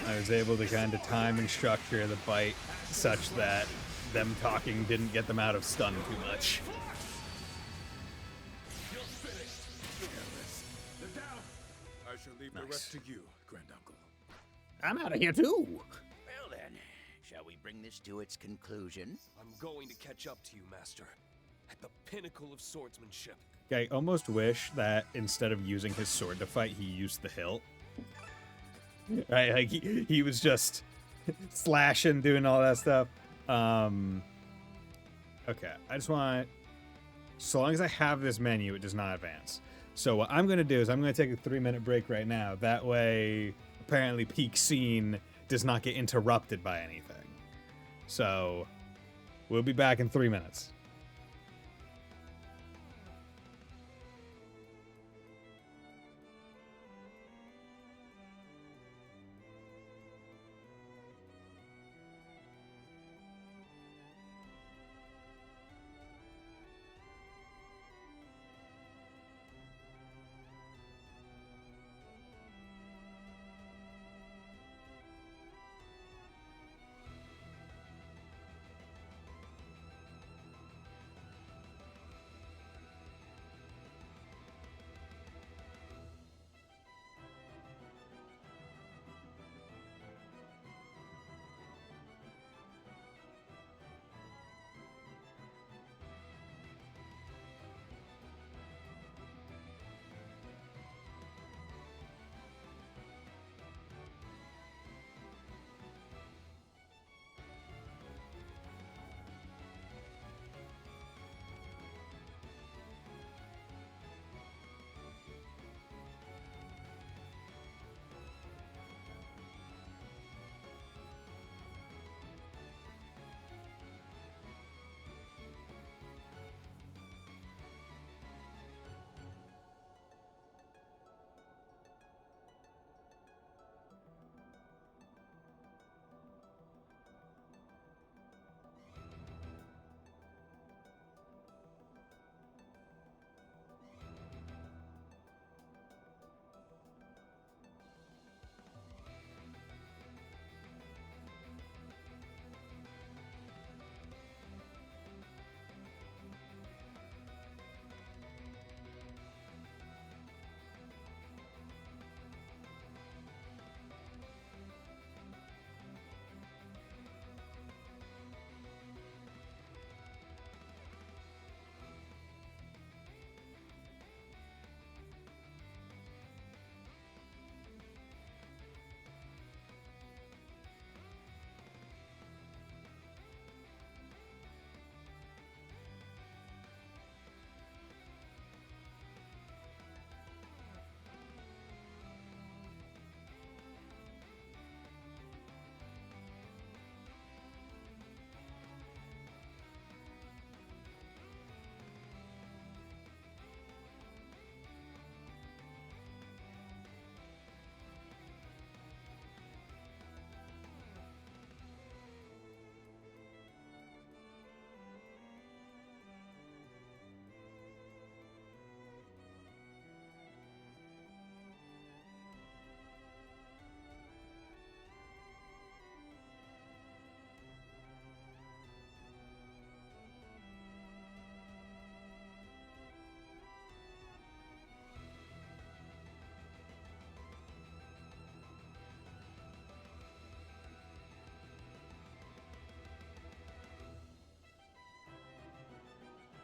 I was able to kind of time and structure the bite such that them talking didn't get them out of stun too much. I shall leave the rest to you, Granduncle. I'm out of here too. Well then, shall we bring this to its conclusion? I'm going to catch up to you, Master. At the pinnacle of swordsmanship. I almost wish that instead of using his sword to fight, he used the hilt. Right, like he was just slashing, doing all that stuff. Okay, I just want, so long as I have this menu, it does not advance. So what I'm going to do is I'm going to take a 3-minute break right now. That way, apparently peak scene does not get interrupted by anything. So we'll be back in 3 minutes.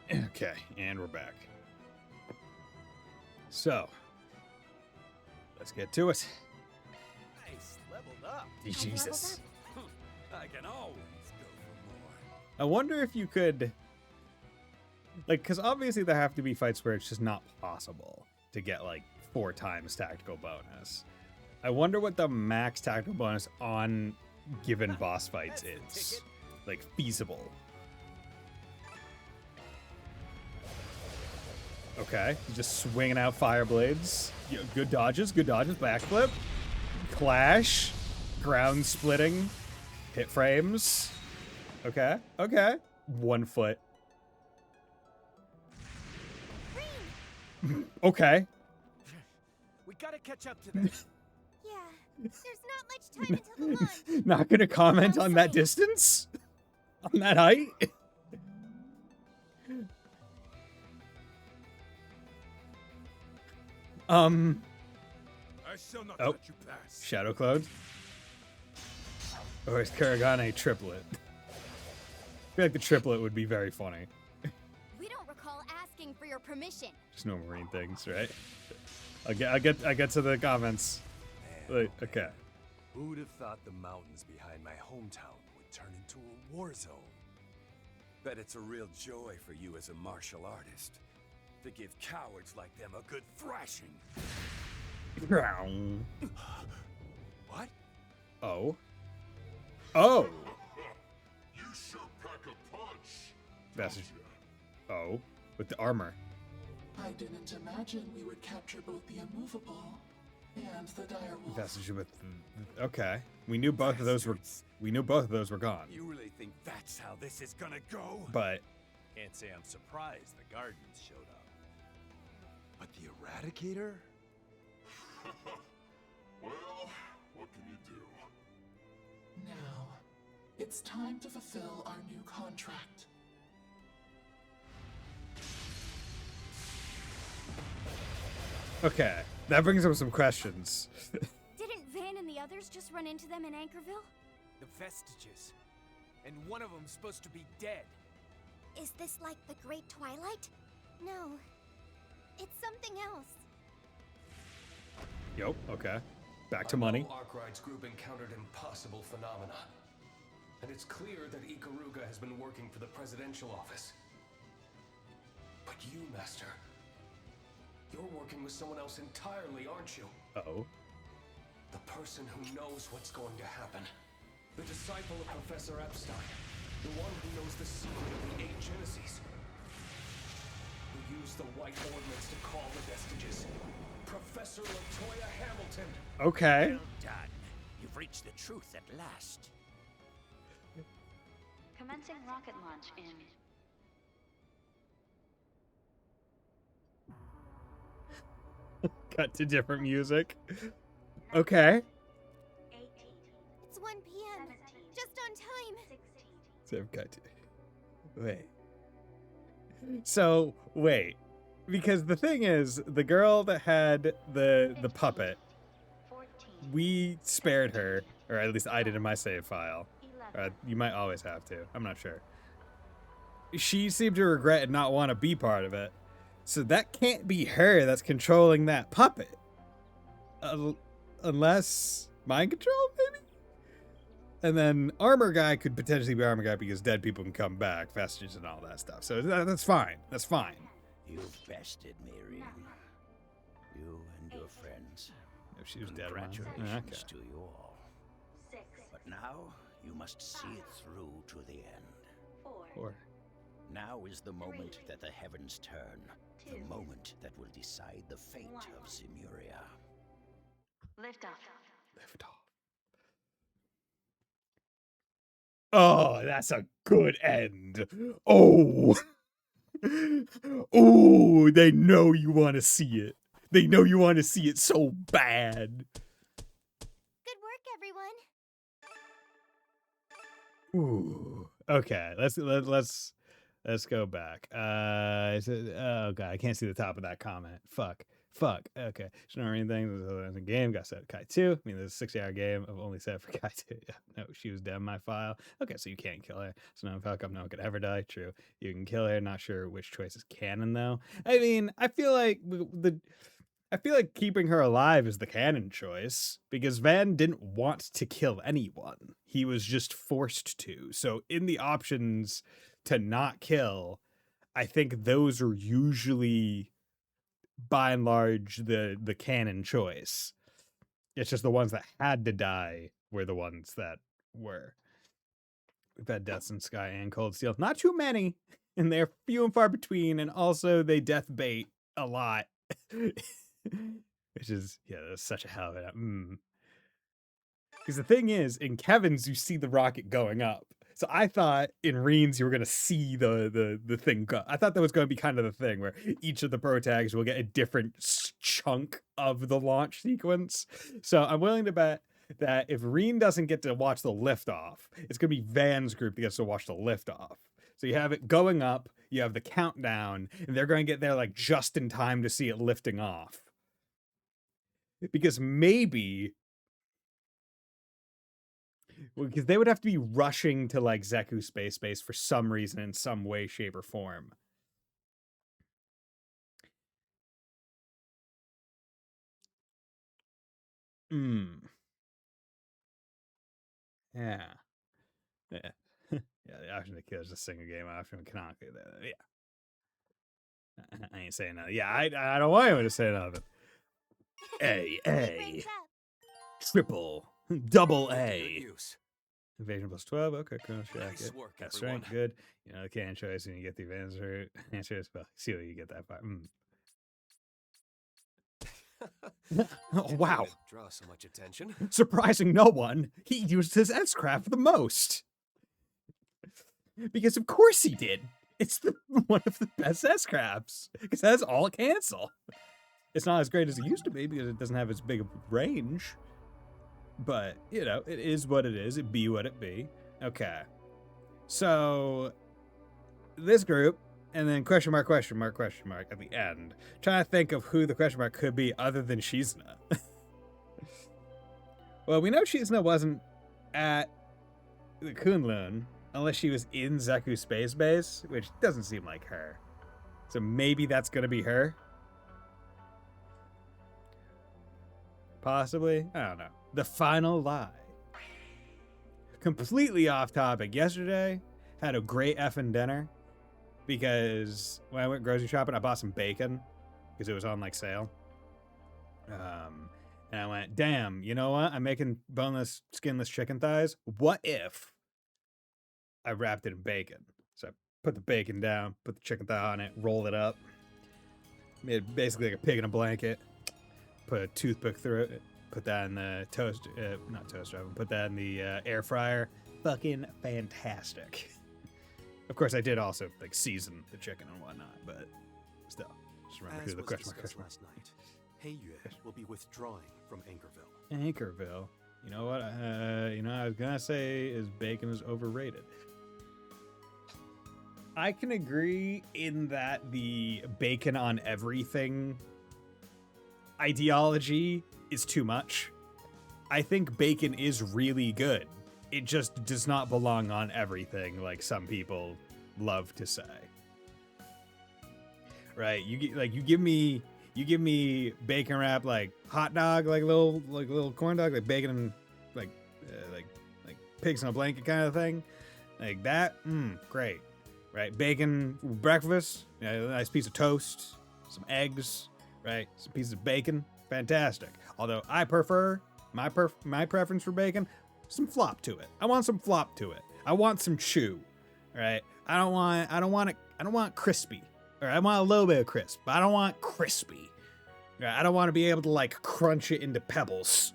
Okay, and we're back. So, let's get to it. Nice, leveled up. Jesus. I can always go for more. I wonder if you could, like, because obviously there have to be fights where it's just not possible to get, like, 4 times tactical bonus. I wonder what the max tactical bonus on given boss fights is. Like, feasible. Okay, just swinging out fire blades. Yeah, good dodges, backflip. Clash. Ground splitting. Hit frames. Okay, okay. 1 foot. Okay. We gotta catch up to them. Yeah, there's not much time until the launch. Not gonna comment on that distance? On that height? I shall not let you pass. Shadow Cloud? Or is Karagan a triplet? I feel like the triplet would be very funny. We don't recall asking for your permission. Just no marine things, right? I get to the comments. Like, okay. Who'd have thought the mountains behind my hometown would turn into a war zone? Bet it's a real joy for you as a martial artist to give cowards like them a good thrashing. What? Oh. Oh. You sure pack a punch. That's oh, with the armor. I didn't imagine we would capture both the immovable and the direwolf. Vestige with okay. We knew both of those were gone. You really think that's how this is gonna go? But can't say I'm surprised the Guardians showed up. But the Eradicator? Well, what can you do? Now, it's time to fulfill our new contract. okay, that brings up some questions. Didn't Van and the others just run into them in Anchorville? The Vestiges. And one of them's supposed to be dead. Is this like the Great Twilight? No, it's something else. Yup, okay. Back to money. Arkride's group encountered impossible phenomena. And it's clear that Ikaruga has been working for the presidential office. But you, Master, you're working with someone else entirely, aren't you? Uh-oh. The person who knows what's going to happen. The disciple of Professor Epstein. The one who knows the secret of the 8 Genesis. Who used the White Ordnance to call the Vestiges. Professor Latoya Hamilton. Okay. Well done. You've reached the truth at last. Commencing rocket launch in... Cut to different music. Okay. 18. It's 1 p.m. Just on time. 16. So cut to wait. So wait. Because the thing is, the girl that had the puppet, 14. we spared her, or at least I did in my save file. You might always have to. I'm not sure. She seemed to regret and not want to be part of it. So that can't be her that's controlling that puppet. Unless mind control, maybe? And then armor guy could potentially be armor guy because dead people can come back, vestiges and all that stuff. So that's fine. That's fine. You've bested me, Rin. You and your friends. If she was dead, congratulations to you all. 6. But now you must see it through to the end. 4. Now is the moment that the heavens turn. The moment that will decide the fate of Zemuria. Lift off. Lift off. Oh, that's a good end. Oh. Oh, they know you want to see it. They know you want to see it so bad. Good work, everyone. Ooh. Okay, let's go back. Oh god, I can't see the top of that comment. Fuck. Okay. Should not read anything. There's a game. Got set Kai 2. I mean, there's a 6-hour game. I've only set for Kai 2. Yeah. No, she was dead in my file. Okay, so you can't kill her. So no, fuck, no one could ever die. True. You can kill her. Not sure which choice is canon though. I mean, I feel like keeping her alive is the canon choice because Van didn't want to kill anyone. He was just forced to. So in the options to not kill, I think those are usually by and large the canon choice. It's just the ones that had to die were the ones that were. We've had deaths in Sky and Cold Steel. Not too many, and they're few and far between, and also they death bait a lot. Which is, yeah, that's such a hell of it. Because the thing is, in Kevin's, you see the rocket going up. So I thought in Reens you were gonna see the thing go. I thought that was gonna be kind of the thing where each of the pro tags will get a different chunk of the launch sequence. So I'm willing to bet that if Reen doesn't get to watch the liftoff, it's gonna be Van's group that gets to watch the liftoff. So you have it going up, you have the countdown, and they're going to get there like just in time to see it lifting off. Because maybe, because they would have to be rushing to like Zeku Space Base for some reason in some way, shape, or form. Yeah. Yeah. Yeah, the option to kill is just single game option canonically. Yeah. I ain't saying nothing. Yeah, I don't want anyone to say nothing. A. Triple. Double A. Evasion plus 12. Okay, Chrono Shack. Nice work, Got everyone. strength. Good. You know, the can choice and you get the advantage hurt. Answer spell. See what you get that far. Oh, wow. Draw so much attention. Surprising no one, he used his S-craft the most. Because of course he did. It's one of the best S-crafts. Because that's all cancel. It's not as great as it used to be because it doesn't have as big a range. But, you know, it is what it is. It be what it be. Okay. So, this group, and then question mark at the end. Trying to think of who the question mark could be other than Shizuna. Well, we know Shizuna wasn't at the Kunlun unless she was in Zeku Space Base, which doesn't seem like her. So maybe that's going to be her? Possibly? I don't know. The final lie. Completely off topic. Yesterday, had a great effing dinner because when I went grocery shopping, I bought some bacon because it was on like sale. And I went, damn, you know what? I'm making boneless, skinless chicken thighs. What if I wrapped it in bacon? So I put the bacon down, put the chicken thigh on it, rolled it up, made it basically like a pig in a blanket, put a toothpick through it, put that in the not toaster oven, put that in the air fryer. Fucking fantastic. Of course, I did also like season the chicken and whatnot, but still, just remember who the question mark. Last night, Heiyue will be withdrawing from Anchorville. Anchorville. You know what? I was gonna say is bacon is overrated. I can agree in that the bacon on everything ideology is too much. I think bacon is really good. It just does not belong on everything like some people love to say. Right? You give me bacon wrap like hot dog, like little corn dog, like bacon and like pigs in a blanket kind of thing. Like that, great. Right? Bacon breakfast, a nice piece of toast, some eggs, right? Some pieces of bacon, fantastic. Although I prefer my preference for bacon, some flop to it. I want some flop to it. I want some chew. Right? I don't want crispy. Or I want a little bit of crisp, but I don't want crispy. Right? I don't want to be able to like crunch it into pebbles.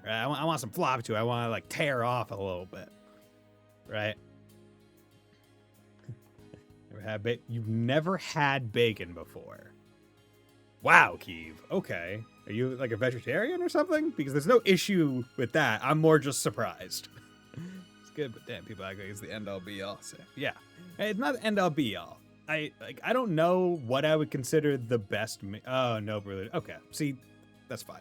Right? I want some flop to it. I want to like tear off a little bit. Right? You've never had bacon before. Wow, Keeve. Okay. Are you like a vegetarian or something? Because there's no issue with that. I'm more just surprised. It's good, but damn, people act like it's the end all be all. So, yeah. It's not the end all be all. I don't know what I would consider the best. Oh, no, really. Okay. See, that's fine.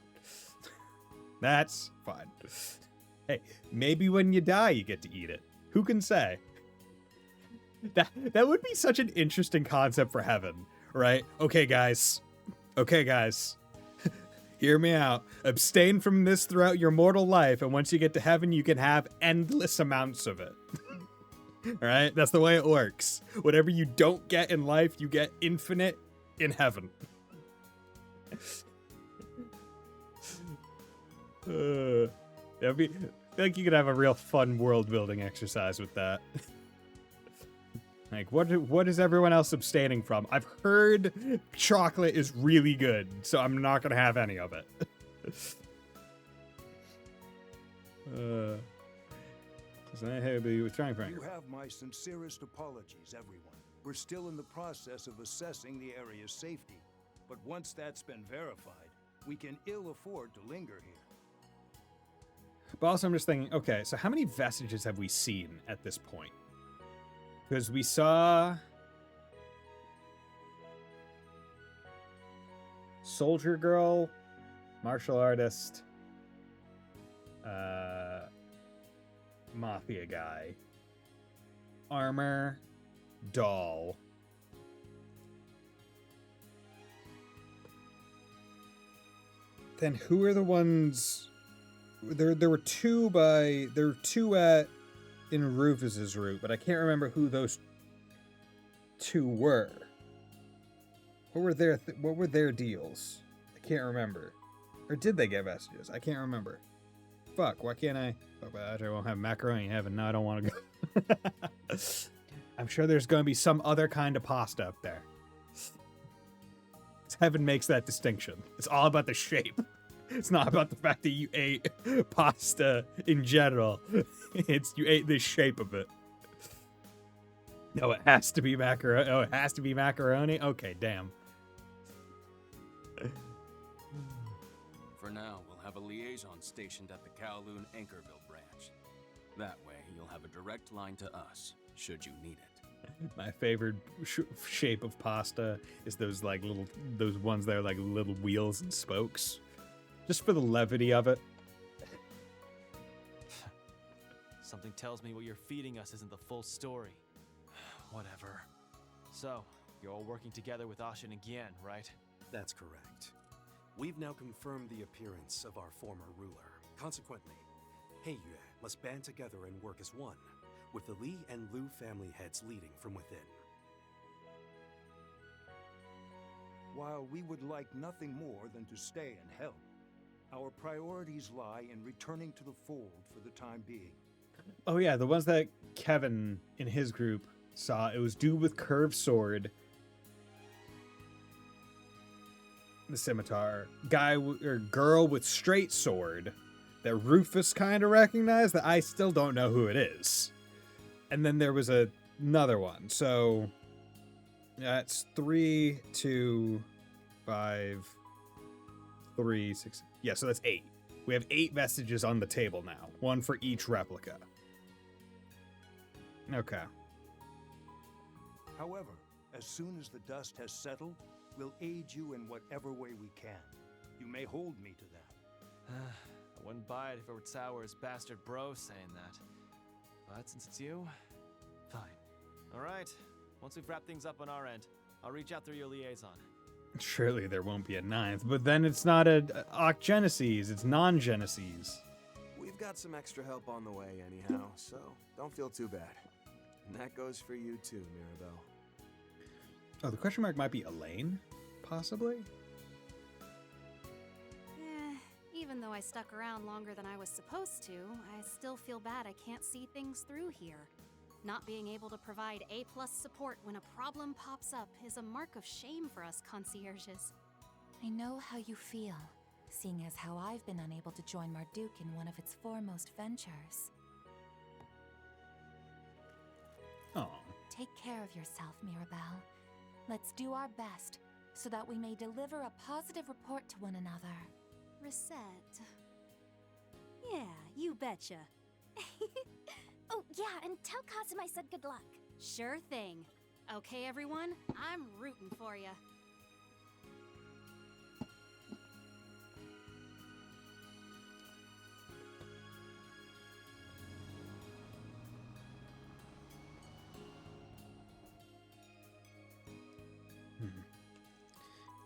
That's fine. Hey, maybe when you die, you get to eat it. Who can say? That would be such an interesting concept for heaven, right? Okay, guys. Hear me out. Abstain from this throughout your mortal life, and once you get to heaven, you can have endless amounts of it. All right? That's the way it works. Whatever you don't get in life, you get infinite in heaven. I feel like you could have a real fun world-building exercise with that. Like, what is everyone else abstaining from? I've heard chocolate is really good, so I'm not gonna have any of it. Hey, be trying, Frank. You have my sincerest apologies, everyone. We're still in the process of assessing the area's safety. But once that's been verified, we can ill afford to linger here. But also, I'm just thinking, okay, so how many vestiges have we seen at this point? Because we saw Soldier Girl, Martial Artist, Mafia Guy, Armor, Doll. Then who are the ones... There were two in Rufus's route, but I can't remember who those two were. What were their deals? I can't remember. Or did they get vestiges? I can't remember. Fuck, why can't I? Fuck, I won't have macaroni in heaven. No, I don't want to go. I'm sure there's going to be some other kind of pasta up there. Heaven makes that distinction. It's all about the shape. It's not about the fact that you ate pasta in general. It's you ate the shape of it. No, it has to be macaroni. Oh, it has to be macaroni? Okay, damn. For now, we'll have a liaison stationed at the Kowloon Anchorville branch. That way, you'll have a direct line to us, should you need it. My favorite shape of pasta is those those ones that are like little wheels and spokes. Just for the levity of it. Something tells me what you're feeding us isn't the full story. Whatever. So, you're all working together with Ashin again, right? That's correct. We've now confirmed the appearance of our former ruler. Consequently, Heiyue must band together and work as one, with the Li and Lu family heads leading from within. While we would like nothing more than to stay and help, our priorities lie in returning to the fold for the time being. Oh yeah, the ones that Kevin in his group saw. It was dude with curved sword, the scimitar, guy or girl with straight sword that Rufus kind of recognized that I still don't know who it is. And then there was another one. So that's 3, 2, 5, 3, 6. Yeah, so that's 8. We have 8 vestiges on the table now. 1 for each replica. Okay. However, as soon as the dust has settled, we'll aid you in whatever way we can. You may hold me to that. I wouldn't buy it if it were Sour's bastard bro saying that. But since it's you, fine. Alright, once we've wrapped things up on our end, I'll reach out through your liaison. Surely there won't be a 9th, but then it's not a Ocgenesis, it's non-Genesis. We've got some extra help on the way anyhow, so don't feel too bad. And that goes for you too, Mirabelle. Oh, the question mark might be Elaine? Possibly? Even though I stuck around longer than I was supposed to, I still feel bad I can't see things through here. Not being able to provide A+ support when a problem pops up is a mark of shame for us concierges. I know how you feel, seeing as how I've been unable to join Marduk in one of its foremost ventures. Oh. Take care of yourself, Mirabelle. Let's do our best, so that we may deliver a positive report to one another. Reset. Yeah, you betcha. Oh, yeah, and tell Kazum I said good luck. Sure thing. Okay, everyone, I'm rooting for you.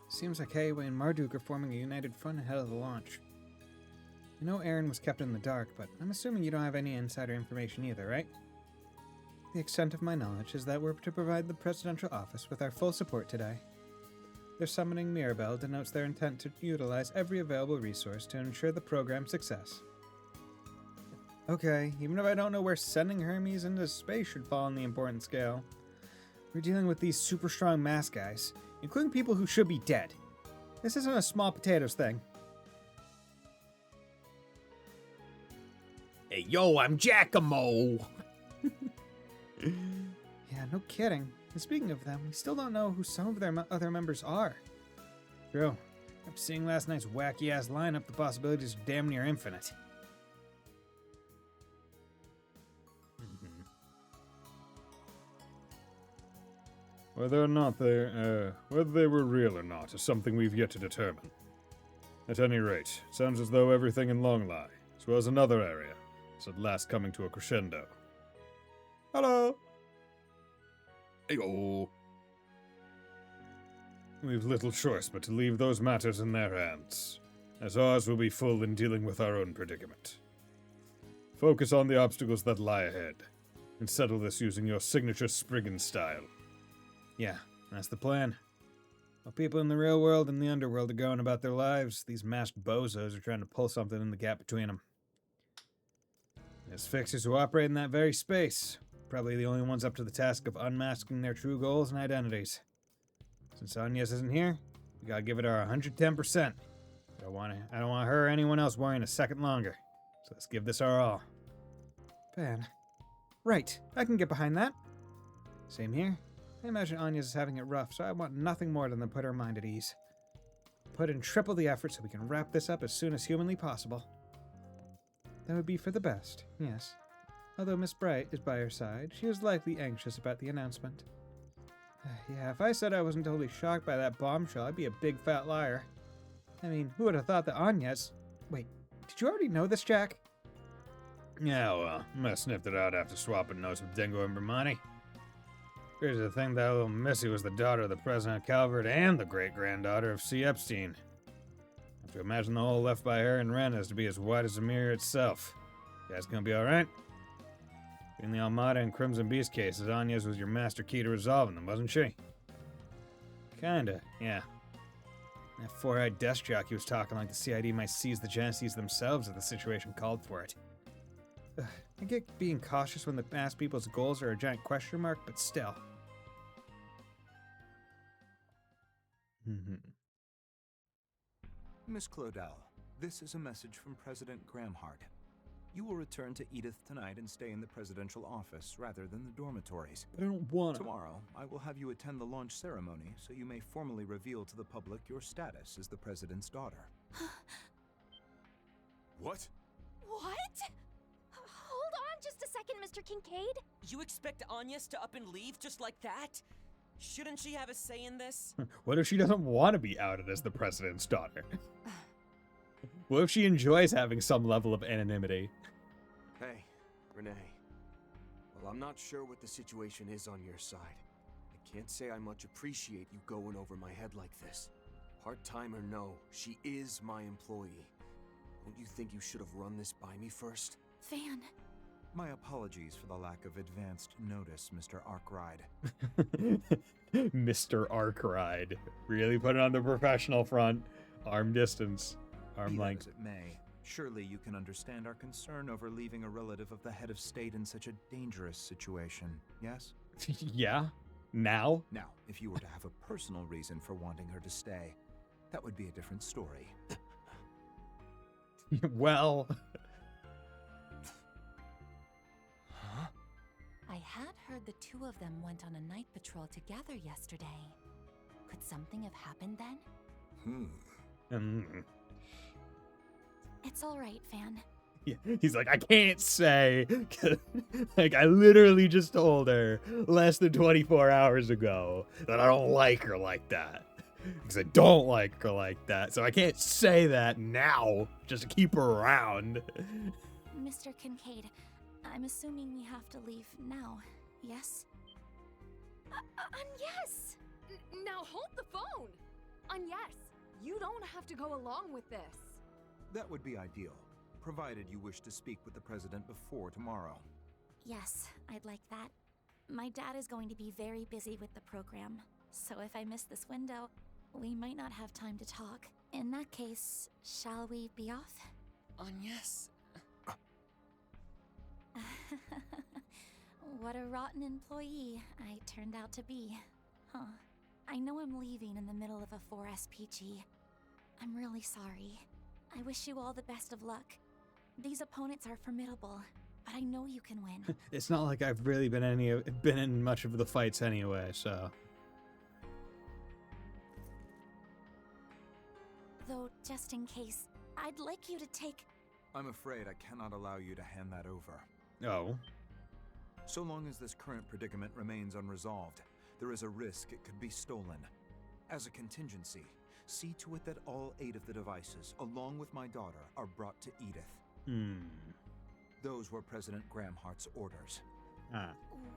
Seems like Heiyue and Marduk are forming a united front ahead of the launch. I know Aaron was kept in the dark, but I'm assuming you don't have any insider information either, right? The extent of my knowledge is that we're to provide the presidential office with our full support today. Their summoning Mirabelle denotes their intent to utilize every available resource to ensure the program's success. Okay, even if I don't know where sending Hermes into space should fall on the important scale, we're dealing with these super strong mass guys, including people who should be dead. This isn't a small potatoes thing. Hey, yo, I'm Giacomo! Yeah, no kidding. And speaking of them, we still don't know who some of their other members are. True. After seeing last night's wacky-ass lineup, the possibilities are damn near infinite. Whether they were real or not is something we've yet to determine. At any rate, it sounds as though everything in Longlai, as well as another area, is at last coming to a crescendo. Hello! Heyo! We've little choice but to leave those matters in their hands, as ours will be full in dealing with our own predicament. Focus on the obstacles that lie ahead, and settle this using your signature Spriggan style. Yeah, that's the plan. While people in the real world and the underworld are going about their lives, these masked bozos are trying to pull something in the gap between them. There's fixers who operate in that very space, probably the only ones up to the task of unmasking their true goals and identities. Since Agnes isn't here, we gotta give it our 110%. I don't want her or anyone else worrying a second longer. So let's give this our all. Van. Right, I can get behind that. Same here. I imagine Anya's is having it rough, so I want nothing more than to put her mind at ease. Put in triple the effort so we can wrap this up as soon as humanly possible. That would be for the best, yes. Although Miss Bright is by her side, she is likely anxious about the announcement. Yeah, if I said I wasn't totally shocked by that bombshell, I'd be a big fat liar. I mean, who would have thought that Anya's... Wait, did you already know this, Jack? Yeah, well, I sniffed it out after swapping notes with Dingo and Bermani. Here's the thing, that little Missy was the daughter of the President of Calvert and the great-granddaughter of C. Epstein. I have to imagine the hole left by her and Ren has to be as wide as the mirror itself. You guys gonna be alright? In the Almada and Crimson Beast cases, Anya's was your master key to resolving them, wasn't she? Kinda, yeah. That four-eyed desk jockey was talking like the CID might seize the chances themselves if the situation called for it. I get being cautious when the masked people's goals are a giant question mark, but still. Miss Claudel, this is a message from President Gramhart. You will return to Edith tonight and stay in the presidential office rather than the dormitories. But I don't want to. Tomorrow, I will have you attend the launch ceremony so you may formally reveal to the public your status as the president's daughter. What? What? Hold on just a second, Mr. Kincaid. You expect Agnes to up and leave just like that? Shouldn't she have a say in this? What if she doesn't want to be outed as the president's daughter? What if she enjoys having some level of anonymity? Hey, Renee. Well, I'm not sure what the situation is on your side. I can't say I much appreciate you going over my head like this. Part-time or no, she is my employee. Don't you think you should have run this by me first? Van. My apologies for the lack of advanced notice, Mr. Arkwright. Mr. Arkwright. Really put it on the professional front. Arm distance. Arm length. As it may, surely you can understand our concern over leaving a relative of the head of state in such a dangerous situation, yes? Yeah? Now? Now, if you were to have a personal reason for wanting her to stay, that would be a different story. Well... I had heard the two of them went on a night patrol together yesterday. Could something have happened then? It's all right, Van. Yeah, he's like, I can't say. Like, I literally just told her less than 24 hours ago that I don't like her like that. Because I don't like her like that. So I can't say that now just to keep her around. Mr. Kincaid, I'm assuming we have to leave now, yes? Yes! Now hold the phone! Yes, you don't have to go along with this. That would be ideal, provided you wish to speak with the president before tomorrow. Yes, I'd like that. My dad is going to be very busy with the program, so if I miss this window, we might not have time to talk. In that case, shall we be off? Agnes. What a rotten employee I turned out to be. Huh. I know I'm leaving in the middle of a 4 SPG. I'm really sorry. I wish you all the best of luck. These opponents are formidable, but I know you can win. It's not like I've really been in much of the fights anyway, so. Though, just in case, I'd like you to take... I'm afraid I cannot allow you to hand that over. Oh. So long as this current predicament remains unresolved, there is a risk it could be stolen. As a contingency, see to it that all 8 of the devices, along with my daughter, are brought to Edith. Those were President Gramhart's orders.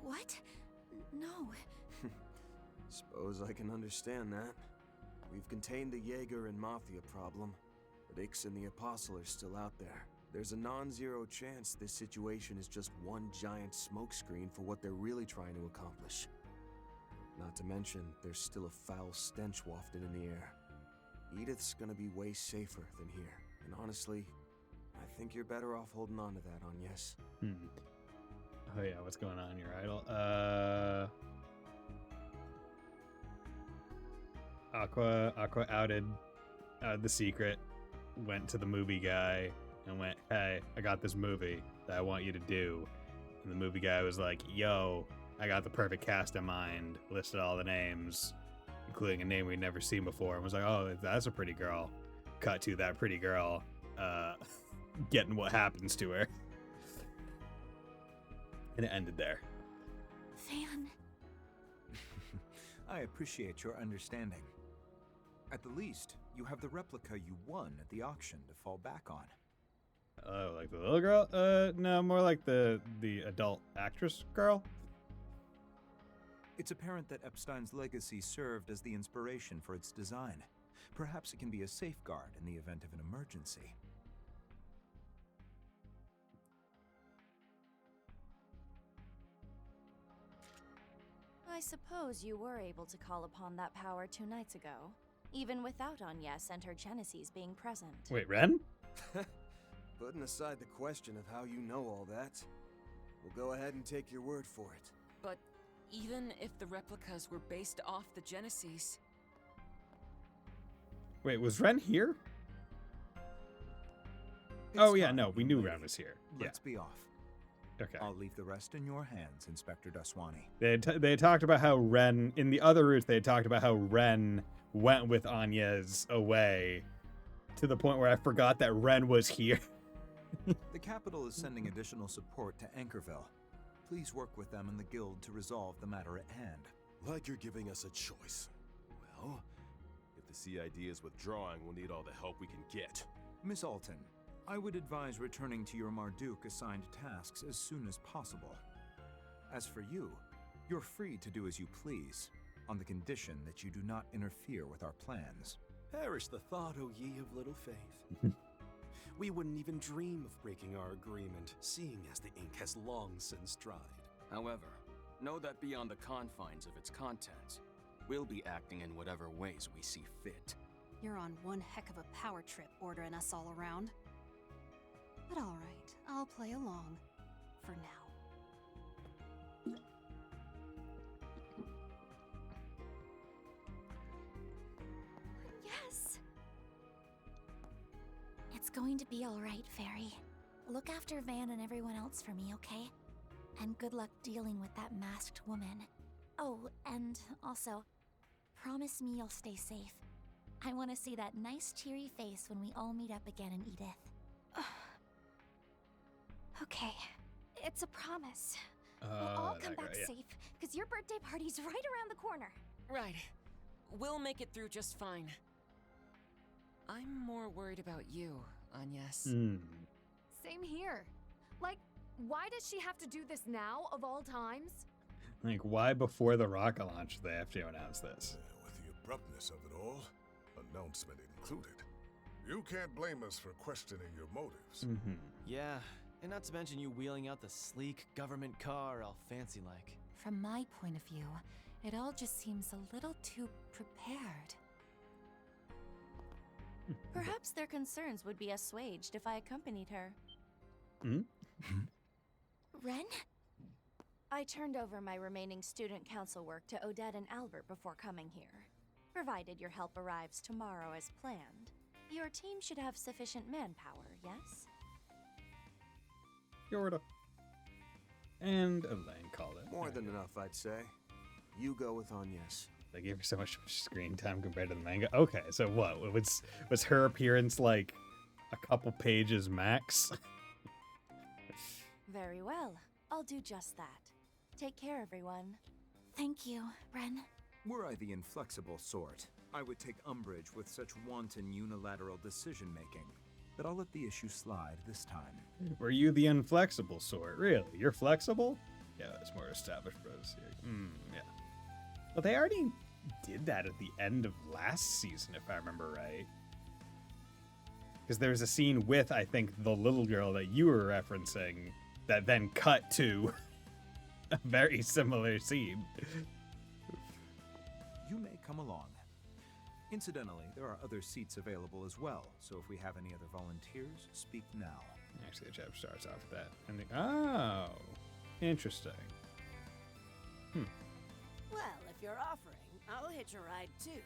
What? No. Suppose I can understand that. We've contained the Jaeger and Mafia problem, but Ix and the Apostle are still out there. There's a non-zero chance this situation is just one giant smokescreen for what they're really trying to accomplish. Not to mention, there's still a foul stench wafted in the air. Edith's gonna be way safer than here, and honestly, I think you're better off holding on to that, Agnes. Oh yeah, what's going on, your idol? Aqua outed the secret, went to the movie guy and went, hey, I got this movie that I want you to do. And the movie guy was like, yo, I got the perfect cast in mind, listed all the names, including a name we'd never seen before, and was like, oh, that's a pretty girl. Cut to that pretty girl getting what happens to her. And it ended there. Van. I appreciate your understanding. At the least, you have the replica you won at the auction to fall back on. Oh, like the little girl? No, more like the adult actress girl. It's apparent that Epstein's legacy served as the inspiration for its design. Perhaps it can be a safeguard in the event of an emergency. I suppose you were able to call upon that power 2 nights ago, even without Agnes and her Genesis being present. Wait, Ren? Putting aside the question of how you know all that, we'll go ahead and take your word for it. But even if the replicas were based off the Genesis... Wait, was Ren here? Oh yeah, no, we knew Ren was here. Let's be off. Okay. I'll leave the rest in your hands, Inspector Daswani. They had talked about how Ren, in the other route, they had talked about how Ren went with Agnes away to the point where I forgot that Ren was here. The capital is sending additional support to Anchorville. Please work with them and the guild to resolve the matter at hand. Like you're giving us a choice. Well, if the CID is withdrawing, we'll need all the help we can get. Miss Alton, I would advise returning to your Marduk-assigned tasks as soon as possible. As for you, you're free to do as you please, on the condition that you do not interfere with our plans. Perish the thought, O ye of little faith. We wouldn't even dream of breaking our agreement, seeing as the ink has long since dried. However, know that beyond the confines of its contents, we'll be acting in whatever ways we see fit. You're on one heck of a power trip ordering us all around. But alright, I'll play along. For now. Yes! It's going to be alright, Fairy. Look after Van and everyone else for me, okay? And good luck dealing with that masked woman. Oh, and also, promise me you'll stay safe. I want to see that nice cheery face when we all meet up again in Edith. Okay, it's a promise. We'll all come back safe, because your birthday party's right around the corner. Right. We'll make it through just fine. I'm more worried about you, Agnes. Same here. Like, why does she have to do this now, of all times? Like, why before the rocket launch do they have to announce this? With the abruptness of it all, announcement included. You can't blame us for questioning your motives. Yeah, and not to mention you wheeling out the sleek government car all fancy-like. From my point of view, it all just seems a little too prepared. Perhaps their concerns would be assuaged if I accompanied her. Ren? I turned over my remaining student council work to Odette and Albert before coming here. Provided your help arrives tomorrow as planned, your team should have sufficient manpower, yes? Yorda. And Elaine called it. More than enough, I'd say. You go with Agnes. They gave her so much screen time compared to the manga. Okay, so what? Was her appearance like a couple pages max? Very well. I'll do just that. Take care, everyone. Thank you, Ren. Were I the inflexible sort, I would take umbrage with such wanton unilateral decision-making. But I'll let the issue slide this time. Were you the inflexible sort? Really? You're flexible? Yeah, it's more established bros here. Yeah. Well, they already did that at the end of last season, if I remember right. Because there was a scene with, I think, the little girl that you were referencing that then cut to a very similar scene. You may come along. Incidentally, there are other seats available as well, so if we have any other volunteers, speak now. Actually, the chapter starts off with that. And oh, interesting. Well, if you're offering, I'll hitch a ride too.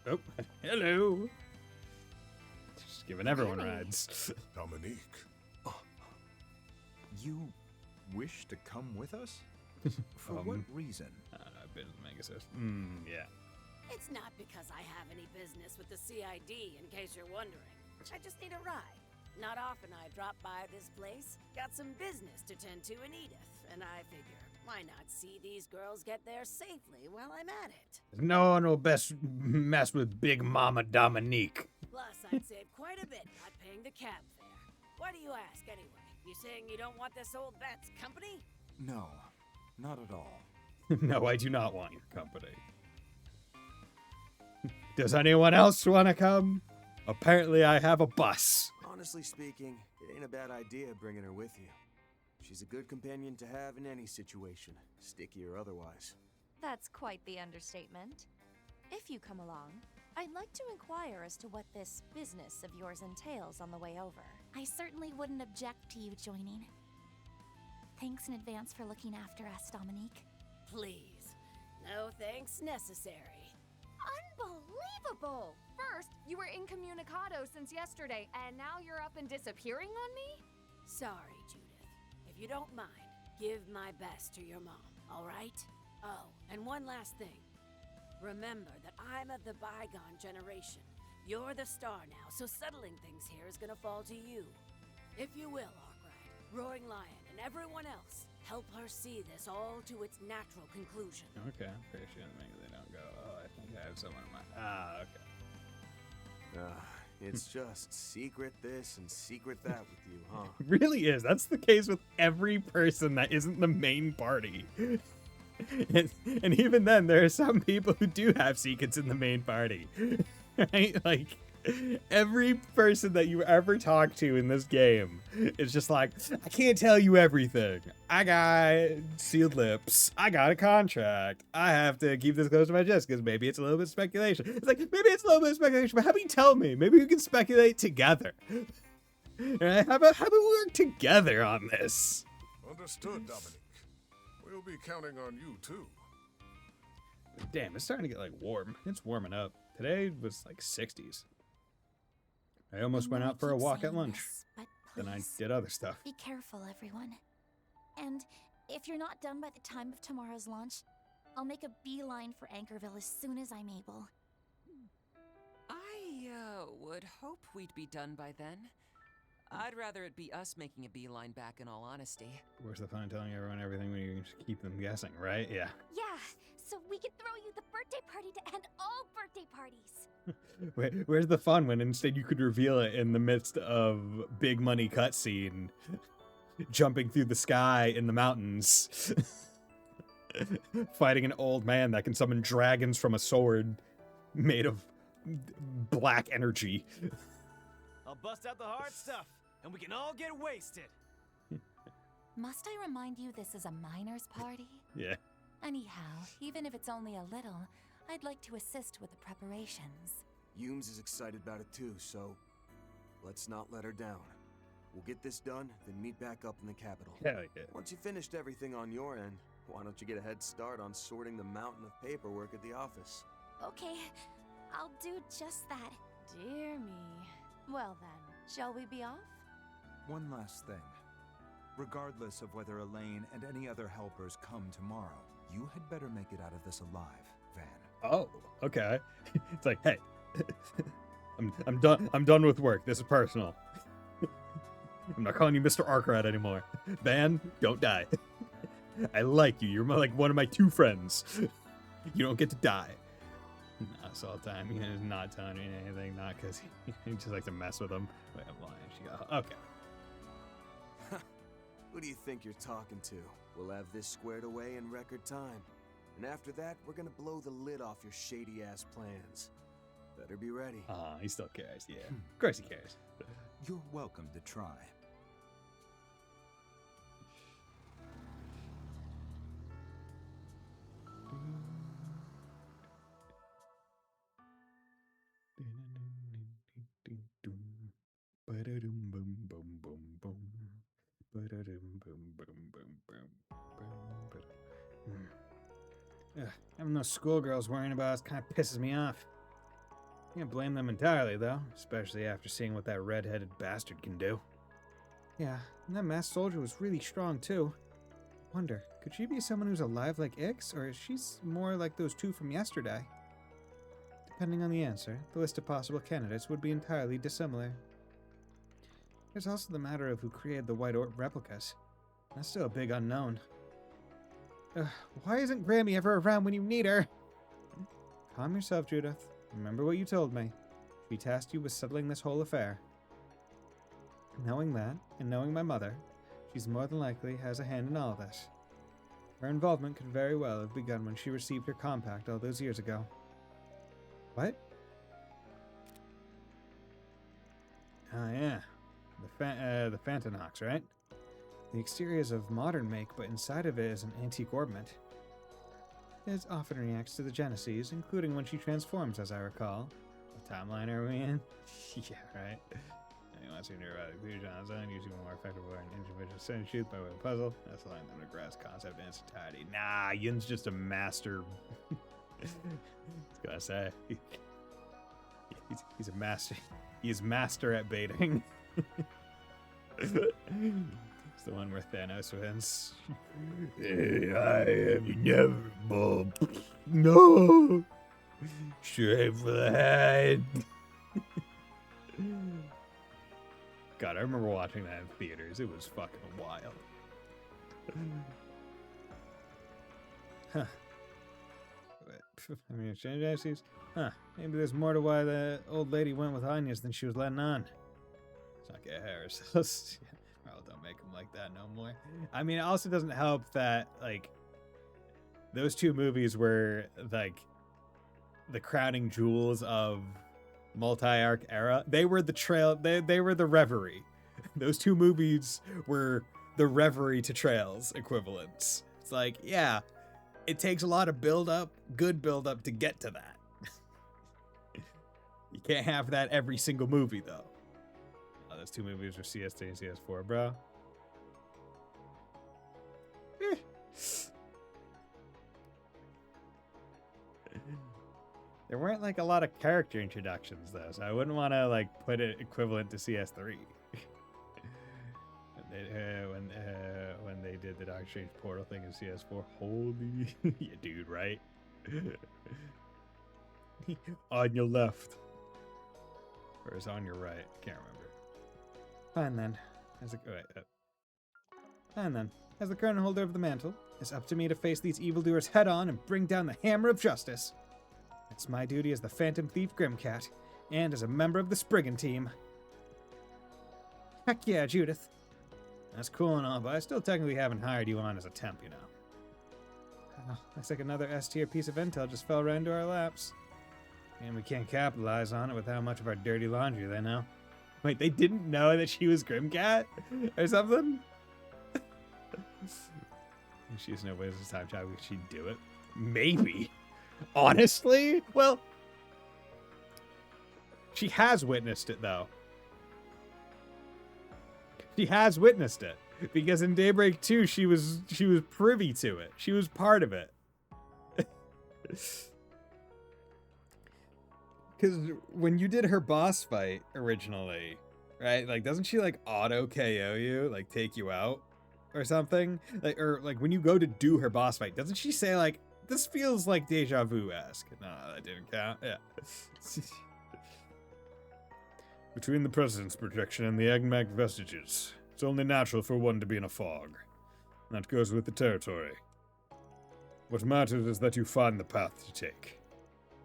Oh, hello. Just giving everyone rides. Dominique. You wish to come with us? For what reason? I don't know, I've been to the manga source. Yeah. It's not because I have any business with the CID, in case you're wondering. I just need a ride. Not often I drop by this place. Got some business to tend to in Edith, and I figure, why not see these girls get there safely while I'm at it? No one will best mess with Big Mama Dominique. Plus, I'd save quite a bit not paying the cab fare. Why do you ask, anyway? You saying you don't want this old bat's company? No, not at all. No, I do not want your company. Does anyone else want to come? Apparently I have a bus. Honestly speaking, it ain't a bad idea bringing her with you. She's a good companion to have in any situation, sticky or otherwise. That's quite the understatement. If you come along, I'd like to inquire as to what this business of yours entails on the way over. I certainly wouldn't object to you joining. Thanks in advance for looking after us, Dominique. Please. No thanks necessary. Unbelievable! First, you were incommunicado since yesterday, and now you're up and disappearing on me? Sorry, Judith. If you don't mind, give my best to your mom, all right? Oh, and one last thing. Remember that I'm of the bygone generation. You're the star now, so settling things here is gonna fall to you. If you will, Arkwright, Roaring Lion, and everyone else, help her see this all to its natural conclusion. Okay, I'm pretty sure the manga they don't go, oh, I think I have someone in my... okay. It's just secret this and secret that with you, huh? It really is. That's the case with every person that isn't the main party. And even then, there are some people who do have secrets in the main party. Right? Like, every person that you ever talk to in this game is just like, I can't tell you everything. I got sealed lips. I got a contract. I have to keep this close to my chest because maybe it's a little bit of speculation. It's like, maybe it's a little bit of speculation, but how about you tell me? Maybe we can speculate together. Right? How about we work together on this? Understood, Dominique. We'll be counting on you, too. Damn, it's starting to get, like, warm. It's warming up. Today was, like, 60s. I almost went out for a walk at lunch. Then I did other stuff. Be careful, everyone. And if you're not done by the time of tomorrow's launch, I'll make a beeline for Anchorville as soon as I'm able. I would hope we'd be done by then. I'd rather it be us making a beeline back, in all honesty. Where's the fun in telling everyone everything when you can just keep them guessing, right? Yeah. Yeah, so we could throw you the birthday party to end all birthday parties. Where's the fun when instead you could reveal it in the midst of big money cutscene, jumping through the sky in the mountains, fighting an old man that can summon dragons from a sword made of black energy. I'll bust out the hard stuff, and we can all get wasted. Must I remind you this is a miner's party? Yeah. Anyhow, even if it's only a little, I'd like to assist with the preparations. Yums is excited about it too, so let's not let her down. We'll get this done, then meet back up in the capital. Hell yeah. Once you finished everything on your end, why don't you get a head start on sorting the mountain of paperwork at the office? Okay, I'll do just that. Dear me. Well then, shall we be off? One last thing. Regardless of whether Elaine and any other helpers come tomorrow, you had better make it out of this alive, Van. Oh, okay. It's like, hey, I'm done. I'm done with work. This is personal. I'm not calling you Mr. Arkwright anymore. Van, don't die. I like you. You're like one of my 2 friends. You don't get to die. No, it's all the time. He's not telling me anything. Not because he just likes to mess with him. Wait, I'm lying. She got okay. Who do you think you're talking to? We'll have this squared away in record time. And after that, we're gonna blow the lid off your shady-ass plans. Better be ready. He still cares, yeah. Of course he cares. You're welcome to try. Having those schoolgirls worrying about us kind of pisses me off. Can't blame them entirely, though, especially after seeing what that red-headed bastard can do. Yeah, and that masked soldier was really strong, too. Wonder, could she be someone who's alive like Ix, or is she more like those 2 from yesterday? Depending on the answer, the list of possible candidates would be entirely dissimilar. There's also the matter of who created the White Orb replicas. That's still a big unknown. Why isn't Grammy ever around when you need her? Calm yourself, Judith. Remember what you told me. She tasked you with settling this whole affair. Knowing that, and knowing my mother, she's more than likely has a hand in all this. Her involvement could very well have begun when she received her compact all those years ago. What? Oh yeah, the Phantanox, right? The exterior is of modern make, but inside of it is an antique orbment. It often reacts to the Genesis, including when she transforms, as I recall. What timeline are we in? Yeah, right. And he wants you to know about the conclusion on his own, using more effective way an individual sentence truth by way of puzzle. That's allowing them to grasp concept in its entirety. Nah, Yin's just a master. I was gonna say. He's a master. He's master at baiting. It's the one where Thanos wins. I am inevitable. No! Straight for the head. God, I remember watching that in theaters. It was fucking wild. Huh. I mean, exchange agencies? Huh. Maybe there's more to why the old lady went with Anya's than she was letting on. Let's not get ahead of ourselves. Oh, don't make them like that no more. I mean, it also doesn't help that, like, those 2 movies were, like, the crowning jewels of multi-arc era. They were the trail, they were the Reverie. Those 2 movies were the Reverie to Trails equivalents. It's like, yeah, it takes a lot of build-up, good build-up to get to that. You can't have that every single movie, though. Oh, those 2 movies were CS3 and CS4, bro. There weren't, like, a lot of character introductions, though, so I wouldn't want to, like, put it equivalent to CS3. When they did the Doctor Strange portal thing in CS4, holy... yeah, dude, right? On your left. Or is on your right? Can't remember. Fine then. Fine then. As the current holder of the mantle, it's up to me to face these evildoers head on and bring down the hammer of justice. It's my duty as the Phantom Thief Grimcat, and as a member of the Spriggan team. Heck yeah, Judith. That's cool and all, but I still technically haven't hired you on as a temp, you know. Oh, looks like another S-tier piece of intel just fell right into our laps. And we can't capitalize on it with how much of our dirty laundry they know. Wait, they didn't know that she was Grimcat? Or something? She's no ways this time job. Could she do it? Maybe. Honestly? Well, she has witnessed it, though. She has witnessed it. Because in Daybreak 2, she was privy to it. She was part of it. Because when you did her boss fight originally, right? Like, doesn't she, like, auto KO you? Like, take you out? or something? Like, or like when you go to do her boss fight, doesn't she say like, this feels like deja vu-esque? No, that didn't count. Yeah. Between the President's protection and the Agmag vestiges, it's only natural for one to be in a fog. That goes with the territory. What matters is that you find the path to take,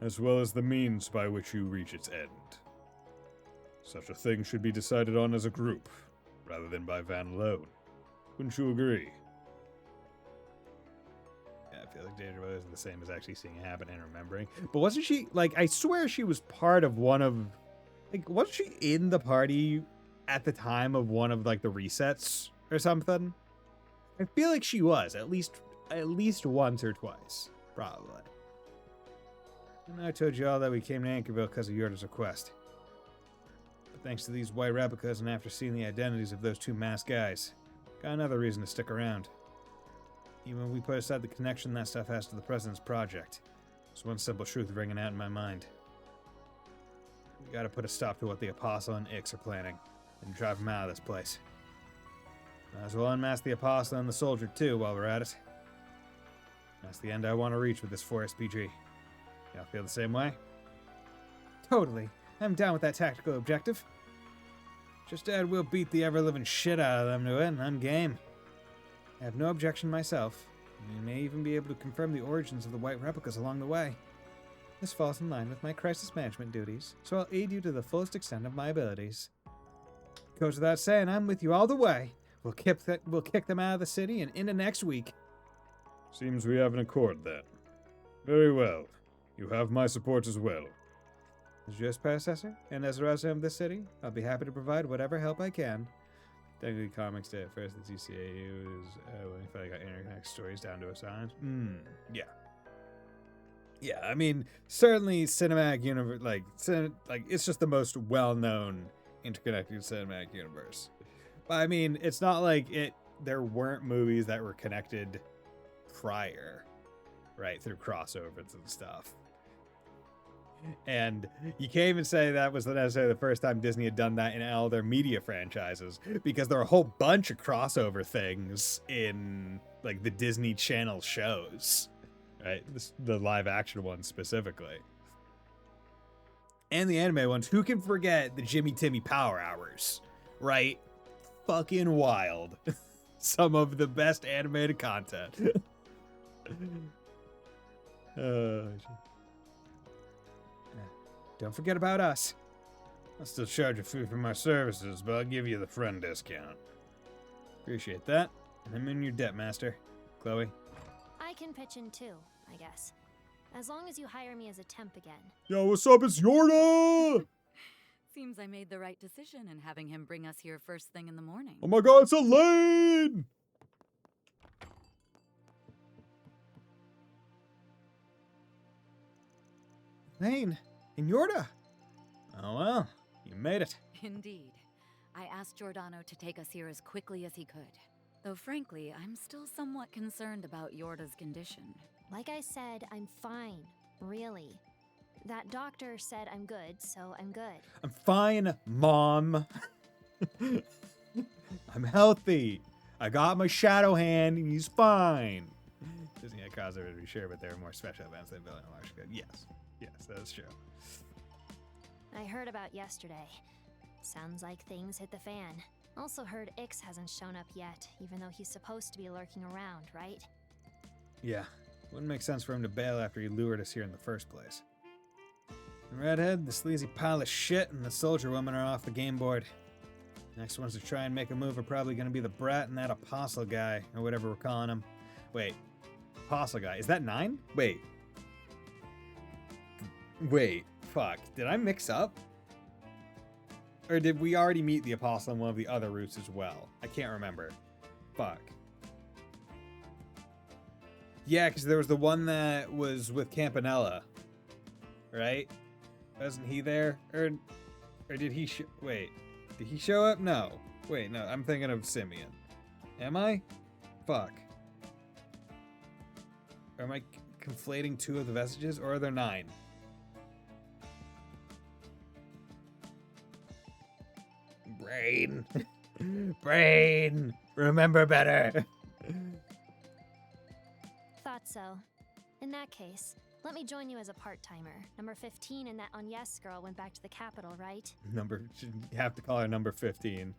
as well as the means by which you reach its end. Such a thing should be decided on as a group, rather than by Van alone. Wouldn't you agree? Yeah, I feel like deja vu isn't the same as actually seeing it happen and remembering. But wasn't she, like, I swear she was part of one of, like, wasn't she in the party at the time of one of, like, the resets or something? I feel like she was, at least once or twice, probably. And I told you all that we came to Anchorville because of Yorda's request. But thanks to these white replicas and after seeing the identities of those two masked guys, got another reason to stick around. Even when we put aside the connection that stuff has to the President's project, there's one simple truth ringing out in my mind. We gotta put a stop to what the Apostle and Ix are planning, and drive them out of this place. Might as well unmask the Apostle and the Soldier too while we're at it. That's the end I want to reach with this 4SPG. Y'all feel the same way? Totally. I'm down with that tactical objective. Just add we'll beat the ever-living shit out of them to it, and I'm game. I have no objection myself. We may even be able to confirm the origins of the white replicas along the way. This falls in line with my crisis management duties, so I'll aid you to the fullest extent of my abilities. Goes without saying, I'm with you all the way. We'll kick them out of the city and into next week. Seems we have an accord then. Very well. You have my support as well. As your predecessor, and as a resident of this city, I'll be happy to provide whatever help I can. Technically, comics day at first, the TCAU is when we finally got interconnect stories down to a science. Yeah. Yeah, I mean, certainly cinematic universe, like it's just the most well-known interconnected cinematic universe. But I mean, it's not like there weren't movies that were connected prior, right, through crossovers and stuff. And you can't even say that was necessarily the first time Disney had done that in all their media franchises, because there are a whole bunch of crossover things in like the Disney Channel shows, right? The live action ones specifically. And the anime ones. Who can forget the Jimmy Timmy Power Hours, right? Fucking wild. Some of the best animated content. Don't forget about us. I'll still charge a fee for my services, but I'll give you the friend discount. Appreciate that. And I'm in your debt, Master. Chloe? I can pitch in too, I guess. As long as you hire me as a temp again. Yo, what's up? It's Yorda! Seems I made the right decision in having him bring us here first thing in the morning. Oh my god, it's Elaine! Elaine, in Yorda. Oh well, you made it. Indeed. I asked Giordano to take us here as quickly as he could. Though frankly, I'm still somewhat concerned about Yorda's condition. Like I said, I'm fine. Really. That doctor said I'm good, so I'm good. I'm fine, Mom. I'm healthy. I got my shadow hand, and he's fine. Disney had crossover to be sure, but there are more special events than Villain Watch Good. Yes, that's true. I heard about yesterday. Sounds like things hit the fan. Also heard Ix hasn't shown up yet, even though he's supposed to be lurking around, right? Yeah, wouldn't make sense for him to bail after he lured us here in the first place. The redhead, the sleazy pile of shit, and the soldier woman are off the game board. Next ones to try and make a move are probably going to be the brat and that apostle guy, or whatever we're calling him. Wait, apostle guy, is that 9? Wait, fuck, did I mix up? Or did we already meet the apostle in one of the other routes as well? I can't remember. Fuck. Yeah, because there was the one that was with Campanella, right? Wasn't he there? Or did he wait, did he show up? No. Wait, no, I'm thinking of Simeon. Am I? Fuck. Or am I conflating 2 of the vestiges, or are there 9? Brain. Brain! Remember better! Thought so. In that case, let me join you as a part-timer. Number 15 and that on Yes girl went back to the capital, right? You have to call her number 15.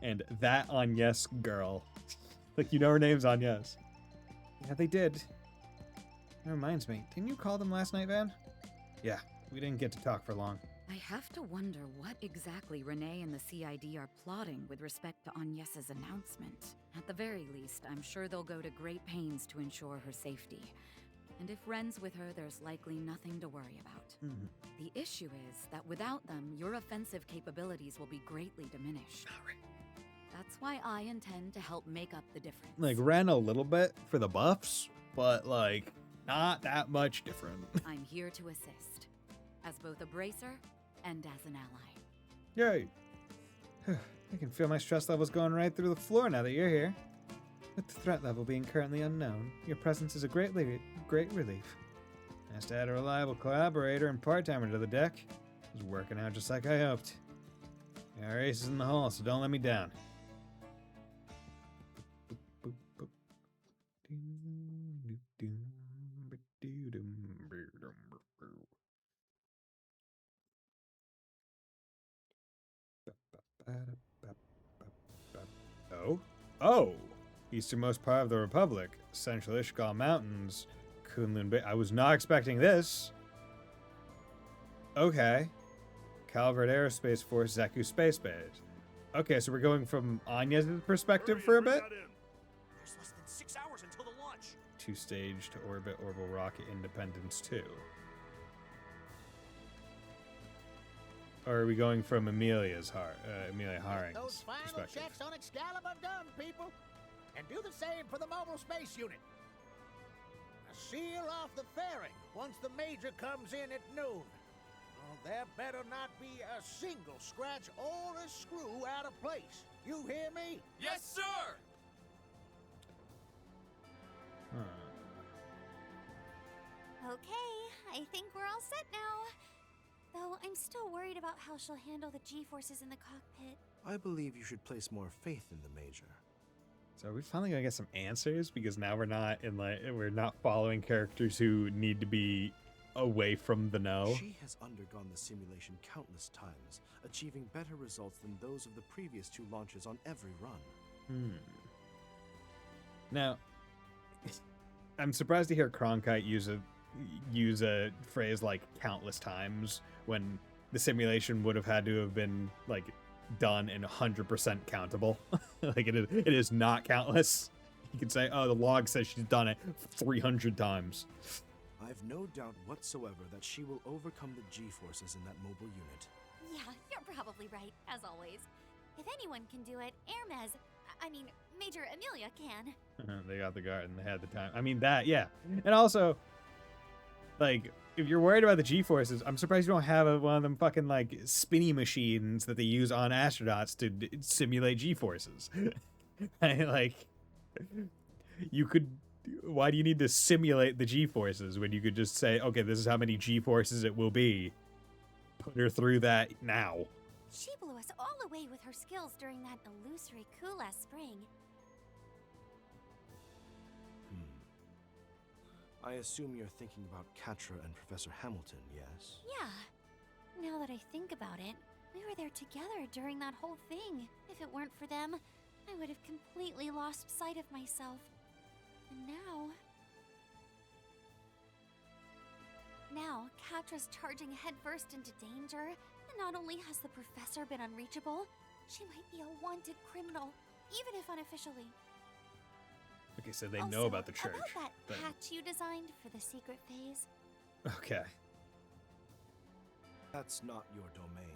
And that on Yes girl. Like, you know her name's on Yes. Yeah, they did. That reminds me, didn't you call them last night, Van? Yeah, we didn't get to talk for long. I have to wonder what exactly Renee and the CID are plotting with respect to Agnes's announcement. At the very least, I'm sure they'll go to great pains to ensure her safety. And if Ren's with her, there's likely nothing to worry about. The issue is that without them, your offensive capabilities will be greatly diminished. That's why I intend to help make up the difference. Like, ran a little bit for the buffs, but, like, not that much different. I'm here to assist, as both a bracer and as an ally. Yay! I can feel my stress levels going right through the floor now that you're here. With the threat level being currently unknown, your presence is a great relief. Nice to add a reliable collaborator and part-timer to the deck. It's working out just like I hoped. Our ace is in the hole, so don't let me down. Oh! Easternmost part of the Republic. Central Ishgal Mountains. Kunlun Bay. I was not expecting this. Okay. Calvert Aerospace Force, Zaku Space Base. Okay, so we're going from Anya's perspective for a bit? There's less than 6 hours until the launch. Two-stage to orbit Orbital Rocket Independence 2. Or are we going from Amelia Haring's Those final perspective? checks on Excalibur done, people. And do the same for the mobile space unit. Seal off the fairing once the Major comes in at noon. Oh, there better not be a single scratch or a screw out of place. You hear me? Yes, sir! Okay, I think we're all set now. Though I'm still worried about how she'll handle the G-forces in the cockpit. I believe you should place more faith in the Major. So are we finally gonna get some answers? Because now we're not following characters who need to be away from the know. She has undergone the simulation countless times, achieving better results than those of the previous 2 launches on every run. Now, I'm surprised to hear Cronkite use a phrase like countless times when the simulation would have had to have been like done and 100% countable. Like it is not countless. You could say, oh, the log says she's done it 300 times. I've no doubt whatsoever that she will overcome the G-forces in that mobile unit. Yeah, you're probably right, as always. If anyone can do it, Major Amelia can. They got the guard and they had the time. I mean, that, yeah. And also, like, if you're worried about the G-forces, I'm surprised you don't have one of them fucking, like, spinny machines that they use on astronauts to simulate G-forces. Like, you could... Why do you need to simulate the G-forces when you could just say, okay, this is how many G-forces it will be. Put her through that now. She blew us all away with her skills during that illusory coup last spring. I assume you're thinking about Katra and Professor Hamilton, yes? Yeah. Now that I think about it, we were there together during that whole thing. If it weren't for them, I would have completely lost sight of myself. And now, Katra's charging headfirst into danger, and not only has the professor been unreachable, she might be a wanted criminal, even if unofficially. Okay, so they know about the church. About that hatch you designed for the secret phase. Okay. That's not your domain.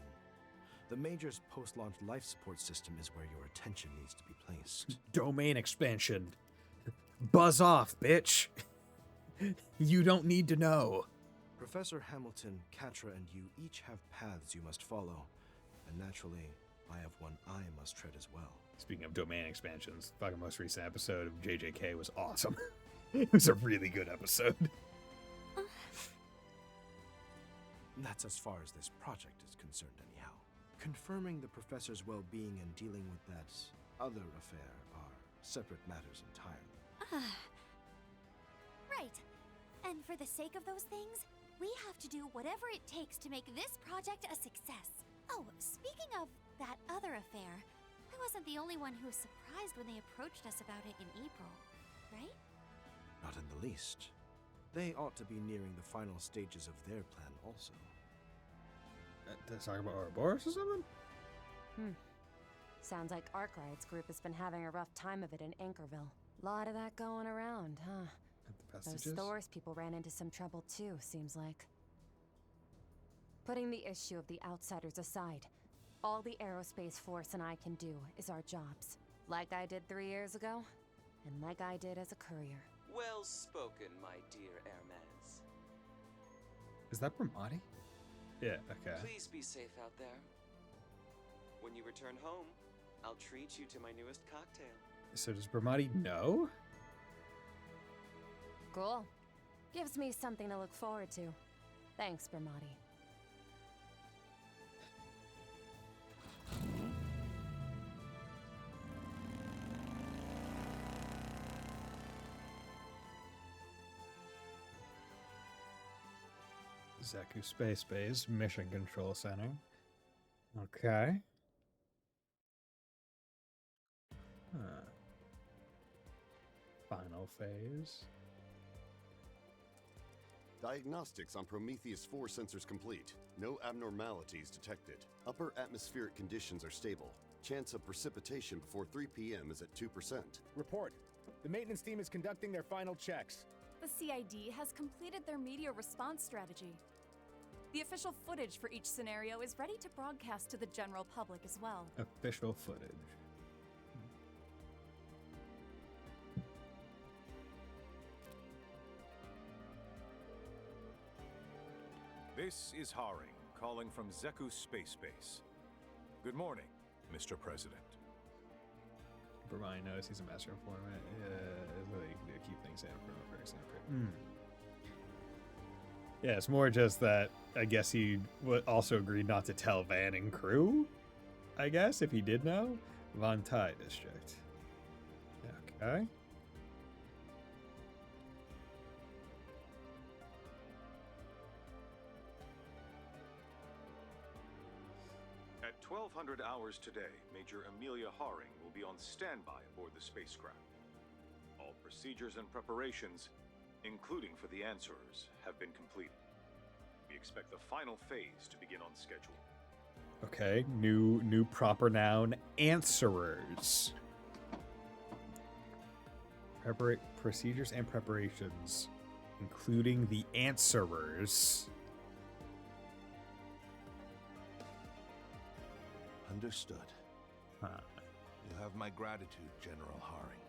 The Major's post-launch life support system is where your attention needs to be placed. Domain expansion. Buzz off, bitch. You don't need to know. Professor Hamilton, Katra, and you each have paths you must follow. And naturally, I have one I must tread as well. Speaking of domain expansions, the fucking most recent episode of JJK was awesome. It was a really good episode. That's as far as this project is concerned anyhow. Confirming the professor's well-being and dealing with that other affair are separate matters entirely. Right. And for the sake of those things, we have to do whatever it takes to make this project a success. Oh, speaking of that other affair, I wasn't the only one who was surprised when they approached us about it in April, right? Not in the least. They ought to be nearing the final stages of their plan also. They're talking about Ouroboros or something? Sounds like Arkwright's group has been having a rough time of it in Anchorville. Lot of that going around, huh? Those Thors people ran into some trouble too, seems like. Putting the issue of the outsiders aside, all the aerospace force and I can do is our jobs. Like I did 3 years ago, and like I did as a courier. Well spoken, my dear Hermes. Is that Bramati? Yeah, okay. Please be safe out there. When you return home, I'll treat you to my newest cocktail. So does Bramati know? Cool. Gives me something to look forward to. Thanks, Bramati. Zeku Space Base Mission Control Center. Okay. Final phase. Diagnostics on Prometheus 4 sensors complete. No abnormalities detected. Upper atmospheric conditions are stable. Chance of precipitation before 3 p.m. is at 2%. Report. The maintenance team is conducting their final checks. The CID has completed their media response strategy. The official footage for each scenario is ready to broadcast to the general public as well. Official footage. This is Haring, calling from Zeku Space Base. Good morning, Mr. President. Bramati knows he's a master informant. Keep things very separate. Yeah, it's more just that I guess he would also agree not to tell Van and crew. I guess if he did know, Von Tai District. Okay. At 1200 hours today, Major Amelia Haring will be on standby aboard the spacecraft. All procedures and preparations, including for the answerers, have been completed. We expect the final phase to begin on schedule. Okay, new proper noun, answerers. Procedures and preparations, including the answerers. Understood. Huh. You have my gratitude, General Haring.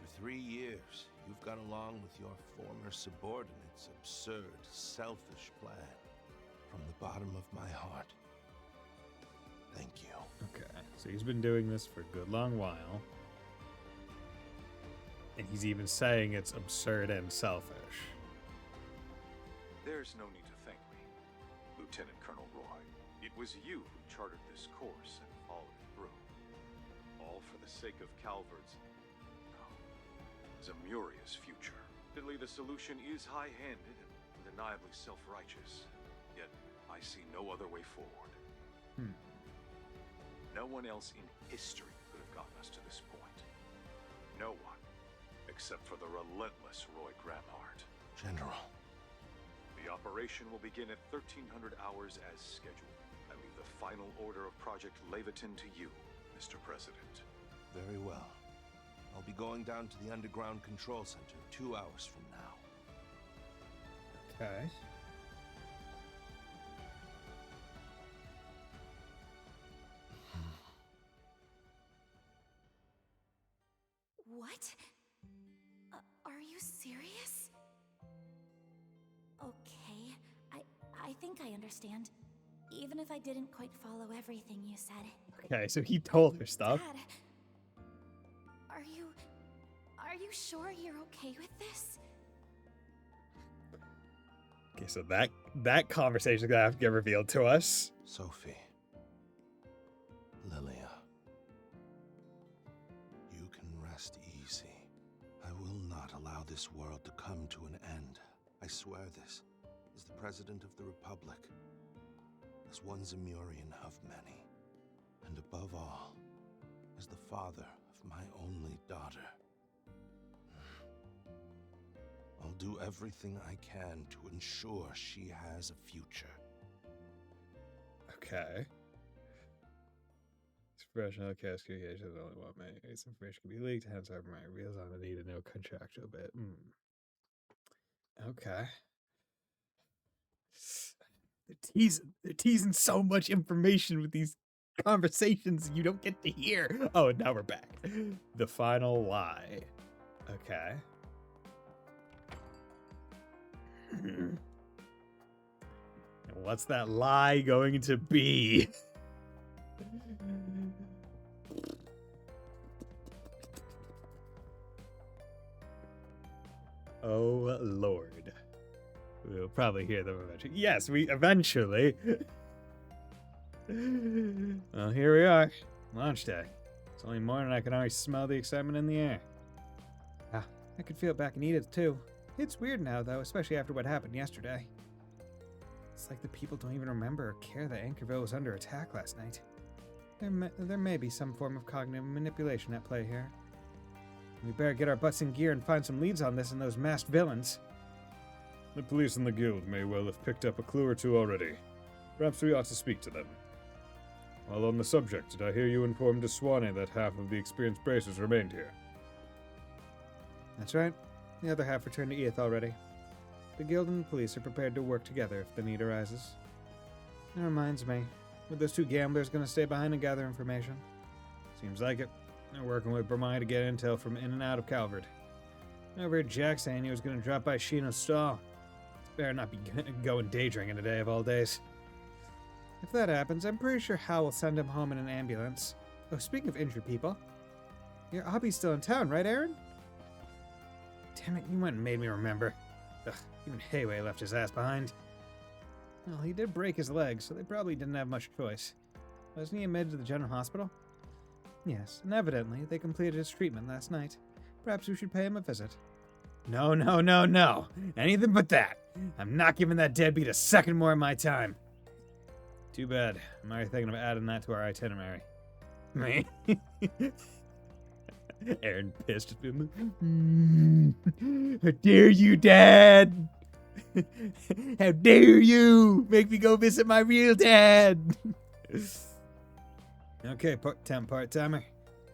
For 3 years, you've gone along with your former subordinate's absurd, selfish plan. From the bottom of my heart, thank you. Okay, so he's been doing this for a good long while. And he's even saying it's absurd and selfish. There's no need to thank me, Lieutenant Colonel Roy. It was you who charted this course and followed it through. All for the sake of Calvard's, Zamuria's future. Admittedly, the solution is high-handed and undeniably self-righteous. Yet, I see no other way forward. No one else in history could have gotten us to this point. No one, except for the relentless Roy Gramhart. General. The operation will begin at 1300 hours as scheduled. I leave the final order of Project Leviton to you, Mr. President. Very well. I'll be going down to the underground control center 2 hours from now. Okay. What? Are you serious? Okay, I think I understand. Even if I didn't quite follow everything you said. Okay, so he told her stuff. Dad, are you sure you're okay with this? Okay, so that conversation is gonna have to get revealed to us. Sophie, this world to come to an end. I swear this, as the President of the Republic, as one Zemurian of many, and above all, as the father of my only daughter. I'll do everything I can to ensure she has a future. Okay. Expression of cast communication is only one way. Its information can be leaked, hence our mind reveals on the need of no contractual bit. Okay. They're teasing so much information with these conversations you don't get to hear. Oh, and now we're back. The final lie. Okay. And what's that lie going to be? Oh, Lord. We'll probably hear them eventually. Yes, we eventually. Well, here we are. Launch day. It's only morning. I can already smell the excitement in the air. Ah, I could feel it back in Edith, too. It's weird now, though, especially after what happened yesterday. It's like the people don't even remember or care that Anchorville was under attack last night. There may be some form of cognitive manipulation at play here. We better get our butts in gear and find some leads on this and those masked villains. The police and the guild may well have picked up a clue or two already. Perhaps we ought to speak to them. While on the subject, did I hear you inform Deswani that half of the experienced bracers remained here? That's right. The other half returned to Eith already. The guild and the police are prepared to work together if the need arises. That reminds me, were those two gamblers going to stay behind and gather information? Seems like it. They're working with Bromai to get intel from in and out of Calvert. I overheard Jack saying he was going to drop by Shino's stall. Better not be going day drinking a day of all days. If that happens, I'm pretty sure Hal will send him home in an ambulance. Oh, speaking of injured people, your hobby's still in town, right, Aaron? Damn it, you went and made me remember. Ugh, even Hayway left his ass behind. Well, he did break his leg, so they probably didn't have much choice. Wasn't he admitted to the general hospital? Yes, and evidently they completed his treatment last night. Perhaps we should pay him a visit. No, no, no, no. Anything but that. I'm not giving that deadbeat a second more of my time. Too bad. I'm already thinking of adding that to our itinerary. Me? Aaron pissed at him. How dare you, Dad? How dare you make me go visit my real dad? Okay, part-timer.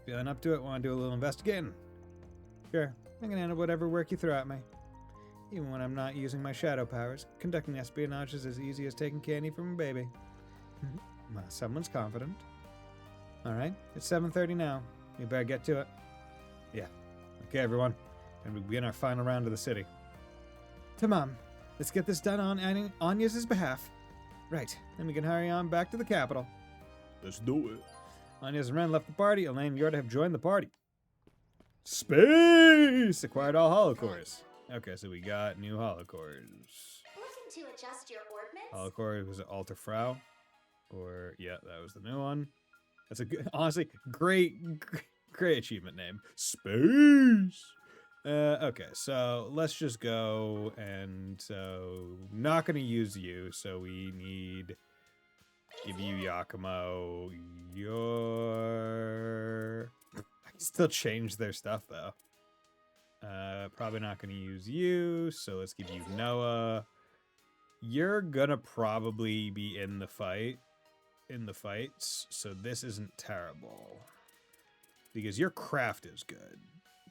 Feeling up to it? Want to do a little investigating? Sure, I can handle whatever work you throw at me. Even when I'm not using my shadow powers, conducting espionage is as easy as taking candy from a baby. Well, someone's confident. Alright, it's 7:30 now. We better get to it. Yeah. Okay, everyone. And we begin our final round of the city. Tamam. Let's get this done on Anya's behalf. Right, then we can hurry on back to the capital. Let's do it. Anya's and Ren left the party. Elaine and Yorda have joined the party. Space! Acquired all holocores. Okay, so we got new holocores. Looking to adjust your ordnance? Holocore was it Alter Frau? Or, yeah, that was the new one. That's a good, honestly, great achievement name. Space! Okay, so let's just go, and so, not gonna use you, so we need, give you Yakumo, I can still change their stuff, though. Probably not gonna use you, so let's give you Noah. You're gonna probably be in the fights, so this isn't terrible. Because your craft is good.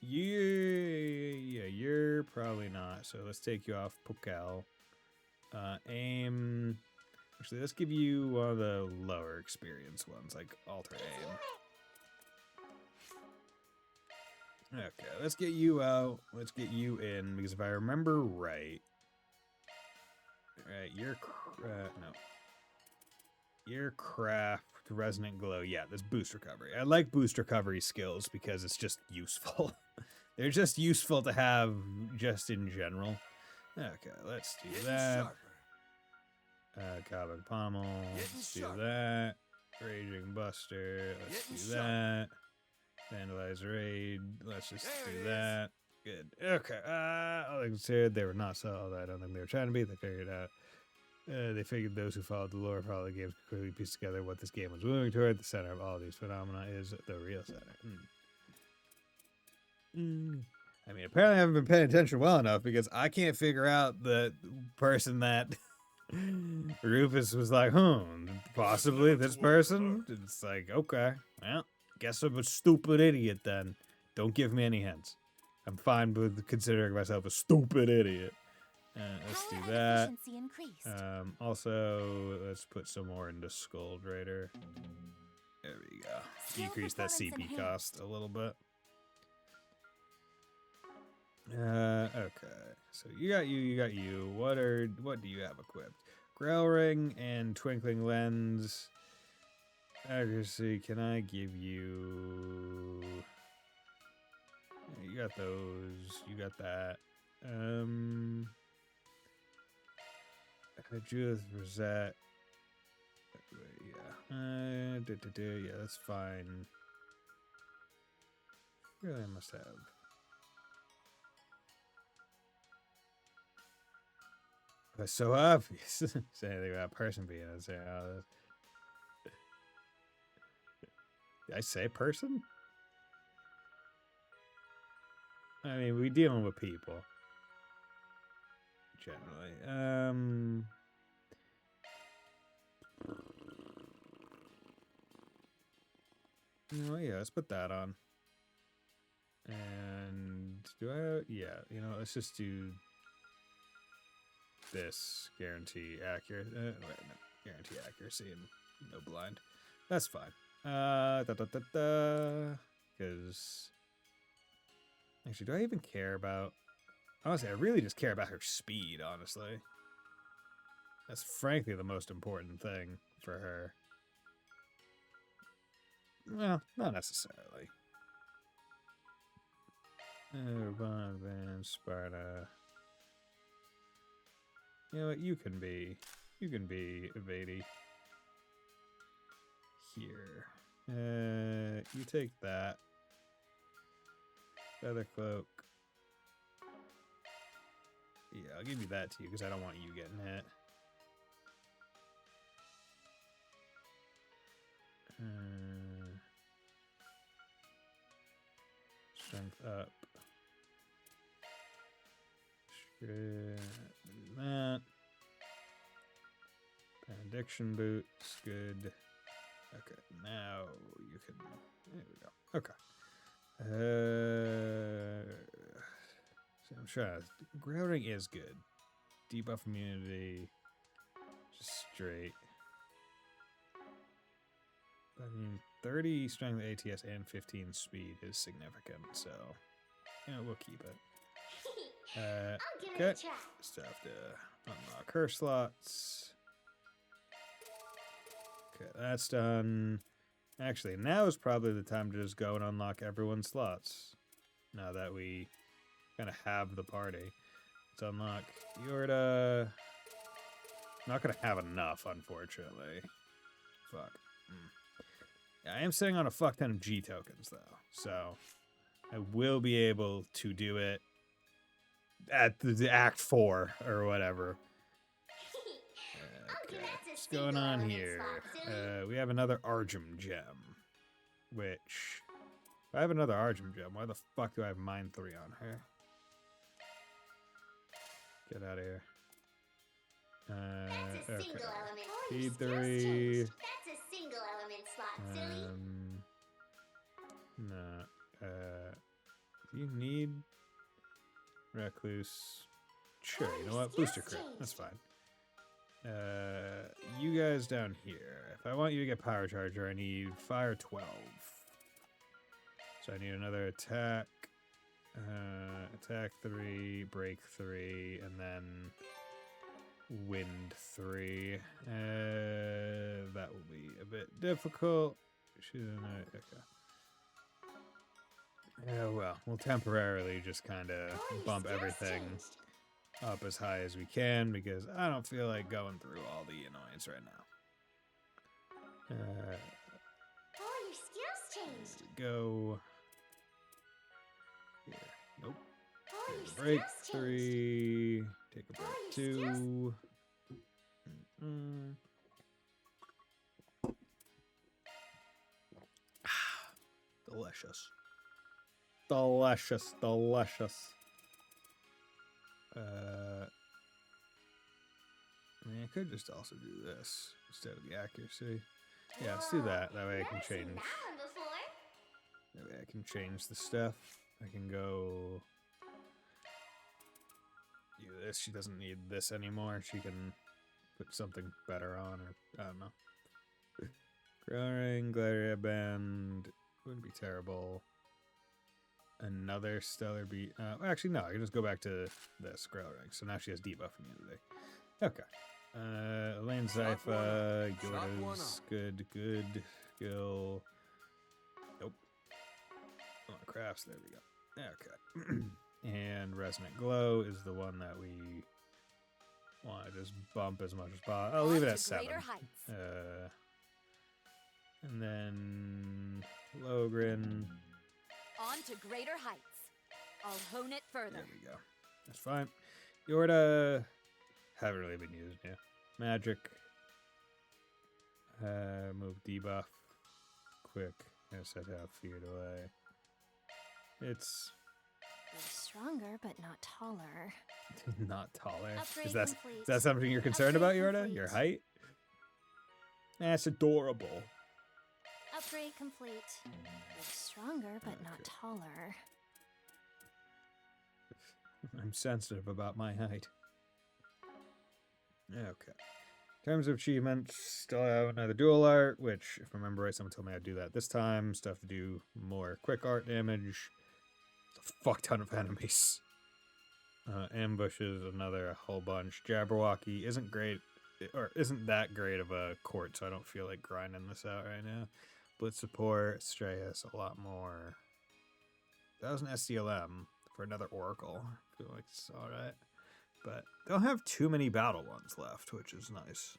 Yeah, you're probably not, so let's take you off Pokel. Aim. Actually, let's give you one of the lower experience ones, like Alter Aim. Okay, let's get you out. Let's get you in, because if I remember right... Right, your craft, resonant glow. Yeah, this boost recovery. I like boost recovery skills because it's just useful. They're just useful to have just in general. Okay, let's do that. Carbon Pommel. Let's do that. Raging Buster. Let's do that. Vandalize Raid. Let's just do that. good. Okay. All I considered, they were not solid. I don't think they were trying to be. They figured out. They figured those who followed the lore of all the games could quickly piece together what this game was moving toward. The center of all these phenomena is the real center. I mean, apparently I haven't been paying attention well enough because I can't figure out the person that Rufus was like, possibly this person? It's like, okay, well, guess I'm a stupid idiot then. Don't give me any hints. I'm fine with considering myself a stupid idiot. Let's do that. Also, let's put some more into Skull Raider. There we go. Decrease that CP cost a little bit. Okay. So you got you. What do you have equipped? Grail Ring and Twinkling Lens. Accuracy, can I give you... Yeah, you got those. You got that. Judith Rosette. Yeah. Yeah, that's fine. Really, I must have. That's so obvious. Say anything about person being in there. Did I say person? I mean, we dealing with people. Generally. Oh yeah, let's put that on. And do I? Yeah, let's just do this. Guarantee accurate. Wait, no, guarantee accuracy and no blind. That's fine. Because actually, do I even care about? Honestly, I really just care about her speed. Honestly, that's frankly the most important thing for her. Well, not necessarily. Urbana, Van, Sparta. You know what? You can be evady. Here. You take that. Feather cloak. Yeah, I'll give you that to you because I don't want you getting hit. Strength up. That. Benediction boots, good. Okay, now you can. There we go. Okay. So I'm sure Grail Ring is good. Debuff immunity, just straight. I mean, 30 strength ATS and 15 speed is significant, so we'll keep it. Okay, still have to unlock her slots. Okay, that's done. Actually, now is probably the time to just go and unlock everyone's slots. Now that we kind of have the party. Let's unlock Yorda. Not going to have enough, unfortunately. Fuck. Yeah, I am sitting on a fuck ton of G tokens, though. So, I will be able to do it at the Act 4 or whatever. Okay, what's going on here? We have another Argem gem. Which, if I have another Argem gem, why the fuck do I have Mind 3 on her? Get out of here. Okay. Speed 3. That's a single element slot, silly. No. Do you need Recluse? Sure, you know what? Booster crit. That's fine. You guys down here. If I want you to get Power Charger, I need Fire 12. So I need another attack. Attack 3, break 3, and then wind 3. That will be a bit difficult. She's in there. Okay. Well, we'll temporarily just kind of bump everything up as high as we can because I don't feel like going through all the annoyance right now. Oh, your skills changed. Go. Here. Nope. a break 3. Take a break 2. Delicious. Delicious, delicious. I mean, I could just also do this instead of the accuracy. Yeah, let's do that. That way I can change. That way I can change the stuff. I can go do this. She doesn't need this anymore. She can put something better on, or I don't know. Growing, glider band wouldn't be terrible. Another stellar beat. Actually, no. I can just go back to this grow ring. So now she has debuff immunity. Okay. Elaine Zypha, Yoda's good. Skill. Nope. Oh, crafts. There we go. Okay. And Resonant Glow is the one that we want to just bump as much as possible. I'll leave it at 7. And then Logrin. On to greater heights. I'll hone it further. There we go. That's fine. Yorda, haven't really been using yet. Magic. Move debuff. Quick. I said how feared away. It's You're stronger, but not taller. not taller. Upgrade Is that complete. something you're concerned about, Upgrade Yorda? complete. Your height? That's adorable. Upgrade complete. You're stronger, but not taller. I'm sensitive about my height. Okay. In terms of achievements, still have another dual art, which, if I remember right, someone told me I'd do that this time. Stuff to do more quick art damage. It's a fuck ton of enemies. Ambushes, another whole bunch. Jabberwocky isn't great, or isn't that great of a court, so I don't feel like grinding this out right now. Blitz support, Stray has a lot more. That was an SDLM for another Oracle. I feel like it's alright. But they don't have too many battle ones left, which is nice.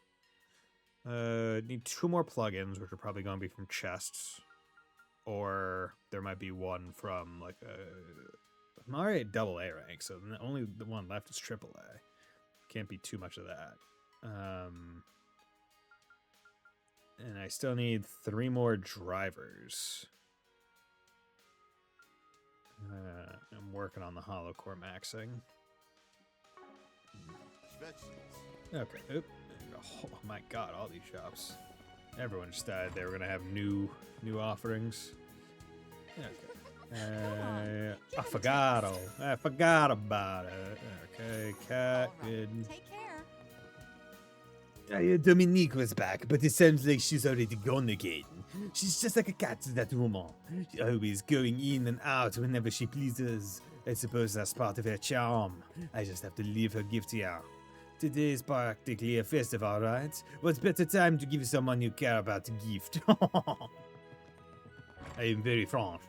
Need 2 more plugins, which are probably going to be from chests. Or there might be one from like a... I'm already at AA rank, so only the one left is AAA. Can't be too much of that. And I still need 3 more drivers. I'm working on the hollow core maxing. Okay. Oop. Oh my god, all these shops. Everyone just died. They were gonna have new offerings. Okay. I forgot about it. Okay, cat, good. Take care. Dominique was back, but it sounds like she's already gone again. She's just like a cat, that woman. She's always going in and out whenever she pleases. I suppose that's part of her charm. I just have to leave her gift here. Today is practically a festival, right? What's better time to give someone you care about a gift? I am very frank.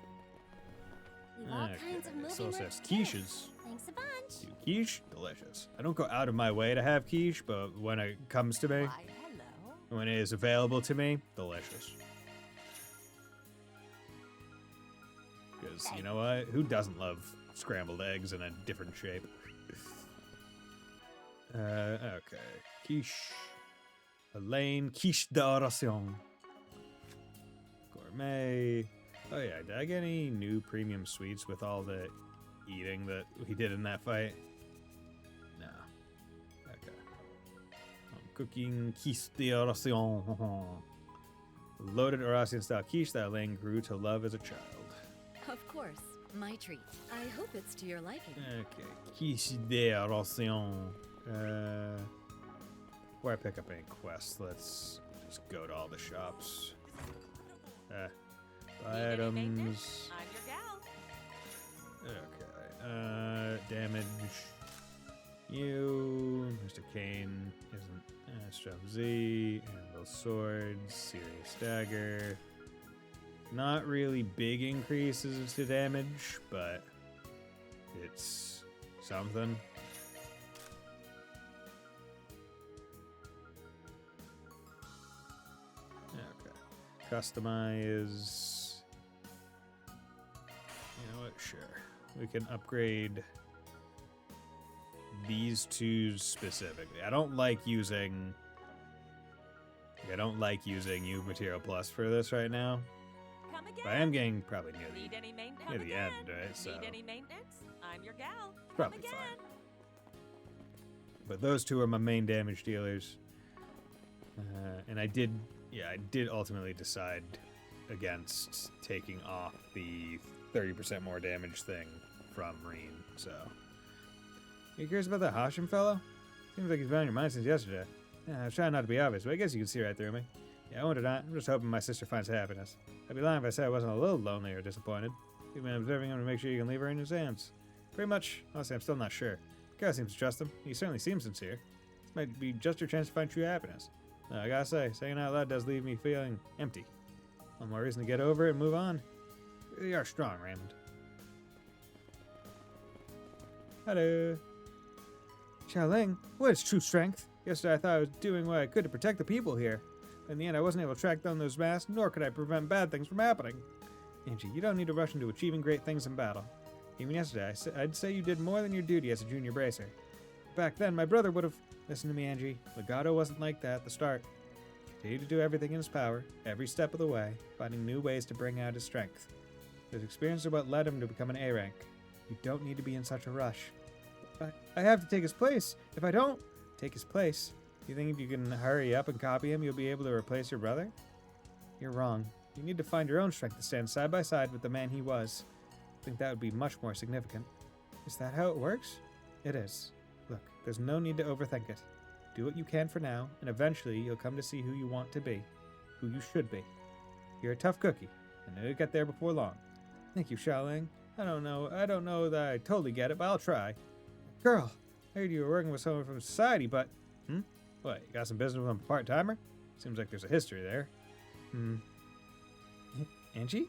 We've all kinds of movie So merch says too. quiches. Thanks a bunch. Quiche? Delicious. I don't go out of my way to have quiche, but when it comes to me, Why, hello. when it is available to me, delicious. Because, you know what? Who doesn't love scrambled eggs in a different shape? Okay. Quiche. Elaine, quiche d'adoration. Gourmet. Oh yeah, did I get any new premium sweets with all the eating that we did in that fight? No. Okay. I'm cooking quiche d'adoration. Loaded Eurasian style quiche that Elaine grew to love as a child. Of course, my treat. I hope it's to your liking. Okay, quiche d'adoration. Before I pick up any quests, let's just go to all the shops. Buy items. I'm your gal. Okay. Damage. You. Mr. Kane isn't. Strum Z. Anvil Swords. Serious Dagger. Not really big increases to damage, but it's something. Okay. Customize. You know what? Sure. We can upgrade these two specifically. I don't like using U Material Plus for this right now. Come again. But I am getting probably near Need any maintenance? the end, right? So Need any maintenance? I'm your gal. probably Come again. fine. But those two are my main damage dealers. And I did ultimately decide against taking off the 30% more damage thing from Reen, so. You curious about that Hashim fellow? Seems like he's been on your mind since yesterday. Yeah, I was trying not to be obvious, but I guess you can see right through me. Yeah, I wonder not. I'm just hoping my sister finds happiness. I'd be lying if I said I wasn't a little lonely or disappointed. You've been observing him to make sure you can leave her in his hands. Pretty much. Honestly, I'm still not sure. Girl seems to trust him. He certainly seems sincere. This might be just your chance to find true happiness. No, I gotta say, saying it out loud does leave me feeling empty. One more reason to get over it and move on. You really are strong, Raymond. Hello. Xiaoling, what is true strength? Yesterday I thought I was doing what I could to protect the people here. But in the end, I wasn't able to track down those masks, nor could I prevent bad things from happening. Angie, you don't need to rush into achieving great things in battle. Even yesterday, I'd say you did more than your duty as a junior bracer. Back then, my brother would have... Listen to me, Angie. Legato wasn't like that at the start. Continue to do everything in his power, every step of the way, finding new ways to bring out his strength. His experience is what led him to become an A rank. You don't need to be in such a rush. I have to take his place. If I don't take his place, you think if you can hurry up and copy him, you'll be able to replace your brother? You're wrong. You need to find your own strength to stand side by side with the man he was. I think that would be much more significant. Is that how it works? It is. Look, there's no need to overthink it. Do what you can for now, and eventually you'll come to see who you want to be. Who you should be. You're a tough cookie, and you'll get there before long. Thank you, Xiaoling. I don't know that I totally get it, but I'll try. Girl, I heard you were working with someone from society, but... What, you got some business with a part-timer? Seems like there's a history there. Angie?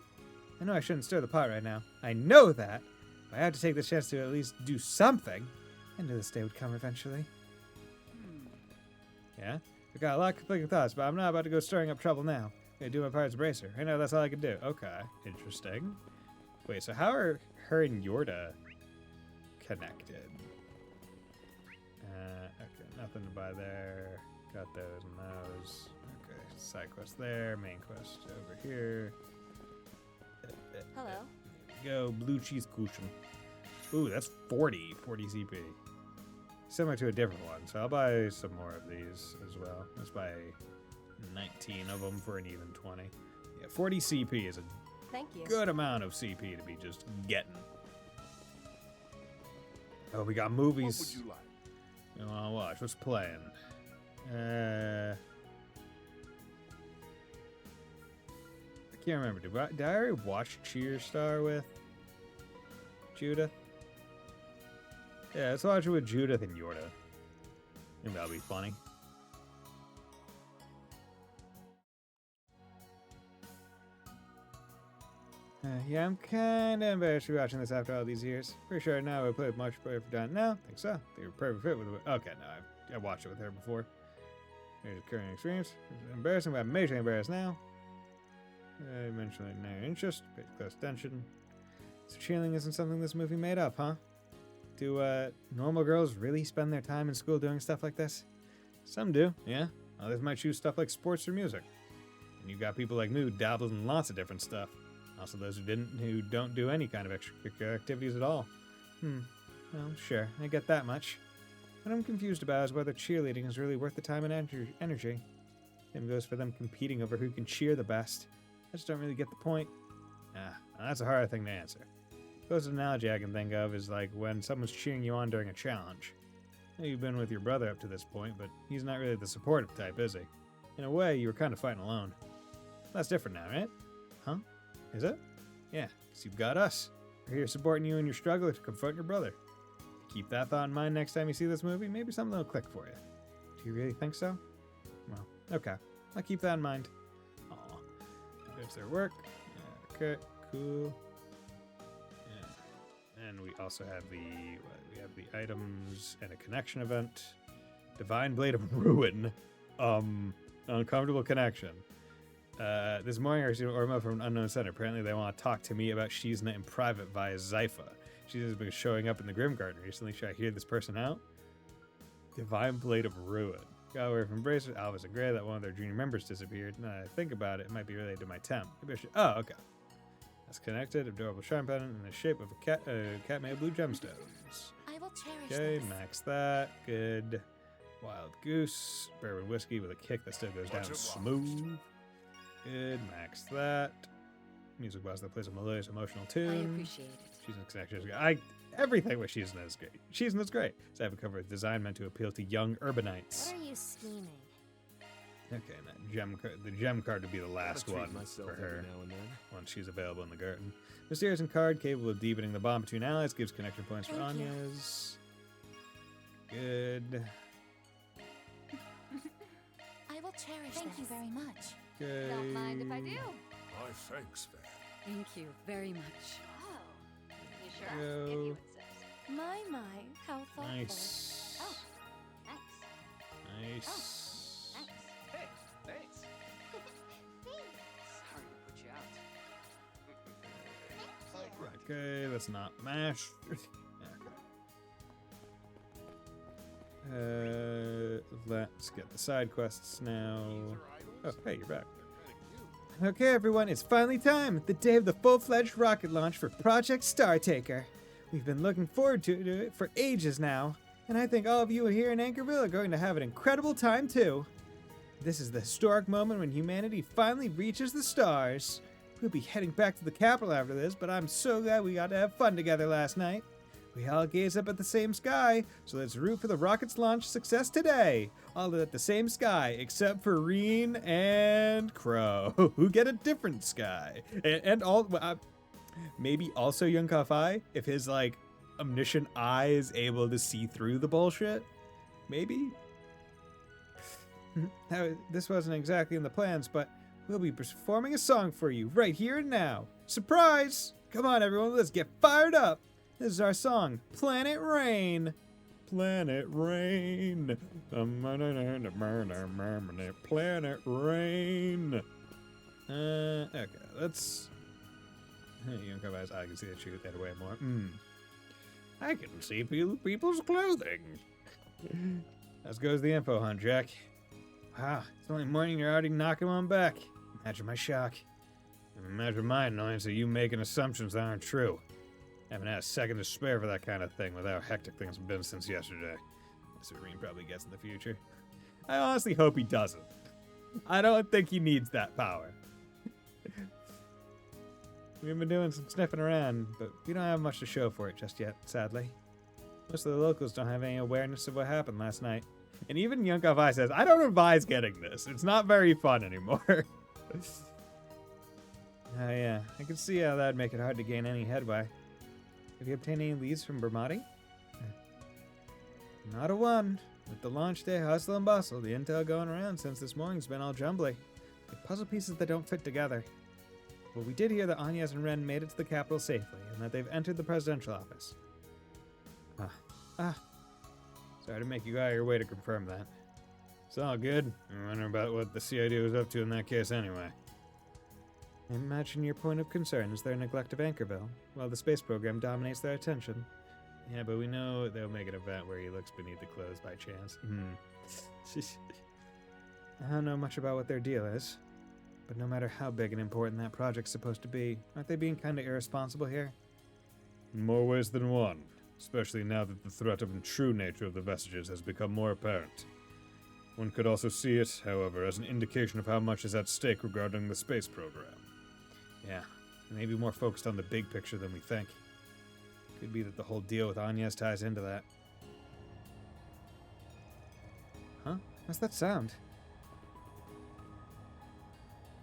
I know I shouldn't stir the pot right now. I know that, but I had to take the chance to at least do something. I knew this day would come eventually. Yeah? I got a lot of conflicting thoughts, but I'm not about to go stirring up trouble now. I'm gonna do my part as a bracer. I know that's all I can do. Okay, interesting. Wait, so how are her and Yorda connected? Okay, nothing to buy there. Got those and those. Okay, side quest there, main quest over here. Hello. Go, blue cheese cushion. Ooh, that's 40 CP. Similar to a different one, so I'll buy some more of these as well. Let's buy 19 of them for an even 20. Yeah, 40 CP is a Thank you. good amount of CP to be just getting. Oh, we got movies. What would you like? You want to watch? What's playing? I can't remember. Did I already watch Cheerstar with Judith? Yeah, let's watch it with Judith and Yorda. I think that'll be funny. Yeah, I'm kind of embarrassed to be watching this after all these years. Pretty sure now I played much better for Don now. Think so. They were perfect fit with it. Okay, no, I watched it with her before. Here's the current experience. It's embarrassing, but I'm majorly embarrassed now. I mentioned it no interest, pay close attention. So cheerleading isn't something this movie made up, huh? Do normal girls really spend their time in school doing stuff like this? Some do, yeah. Others might choose stuff like sports or music. And you've got people like me who dabble in lots of different stuff. Also those who don't do any kind of extracurricular activities at all. Well, sure, I get that much. What I'm confused about is whether cheerleading is really worth the time and energy. Same goes for them competing over who can cheer the best. I just don't really get the point. That's a hard thing to answer. The closest analogy I can think of is like when someone's cheering you on during a challenge. I know you've been with your brother up to this point, but he's not really the supportive type, is he? In a way, you were kind of fighting alone. That's different now, right? Huh? Is it? Yeah, because you've got us. We're here supporting you in your struggle to confront your brother. Keep that thought in mind next time you see this movie. Maybe something will click for you. Do you really think so? Well, okay. I'll keep that in mind. Aw. There's their work. Okay, cool. Yeah. And we also have the items and a connection event. Divine Blade of Ruin. Uncomfortable connection. This morning I received an email from an unknown sender. Apparently they want to talk to me about Shizna in private via Zypha. She's just been showing up in the Grim Garden recently. Should I hear this person out? Divine Blade of Ruin. Got away from Bracers, Alvis and Gray, that one of their junior members disappeared. Now that I think about it, it might be related to my temp. Maybe I should. Oh, okay. That's connected. Adorable shrine pendant in the shape of a cat made of blue gemstones. I will cherish Okay, this. max that. Good. Wild Goose. Bourbon whiskey with a kick that still goes down smooth. Good. Max that. Music box that plays a melodious, emotional tune. I appreciate it. She's an connection. Everything with Shizen is great. Shizen is great. So I have a cover with design meant to appeal to young urbanites. What are you scheming? Okay, and that the gem card would be the last Gotta treat one myself for her every now and then. once she's available in the garden. Mysterious and card capable of deepening the bond between allies, gives connection points for Thank you. Anya's. Good. I will cherish Thank you very much. Good. Don't mind if I do. My thanks, Van. Thank you very much. Oh, you sure? Go. If you insist. My, how thoughtful. Nice. Oh, thanks. Nice. Thanks. Hey, thanks. Thanks. Sorry to put you out. Okay, let's not mash. Let's get the side quests now. Oh, hey, you're back. Okay, everyone, it's finally time. The day of the full-fledged rocket launch for Project Startaker. We've been looking forward to it for ages now, and I think all of you here in Anchorville are going to have an incredible time too. This is the historic moment when humanity finally reaches the stars. We'll be heading back to the capital after this, but I'm so glad we got to have fun together last night. We all gaze up at the same sky, so let's root for the rocket's launch success today. All at the same sky, except for Reen and Crow, who get a different sky. And all, maybe also Yunka-Fai, if his, like, omniscient eye is able to see through the bullshit. Maybe? Now, this wasn't exactly in the plans, but we'll be performing a song for you right here and now. Surprise! Come on, everyone, let's get fired up. This is our song, Planet Rain. Planet Rain. Planet Rain. Okay, let's... You can come as I can see that shoot that way more. I can see people's clothing. As goes the info hunt, Jack. Wow, it's only morning, you're already knocking one back. Imagine my shock. And imagine my annoyance at you making assumptions that aren't true. Haven't had a second to spare for that kind of thing with how hectic things have been since yesterday. That's what Reen probably gets in the future. I honestly hope he doesn't. I don't think he needs that power. We've been doing some sniffing around, but we don't have much to show for it just yet, sadly. Most of the locals don't have any awareness of what happened last night. And even Yunka-Fai says, I don't advise getting this. It's not very fun anymore. Oh yeah, I can see how that'd make it hard to gain any headway. Have you obtained any leads from Bermati? Not a one. With the launch day hustle and bustle, the intel going around since this morning's been all jumbly. Like puzzle pieces that don't fit together. Well, we did hear that Anyas and Ren made it to the capital safely, and that they've entered the presidential office. Sorry to make you go out of your way to confirm that. It's all good. I wonder about what the CID was up to in that case anyway. I imagine your point of concern is their neglect of Anchorville, while the space program dominates their attention. Yeah, but we know they'll make an event where he looks beneath the clothes by chance. I don't know much about what their deal is, but no matter how big and important that project's supposed to be, aren't they being kind of irresponsible here? In more ways than one, especially now that the threat of the true nature of the vestiges has become more apparent. One could also see it, however, as an indication of how much is at stake regarding the space program. Yeah, maybe more focused on the big picture than we think. Could be that the whole deal with Anyas ties into that. Huh? What's that sound?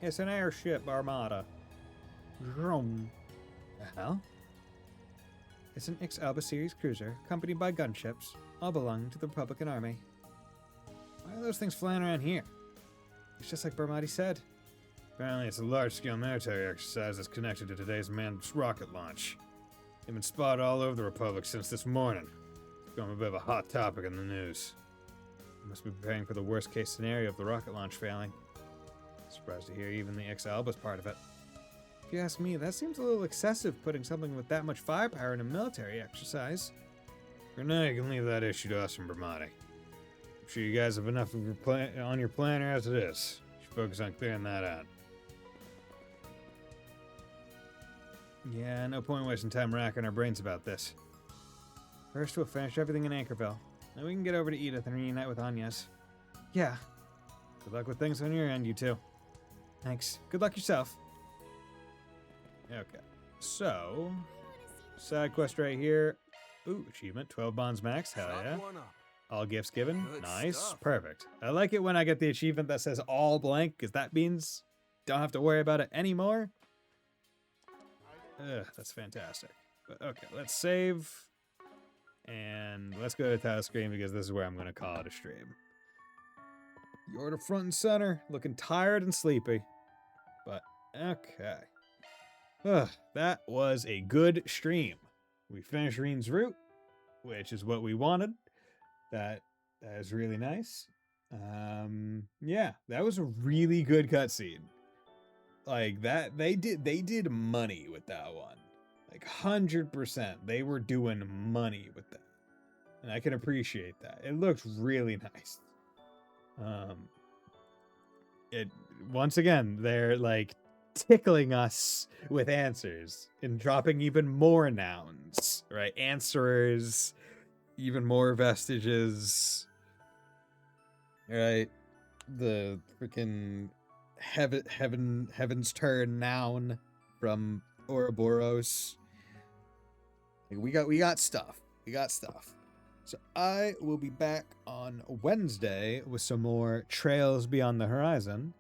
It's an airship armada. Vroom. The hell? It's an X-Alba series cruiser, accompanied by gunships, all belonging to the Republican Army. Why are those things flying around here? It's just like Bermati said. Apparently it's a large-scale military exercise that's connected to today's manned rocket launch. They've been spotted all over the Republic since this morning. It's become a bit of a hot topic in the news. They must be preparing for the worst-case scenario of the rocket launch failing. Surprised to hear even the X-Alba's part of it. If you ask me, that seems a little excessive, putting something with that much firepower in a military exercise. For now, you can leave that issue to us in Bramati. I'm sure you guys have enough of your on your planner as it is. You should focus on clearing that out. Yeah, no point wasting time racking our brains about this. First, we'll finish everything in Anchorville. Then we can get over to Edith and reunite with Anya's. Yeah. Good luck with things on your end, you two. Thanks. Good luck yourself. Okay. So, side quest right here. Ooh, achievement. 12 bonds max. Hell yeah. All gifts given. Good Nice. stuff. Perfect. I like it when I get the achievement that says all blank, because that means don't have to worry about it anymore. Ugh, that's fantastic. But okay, let's save. And let's go to title screen because this is where I'm going to call it a stream. You're the front and center, looking tired and sleepy. But okay. Ugh, that was a good stream. We finished Reen's route, which is what we wanted. That is really nice. Yeah, that was a really good cutscene. Like that, they did money with that one. Like 100%, they were doing money with that, and I can appreciate that. It looks really nice. It once again, they're like tickling us with answers and dropping even more nouns, right? Answerers, even more vestiges, right? The freaking heaven's turn noun from Ouroboros. Like, we got stuff. We got stuff. So I will be back on Wednesday with some more Trails Beyond the Horizon.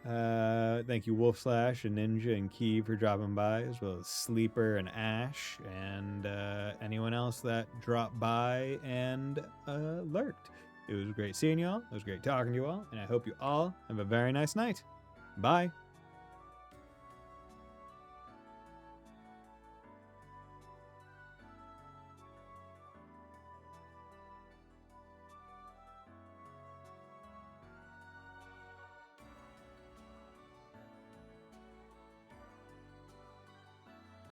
Thank you Wolf Slash and Ninja and Key for dropping by, as well as Sleeper and Ash and anyone else that dropped by and lurked. It was great seeing you all. It was great talking to you all, and I hope you all have a very nice night. Bye.